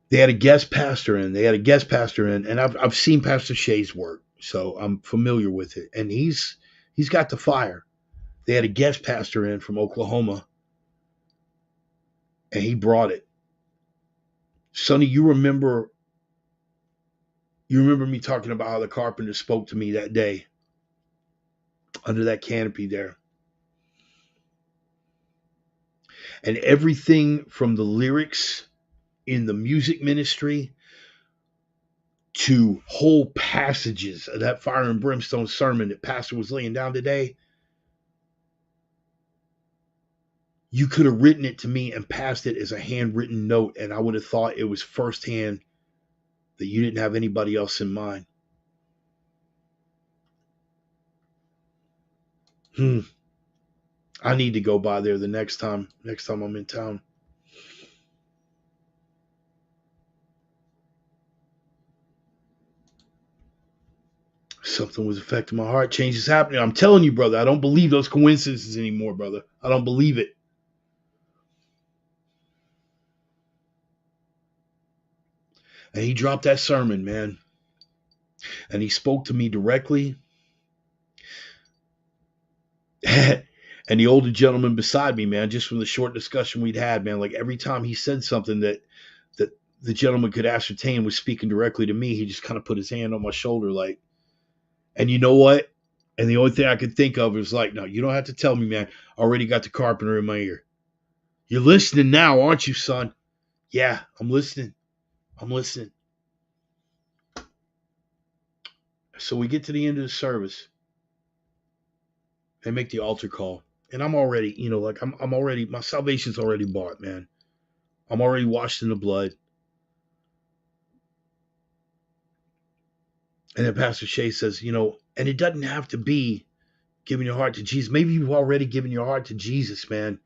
They had a guest pastor in. And I've seen Pastor Shea's work, so I'm familiar with it. And he's got the fire. They had a guest pastor in from Oklahoma, and he brought it. Sonny, you remember me talking about how the carpenter spoke to me that day under that canopy there. And everything from the lyrics in the music ministry to whole passages of that fire and brimstone sermon that Pastor was laying down today, you could have written it to me and passed it as a handwritten note, and I would have thought it was firsthand, that you didn't have anybody else in mind. I need to go by there the next time I'm in town. Something was affecting my heart. Change is happening. I'm telling you, brother, I don't believe those coincidences anymore, brother. I don't believe it. And he dropped that sermon, man. And he spoke to me directly. And the older gentleman beside me, man, just from the short discussion we'd had, man, like every time he said something that the gentleman could ascertain was speaking directly to me, he just kind of put his hand on my shoulder, like, and you know what? And the only thing I could think of was like, no, you don't have to tell me, man. I already got the carpenter in my ear. You're listening now, aren't you, son? Yeah, I'm listening. I'm listening. So we get to the end of the service. They make the altar call. And I'm already, like I'm already, my salvation's already bought, man. I'm already washed in the blood. And then Pastor Shea says, and it doesn't have to be giving your heart to Jesus. Maybe you've already given your heart to Jesus, man.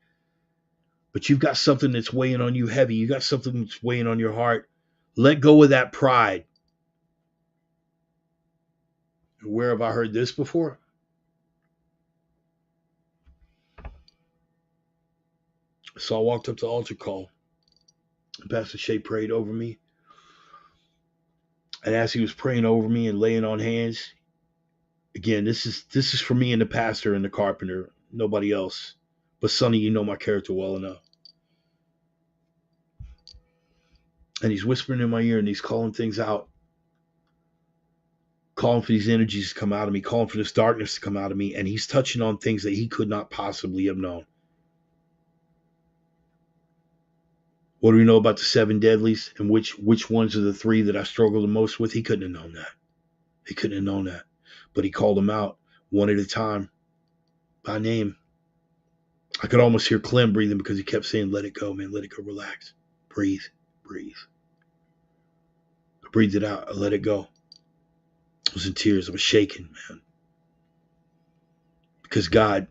But you've got something that's weighing on you heavy. You got something that's weighing on your heart. Let go of that pride. Where have I heard this before? So I walked up to the altar call. Pastor Shea prayed over me. And as he was praying over me and laying on hands, again, this is for me and the pastor and the carpenter, nobody else. But Sonny, you know my character well enough. And he's whispering in my ear and he's calling things out. Calling for these energies to come out of me, calling for this darkness to come out of me. And he's touching on things that he could not possibly have known. What do we know about the 7 deadlies and which ones are the 3 that I struggle the most with? He couldn't have known that. He couldn't have known that. But he called them out one at a time by name. I could almost hear Clem breathing because he kept saying, let it go, man. Let it go. Relax. Breathe. Breathe. I breathed it out. I let it go. I was in tears. I was shaking, man. Because God,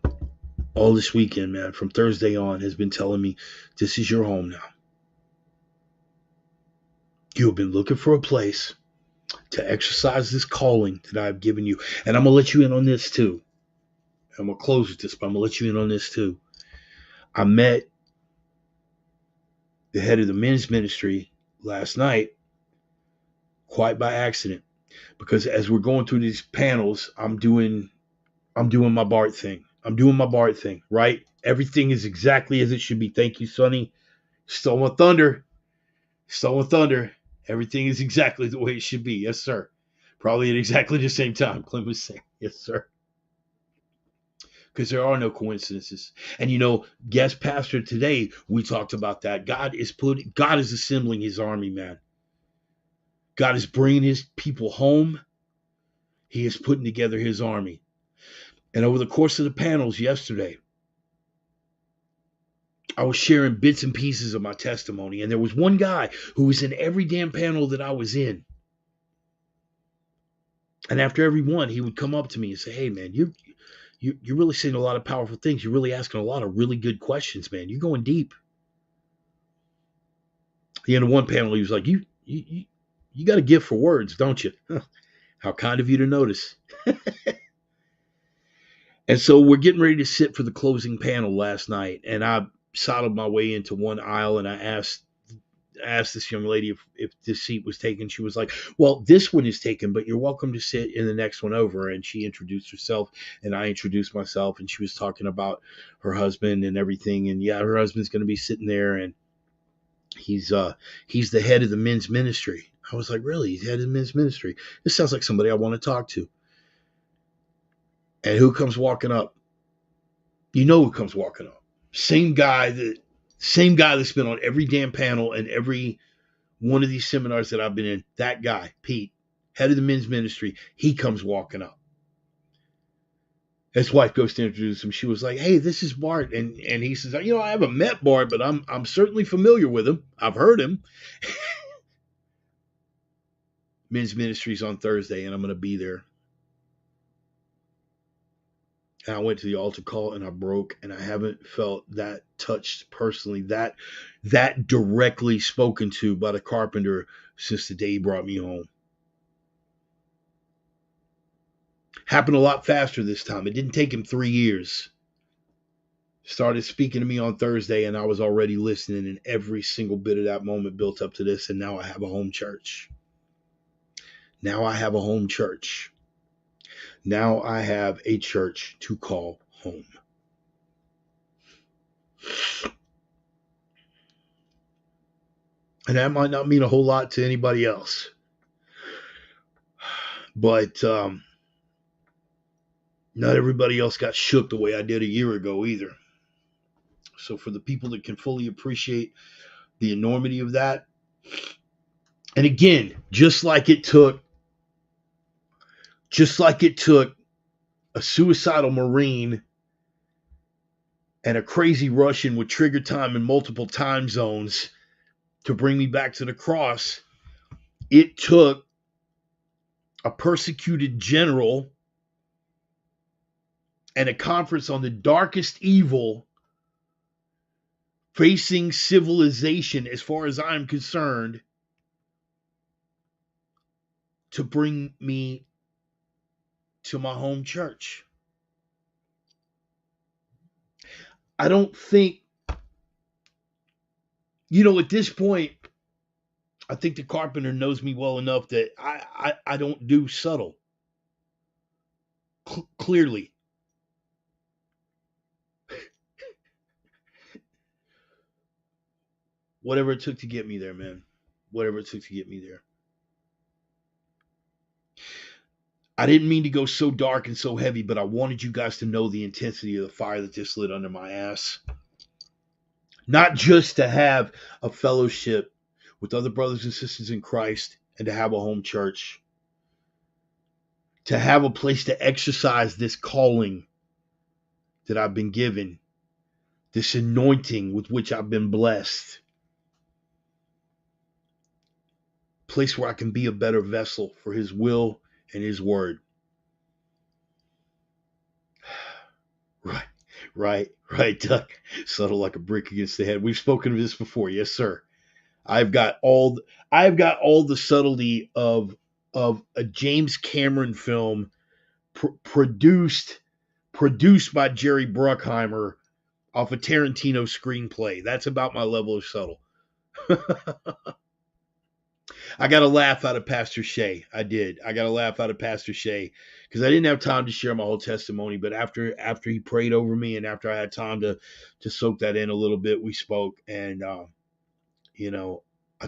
all this weekend, man, from Thursday on, has been telling me, this is your home now. You have been looking for a place to exercise this calling that I've given you. And I'm going to let you in on this too. I'm going to close with this, but I'm going to let you in on this too. I met the head of the men's ministry last night quite by accident, because as we're going through these panels, I'm doing my Bart thing. I'm doing my Bart thing, right? Everything is exactly as it should be. Thank you, Sonny. Stole my thunder. Everything is exactly the way it should be. Yes, sir. Probably at exactly the same time, Clem was saying. Yes, sir. Because there are no coincidences. And guest pastor today, we talked about that. God is assembling his army, man. God is bringing his people home. He is putting together his army. And over the course of the panels yesterday, I was sharing bits and pieces of my testimony. And there was one guy who was in every damn panel that I was in. And after every one, he would come up to me and say, hey, man, you're really saying a lot of powerful things. You're really asking a lot of really good questions, man. You're going deep. At the end of one panel, he was like, you got a gift for words, don't you? How kind of you to notice. And so we're getting ready to sit for the closing panel last night. And I sidled my way into one aisle and I asked this young lady if this seat was taken. She was like, well, this one is taken, but you're welcome to sit in the next one over. And she introduced herself and I introduced myself, and she was talking about her husband and everything. And yeah, her husband's going to be sitting there, and he's the head of the men's ministry. I was like, really? He's the head of the men's ministry? This sounds like somebody I want to talk to. And who comes walking up? You know who comes walking up. Same guy that's been on every damn panel and every one of these seminars that I've been in. That guy, Pete, head of the men's ministry, he comes walking up. His wife goes to introduce him. She was like, hey, this is Bart. And he says, I haven't met Bart, but I'm certainly familiar with him. I've heard him. Men's ministry's on Thursday, and I'm going to be there. And I went to the altar call and I broke, and I haven't felt that touched personally, that directly spoken to by the carpenter since the day he brought me home. Happened a lot faster this time. It didn't take him 3 years. Started speaking to me on Thursday, and I was already listening, and every single bit of that moment built up to this, and now I have a home church. Now I have a home church. Now I have a church to call home. And that might not mean a whole lot to anybody else. But not everybody else got shook the way I did a year ago either. So for the people that can fully appreciate the enormity of that, and again, just like it took a suicidal Marine and a crazy Russian with trigger time in multiple time zones to bring me back to the cross, it took a persecuted general and a conference on the darkest evil facing civilization, as far as I'm concerned, to bring me to my home church. I don't think, at this point, I think the carpenter knows me well enough that I don't do subtle. Clearly. Whatever it took to get me there, man. Whatever it took to get me there. I didn't mean to go so dark and so heavy, but I wanted you guys to know the intensity of the fire that just lit under my ass. Not just to have a fellowship with other brothers and sisters in Christ and to have a home church. To have a place to exercise this calling that I've been given. This anointing with which I've been blessed. Place where I can be a better vessel for His will and His word. Right, Duck. Subtle like a brick against the head. We've spoken of this before. Yes, sir. I've got all the subtlety of a James Cameron film produced by Jerry Bruckheimer off a Tarantino screenplay. That's about my level of subtle. I got a laugh out of Pastor Shea. I did. I got a laugh out of Pastor Shea because I didn't have time to share my whole testimony. But after he prayed over me and after I had time to soak that in a little bit, we spoke. And I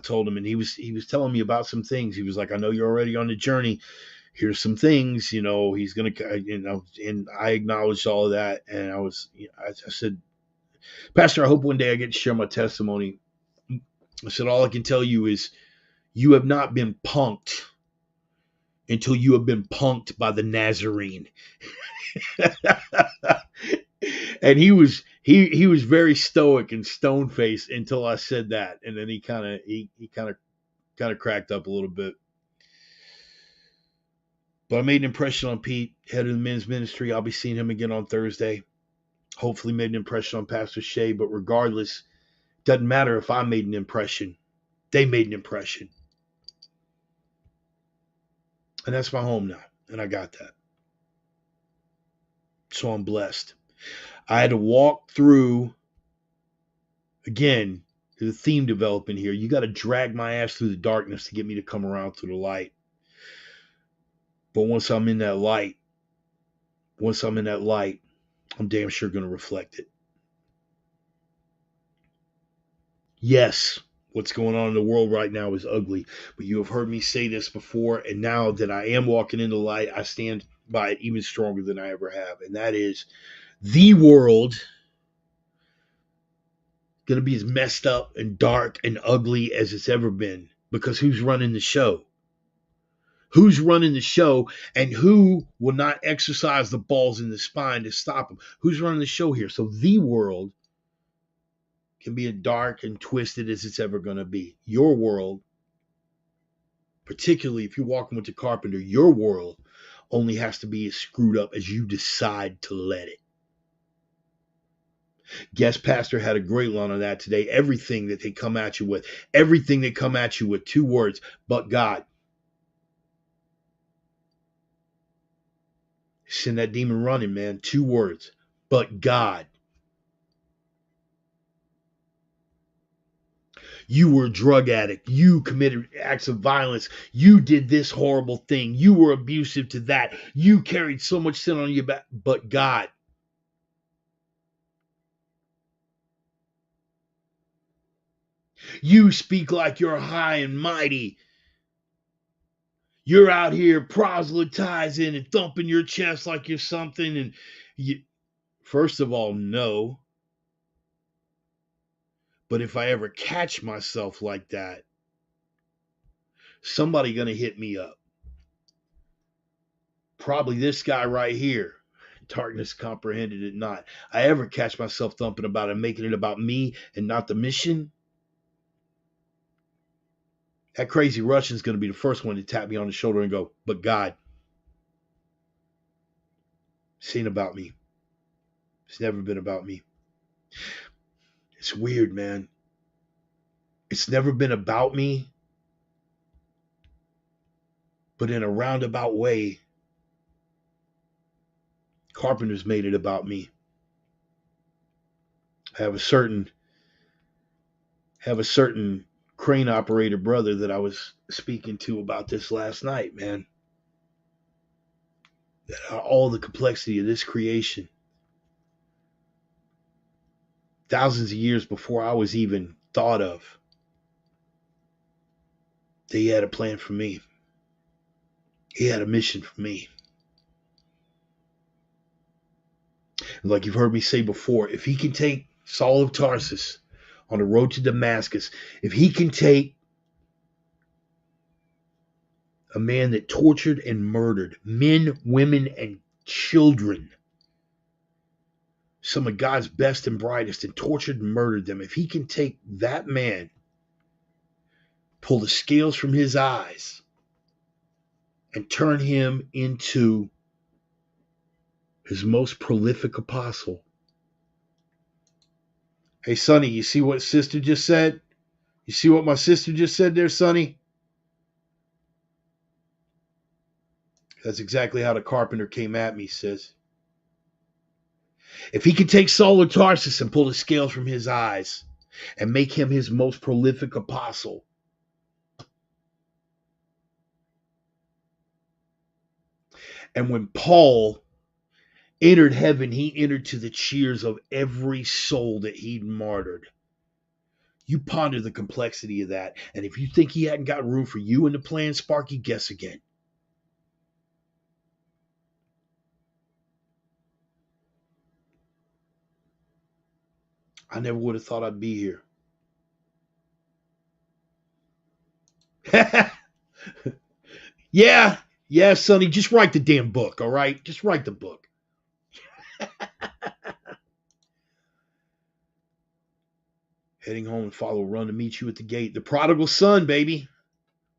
told him, and he was telling me about some things. He was like, "I know you're already on the journey. Here's some things. He's gonna, And I acknowledged all of that. And I said, Pastor, I hope one day I get to share my testimony. I said, all I can tell you is, you have not been punked until you have been punked by the Nazarene." And he was very stoic and stone faced until I said that, and then he kind of cracked up a little bit. But I made an impression on Pete, head of the men's ministry. I'll be seeing him again on Thursday. Hopefully made an impression on Pastor Shea, but regardless, doesn't matter if I made an impression. They made an impression. And that's my home now. And I got that. So I'm blessed. I had to walk through, again, the theme developing here. You got to drag my ass through the darkness to get me to come around through the light. But once I'm in that light, I'm damn sure going to reflect it. Yes, what's going on in the world right now is ugly, but you have heard me say this before, and now that I am walking in the light, I stand by it even stronger than I ever have, and that is the world going to be as messed up and dark and ugly as it's ever been, because who's running the show? Who's running the show, and who will not exercise the balls in the spine to stop them? Who's running the show here? So the world can be as dark and twisted as it's ever going to be. Your world, particularly if you're walking with the carpenter, your world only has to be as screwed up as you decide to let it. Guest pastor had a great line on that today. Everything that they come at you with, 2 words, but God. Send that demon running, man. 2 words, but God. You were a drug addict. You committed acts of violence. You did this horrible thing. You were abusive to that. You carried so much sin on your back, but God. You speak like you're high and mighty. You're out here proselytizing and thumping your chest like you're something. And you, first of all, no. But if I ever catch myself like that, somebody gonna hit me up. Probably this guy right here. Darkness comprehended it not. I ever catch myself thumping about it, making it about me and not the mission, that crazy Russian's going to be the first one to tap me on the shoulder and go, but God, this ain't about me. It's never been about me. It's weird, man. It's never been about me, but in a roundabout way, Carpenter's made it about me. I have a certain crane operator brother that I was speaking to about this last night, man. All the complexity of this creation, thousands of years before I was even thought of, he had a plan for me. He had a mission for me. Like you've heard me say before, if he can take Saul of Tarsus on the road to Damascus, if he can take a man that tortured and murdered men, women, and children, some of God's best and brightest, and tortured and murdered them, if he can take that man, pull the scales from his eyes, and turn him into his most prolific apostle. Hey, Sonny, you see what sister just said? You see what my sister just said there, Sonny? That's exactly how the carpenter came at me, sis. If he could take Saul of Tarsus and pull the scales from his eyes and make him his most prolific apostle, and when Paul entered heaven, he entered to the cheers of every soul that he'd martyred. You ponder the complexity of that, and if you think he hadn't got room for you in the plan, Sparky, guess again. I never would have thought I'd be here. Yeah, Sonny, just write the damn book, all right? Just write the book. Heading home and Father will run to meet you at the gate. The prodigal son, baby.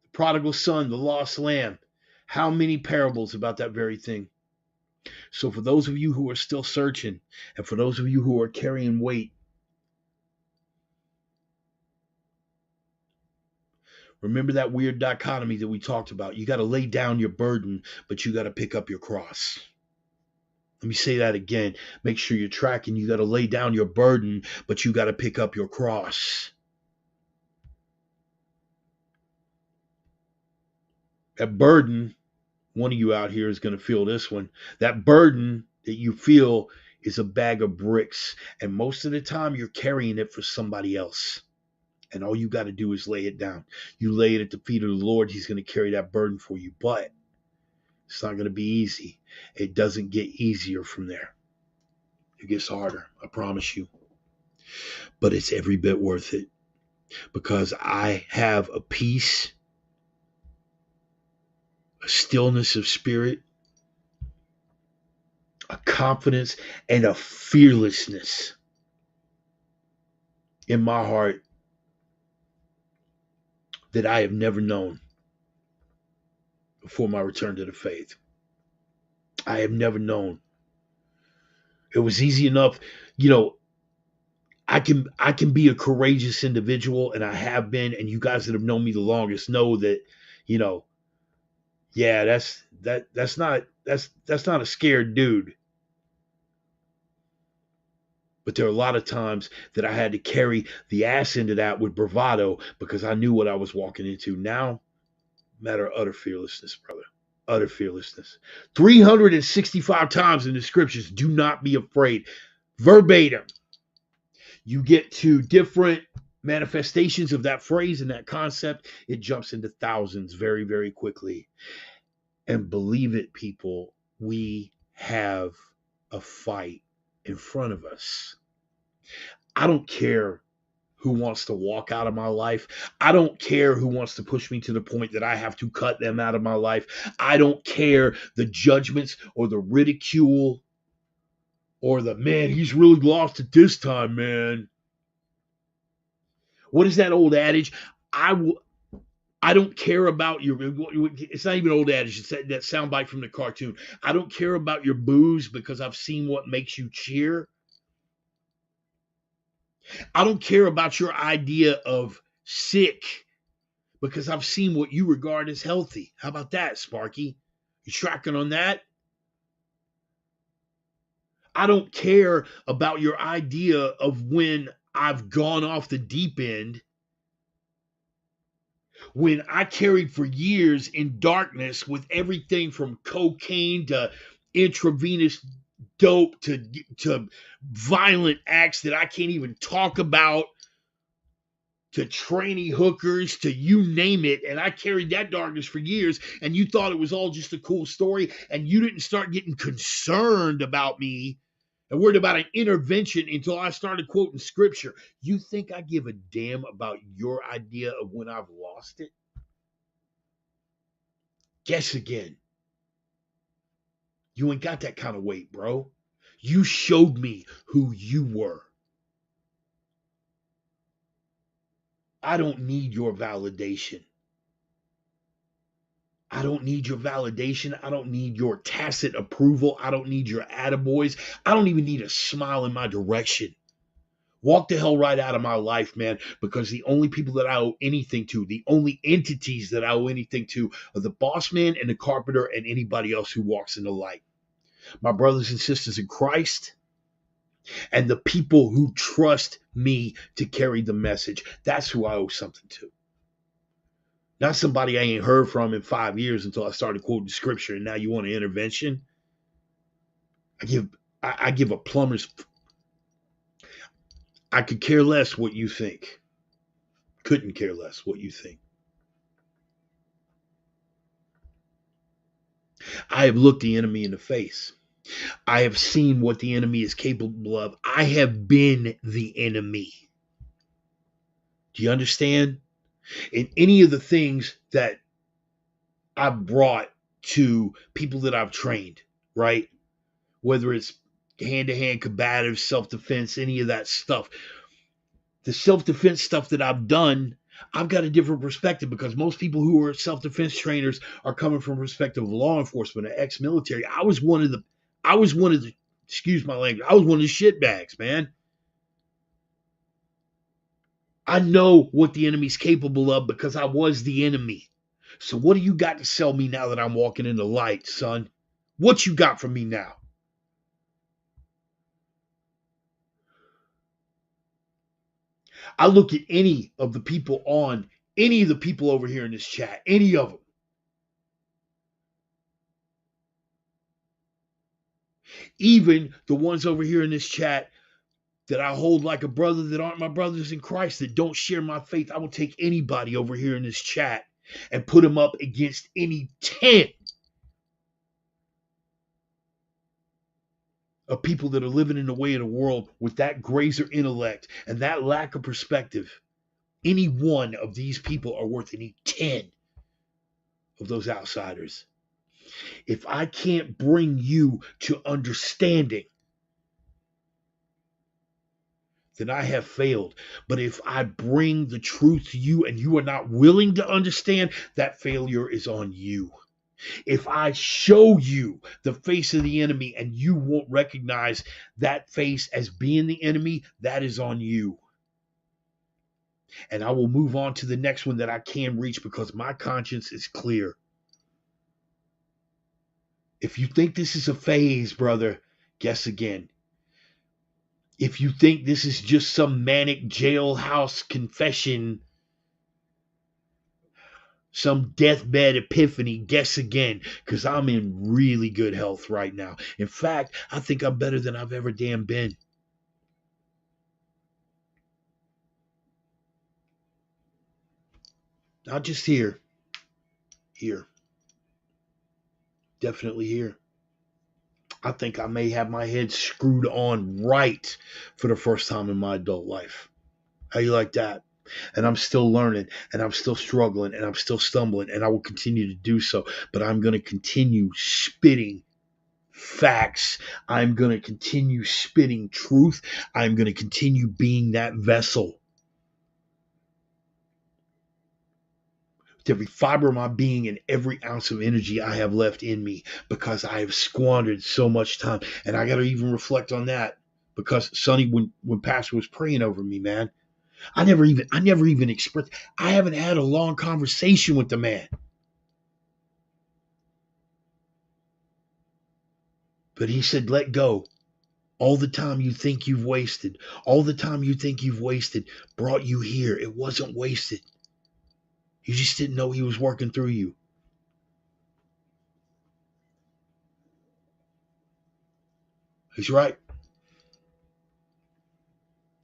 The prodigal son, the lost lamb. How many parables about that very thing? So for those of you who are still searching, and for those of you who are carrying weight, remember that weird dichotomy that we talked about. You got to lay down your burden, but you got to pick up your cross. Let me say that again. Make sure you're tracking. You got to lay down your burden, but you got to pick up your cross. That burden, one of you out here is going to feel this one. That burden that you feel is a bag of bricks. And most of the time you're carrying it for somebody else. And all you got to do is lay it down. You lay it at the feet of the Lord. He's going to carry that burden for you. But it's not going to be easy. It doesn't get easier from there. It gets harder, I promise you. But it's every bit worth it. Because I have a peace, a stillness of spirit, a confidence, and a fearlessness in my heart that I have never known before my return to the faith. I have never known. It was easy enough, you know, I can be a courageous individual, and I have been, and you guys that have known me the longest know that, you know, yeah, that's not a scared dude. But there are a lot of times that I had to carry the ass into that with bravado because I knew what I was walking into. Now, matter of utter fearlessness, brother. Utter fearlessness. 365 times in the scriptures, do not be afraid. Verbatim. You get to different manifestations of that phrase and that concept, it jumps into thousands very, very quickly. And believe it, people, we have a fight in front of us. I don't care who wants to walk out of my life. I don't care who wants to push me to the point that I have to cut them out of my life. I don't care the judgments or the ridicule or the man, he's really lost it this time, man. What is that old adage? I I don't care about your. It's not even old adage. It's that soundbite from the cartoon. I don't care about your booze because I've seen what makes you cheer. I don't care about your idea of sick because I've seen what you regard as healthy. How about that, Sparky? You tracking on that? I don't care about your idea of when I've gone off the deep end, when I carried for years in darkness with everything from cocaine to intravenous dope to violent acts that I can't even talk about, to trainee hookers, to you name it. And I carried that darkness for years, and you thought it was all just a cool story, and you didn't start getting concerned about me and worried about an intervention until I started quoting scripture. You think I give a damn about your idea of when I've lost it? Guess again. You ain't got that kind of weight, bro. You showed me who you were. I don't need your validation. I don't need your validation. I don't need your tacit approval. I don't need your attaboys. I don't even need a smile in my direction. Walk the hell right out of my life, man, because the only people that I owe anything to, the only entities that I owe anything to, are the boss man and the carpenter and anybody else who walks in the light. My brothers and sisters in Christ, and the people who trust me to carry the message. That's who I owe something to. Not somebody I ain't heard from in 5 years until I started quoting scripture, and now you want an intervention? I give a plumber's. I could care less what you think. Couldn't care less what you think. I have looked the enemy in the face. I have seen what the enemy is capable of. I have been the enemy. Do you understand? In any of the things that I've brought to people that I've trained, right? Whether it's hand-to-hand combative, self-defense, any of that stuff. The self-defense stuff that I've done, I've got a different perspective because most people who are self-defense trainers are coming from a perspective of law enforcement or ex-military. I was one of the, excuse my language, I was one of the shitbags, man. I know what the enemy's capable of because I was the enemy. So what do you got to sell me now that I'm walking in the light, son? What you got for me now? I look at any of the people over here in this chat, any of them. Even the ones over here in this chat that I hold like a brother that aren't my brothers in Christ, that don't share my faith. I will take anybody over here in this chat and put them up against any 10 of people that are living in the way of the world with that grazer intellect and that lack of perspective. Any one of these people are worth any 10 of those outsiders. If I can't bring you to understanding, then I have failed. But if I bring the truth to you and you are not willing to understand, that failure is on you. If I show you the face of the enemy and you won't recognize that face as being the enemy, that is on you. And I will move on to the next one that I can reach because my conscience is clear. If you think this is a phase, brother, guess again. If you think this is just some manic jailhouse confession, some deathbed epiphany, guess again, because I'm in really good health right now. In fact, I think I'm better than I've ever damn been. Not just here. Here. Definitely here. I think I may have my head screwed on right for the first time in my adult life. How you like that? And I'm still learning, and I'm still struggling, and I'm still stumbling, and I will continue to do so. But I'm going to continue spitting facts. I'm going to continue spitting truth. I'm going to continue being that vessel. With every fiber of my being and every ounce of energy I have left in me, because I have squandered so much time. And I got to even reflect on that, because Sonny, when Pastor was praying over me, man, I never even expressed. I haven't had a long conversation with the man. But he said, let go. All the time you think you've wasted, all the time you think you've wasted brought you here. It wasn't wasted. You just didn't know he was working through you. He's right.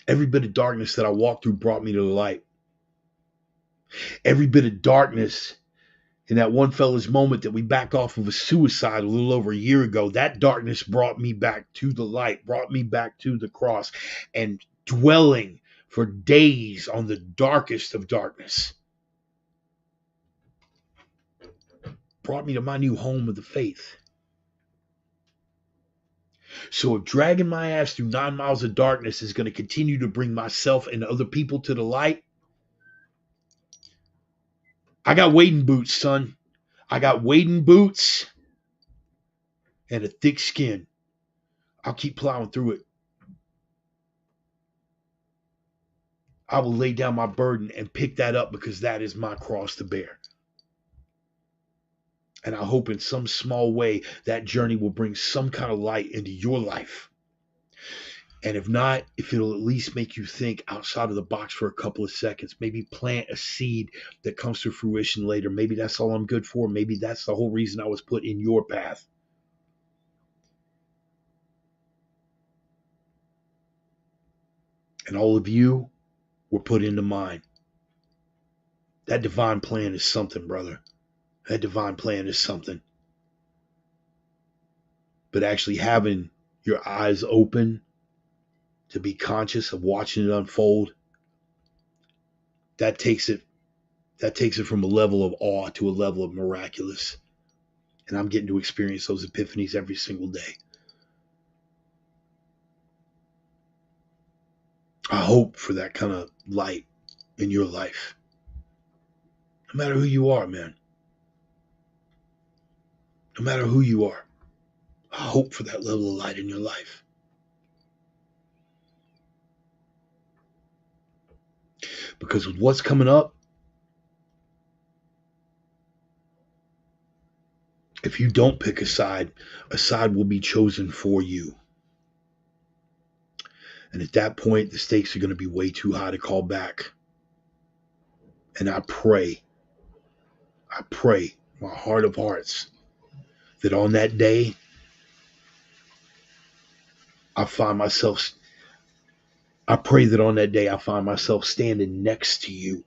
Every bit of darkness that I walked through brought me to the light. Every bit of darkness in that one fella's moment that we backed off of a suicide a little over a year ago, that darkness brought me back to the light, brought me back to the cross, and dwelling for days on the darkest of darkness brought me to my new home of the faith. So if dragging my ass through 9 miles of darkness is going to continue to bring myself and other people to the light, I got wading boots, son. I got wading boots and a thick skin. I'll keep plowing through it. I will lay down my burden and pick that up because that is my cross to bear. And I hope in some small way that journey will bring some kind of light into your life. And if not, if it'll at least make you think outside of the box for a couple of seconds, maybe plant a seed that comes to fruition later. Maybe that's all I'm good for. Maybe that's the whole reason I was put in your path. And all of you were put into mine. That divine plan is something, brother. That divine plan is something. But actually having your eyes open to be conscious of watching it unfold, that takes it from a level of awe to a level of miraculous. And I'm getting to experience those epiphanies every single day. I hope for that kind of light in your life. No matter who you are, man. No matter who you are. I hope for that level of light in your life. Because with what's coming up, if you don't pick a side will be chosen for you. And at that point, the stakes are going to be way too high to call back. And I pray, my heart of hearts, that on that day, I pray that on that day I find myself standing next to you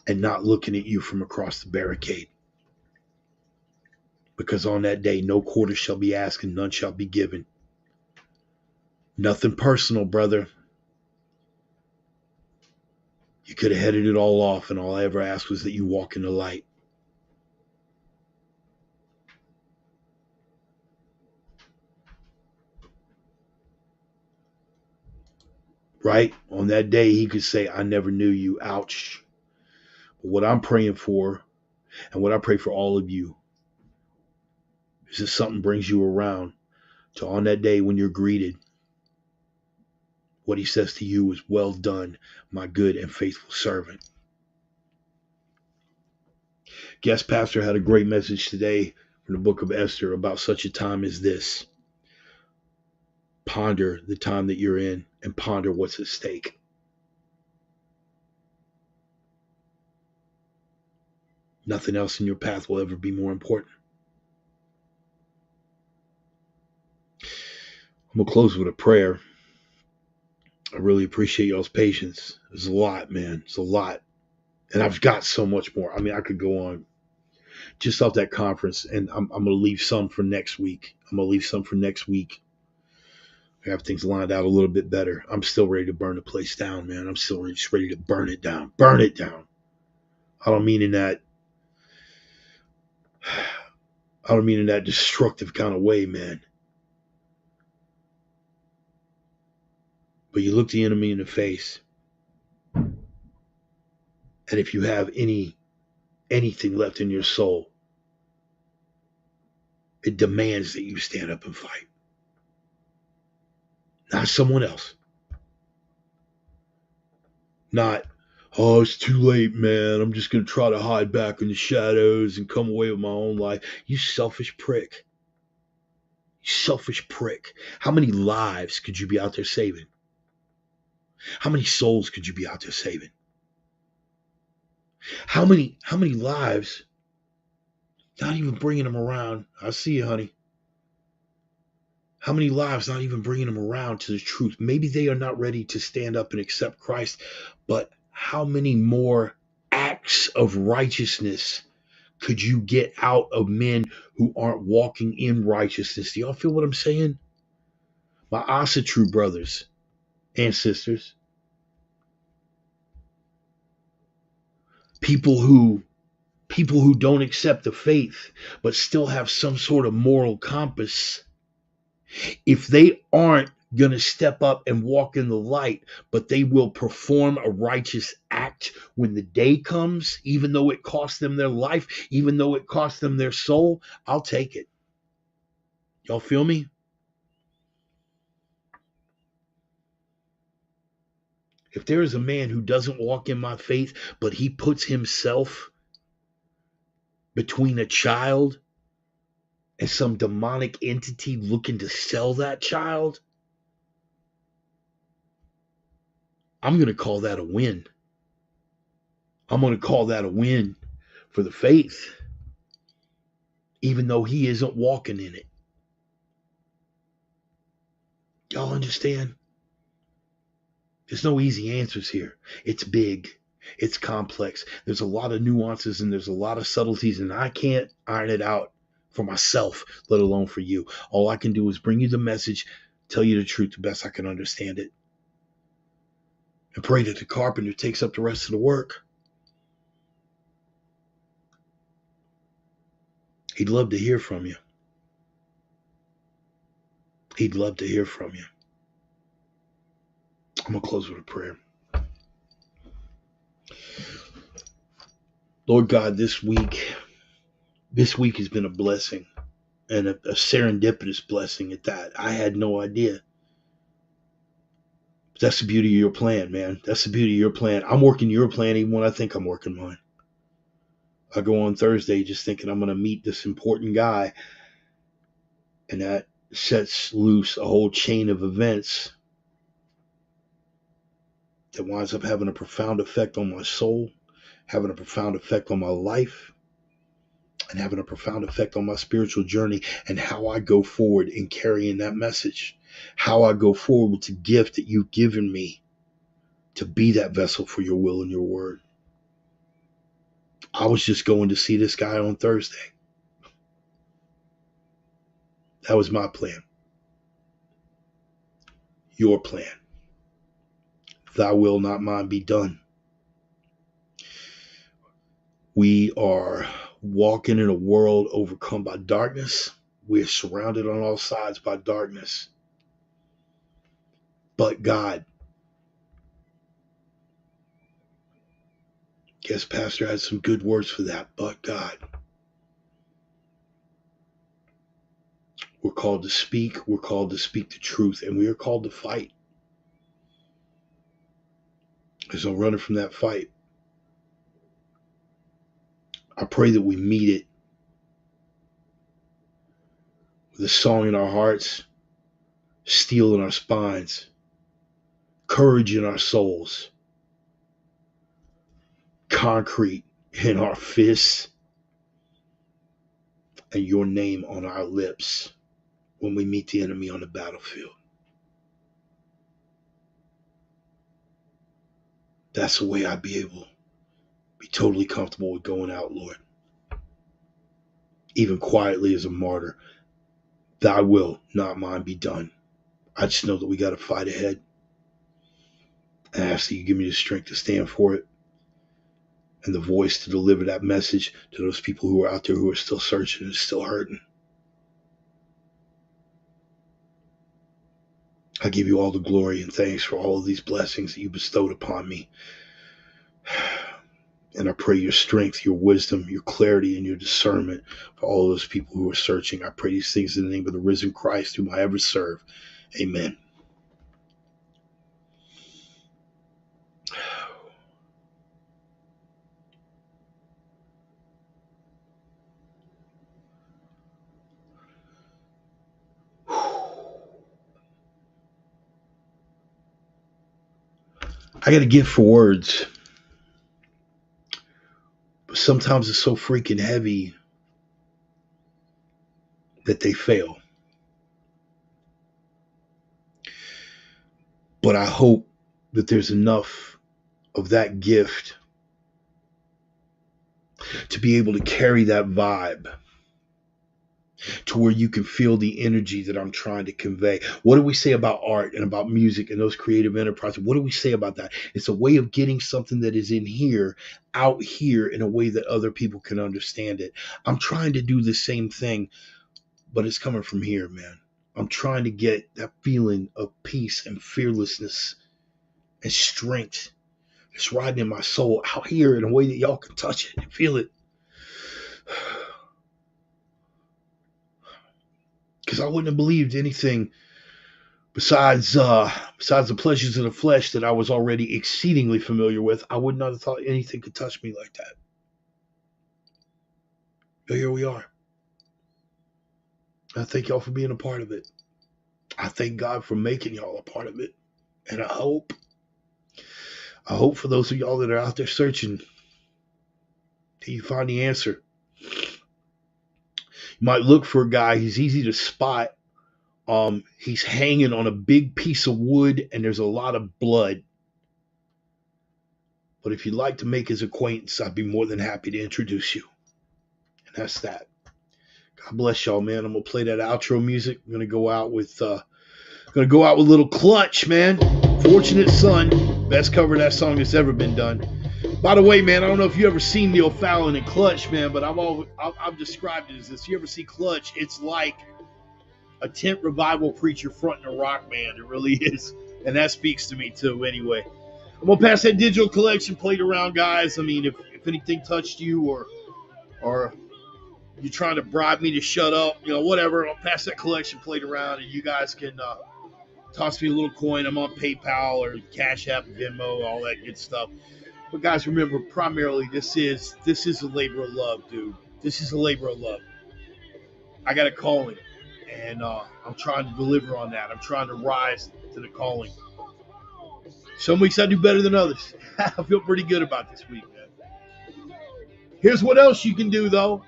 and not looking at you from across the barricade. Because on that day, no quarter shall be asked and none shall be given. Nothing personal, brother. You could have headed it all off, and all I ever asked was that you walk in the light. Right? On that day, he could say, I never knew you. Ouch. But what I'm praying for And what I pray for all of you is that something brings you around to on that day when you're greeted, what he says to you is, well done, my good and faithful servant. Guest pastor had a great message today from the book of Esther about such a time as this. Ponder the time that you're in and ponder what's at stake. Nothing else in your path will ever be more important. I'm going to close with a prayer. I really appreciate y'all's patience. There's a lot, man. It's a lot. And I've got so much more. I mean, I could go on just off that conference, and I'm going to leave some for next week. I have things lined out a little bit better. I'm still ready to burn the place down, man. I'm still just ready to burn it down. Burn it down. I don't mean in that destructive kind of way, man. But you look the enemy in the face. And if you have anything left in your soul, it demands that you stand up and fight. Not someone else. Not, oh, it's too late, man. I'm just going to try to hide back in the shadows and come away with my own life. You selfish prick. You selfish prick. How many lives could you be out there saving? How many souls could you be out there saving? How many lives, not even bringing them around? I see you, honey. How many lives not even bringing them around to the truth? Maybe they are not ready to stand up and accept Christ, but how many more acts of righteousness could you get out of men who aren't walking in righteousness? Do y'all feel what I'm saying? My Asa true brothers and sisters, people who don't accept the faith but still have some sort of moral compass, if they aren't going to step up and walk in the light, but they will perform a righteous act when the day comes, even though it costs them their life, even though it costs them their soul, I'll take it. Y'all feel me? If there is a man who doesn't walk in my faith, but he puts himself between a child and some demonic entity looking to sell that child, I'm going to call that a win. I'm going to call that a win for the faith, even though he isn't walking in it. Y'all understand? There's no easy answers here. It's big. It's complex. There's a lot of nuances and there's a lot of subtleties, and I can't iron it out for myself, let alone for you. All I can do is bring you the message, tell you the truth the best I can understand it, and pray that the carpenter takes up the rest of the work. He'd love to hear from you. He'd love to hear from you. I'm going to close with a prayer. Lord God, this week has been a blessing, and a serendipitous blessing at that. I had no idea. But that's the beauty of your plan, man. That's the beauty of your plan. I'm working your plan even when I think I'm working mine. I go on Thursday just thinking I'm going to meet this important guy, and that sets loose a whole chain of events that winds up having a profound effect on my soul, having a profound effect on my life, and having a profound effect on my spiritual journey and how I go forward in carrying that message, how I go forward with the gift that you've given me to be that vessel for your will and your word. I was just going to see this guy on Thursday. That was my plan. Your plan. Thy will, not mine, be done. We are walking in a world overcome by darkness. We're surrounded on all sides by darkness. But God Guess Pastor had some good words for that, but God. We're called to speak. We're called to speak the truth, and we are called to fight. There's no running from that fight. I pray that we meet it with a song in our hearts, steel in our spines, courage in our souls, concrete in our fists, and your name on our lips when we meet the enemy on the battlefield. That's the way I'd be able to be totally comfortable with going out, Lord. Even quietly as a martyr. Thy will, not mine, be done. I just know that we got to fight ahead. I ask that you give me the strength to stand for it and the voice to deliver that message to those people who are out there who are still searching and still hurting. I give you all the glory and thanks for all of these blessings that you bestowed upon me. And I pray your strength, your wisdom, your clarity, and your discernment for all those people who are searching. I pray these things in the name of the risen Christ whom I ever serve. Amen. I got a gift for words. But sometimes it's so freaking heavy that they fail. But I hope that there's enough of that gift to be able to carry that vibe to where you can feel the energy that I'm trying to convey. What do we say about art and about music and those creative enterprises? What do we say about that? It's a way of getting something that is in here, out here in a way that other people can understand it. I'm trying to do the same thing, but it's coming from here, man. I'm trying to get that feeling of peace and fearlessness and strength. It's riding in my soul out here in a way that y'all can touch it and feel it. Because I wouldn't have believed anything besides the pleasures of the flesh that I was already exceedingly familiar with. I would not have thought anything could touch me like that. But here we are. I thank y'all for being a part of it. I thank God for making y'all a part of it. And I hope for those of y'all that are out there searching, till you find the answer. You might look for a guy, he's easy to spot. He's hanging on a big piece of wood and there's a lot of blood. But if you'd like to make his acquaintance, I'd be more than happy to introduce you. And that's that. God bless y'all, man. I'm gonna play that outro music. I'm gonna go out with a little Clutch, man. Fortunate Son. Best cover of that song that's ever been done. By the way, man, I don't know if you ever seen Neil Fallon and Clutch, man, but I've described it as this. You ever see Clutch? It's like a tent revival preacher fronting a rock band. It really is. And that speaks to me too, anyway. I'm going to pass that digital collection plate around, guys. I mean, if anything touched you or you're trying to bribe me to shut up, whatever, I'll pass that collection plate around and you guys can toss me a little coin. I'm on PayPal or Cash App, Venmo, all that good stuff. But guys, remember, primarily, this is a labor of love, dude. This is a labor of love. I got a calling, and I'm trying to deliver on that. I'm trying to rise to the calling. Some weeks I do better than others. I feel pretty good about this week, man. Here's what else you can do, though,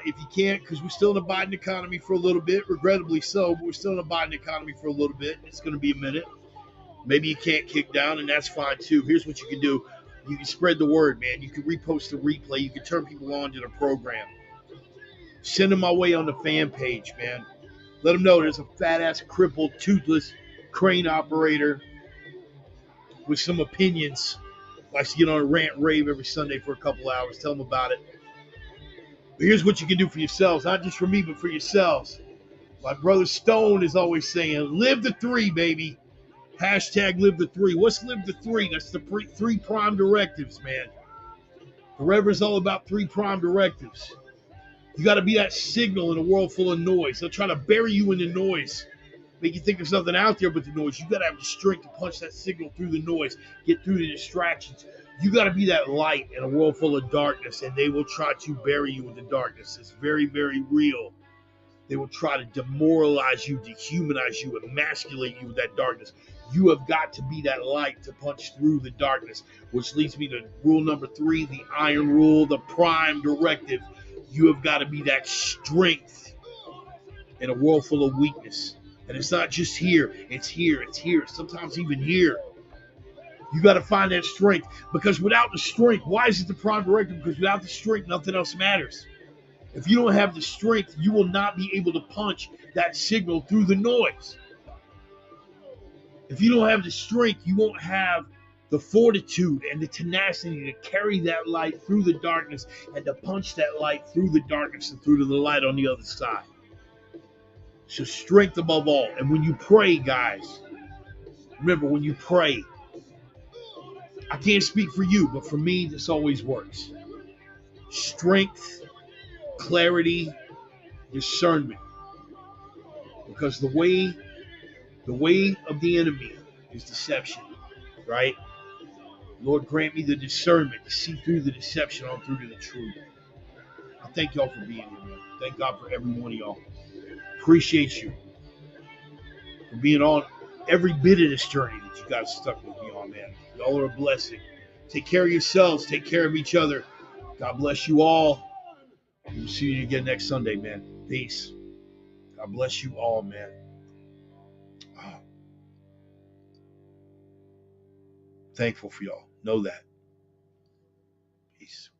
if you can't, because we're still in a Biden economy for a little bit, regrettably so, but we're still in a Biden economy for a little bit. It's going to be a minute. Maybe you can't kick down, and that's fine, too. Here's what you can do. You can spread the word, man. You can repost the replay. You can turn people on to the program. Send them my way on the fan page, man. Let them know there's a fat-ass, crippled, toothless crane operator with some opinions. Likes to get on a rant and rave every Sunday for a couple hours. Tell them about it. But here's what you can do for yourselves. Not just for me, but for yourselves. My brother Stone is always saying, live the three, baby. Hashtag live the three. What's live the three? That's the three prime directives, man. Forever is all about 3 prime directives. You got to be that signal in a world full of noise. They'll try to bury you in the noise, make you think there's nothing out there but the noise. You got to have the strength to punch that signal through the noise, get through the distractions. You got to be that light in a world full of darkness, and they will try to bury you in the darkness. It's very, very real. They will try to demoralize you, dehumanize you, emasculate you with that darkness. You have got to be that light to punch through the darkness, which leads me to rule number 3, the iron rule, the prime directive. You have got to be that strength in a world full of weakness. And it's not just here, it's here, it's here, sometimes even here. You got to find that strength, because without the strength, why is it the prime directive? Because without the strength, nothing else matters. If you don't have the strength, you will not be able to punch that signal through the noise. If you don't have the strength, you won't have the fortitude and the tenacity to carry that light through the darkness and to punch that light through the darkness and through to the light on the other side. So strength above all. And when you pray, guys, remember, when you pray, I can't speak for you, but for me, this always works. Strength, clarity, discernment. Because the way of the enemy is deception, right? Lord, grant me the discernment to see through the deception on through to the truth. I thank y'all for being here, man. Thank God for every one of y'all. Appreciate you for being on every bit of this journey that you guys stuck with me on, man. Y'all are a blessing. Take care of yourselves. Take care of each other. God bless you all. We'll see you again next Sunday, man. Peace. God bless you all, man. Oh, thankful for y'all. Know that. Peace.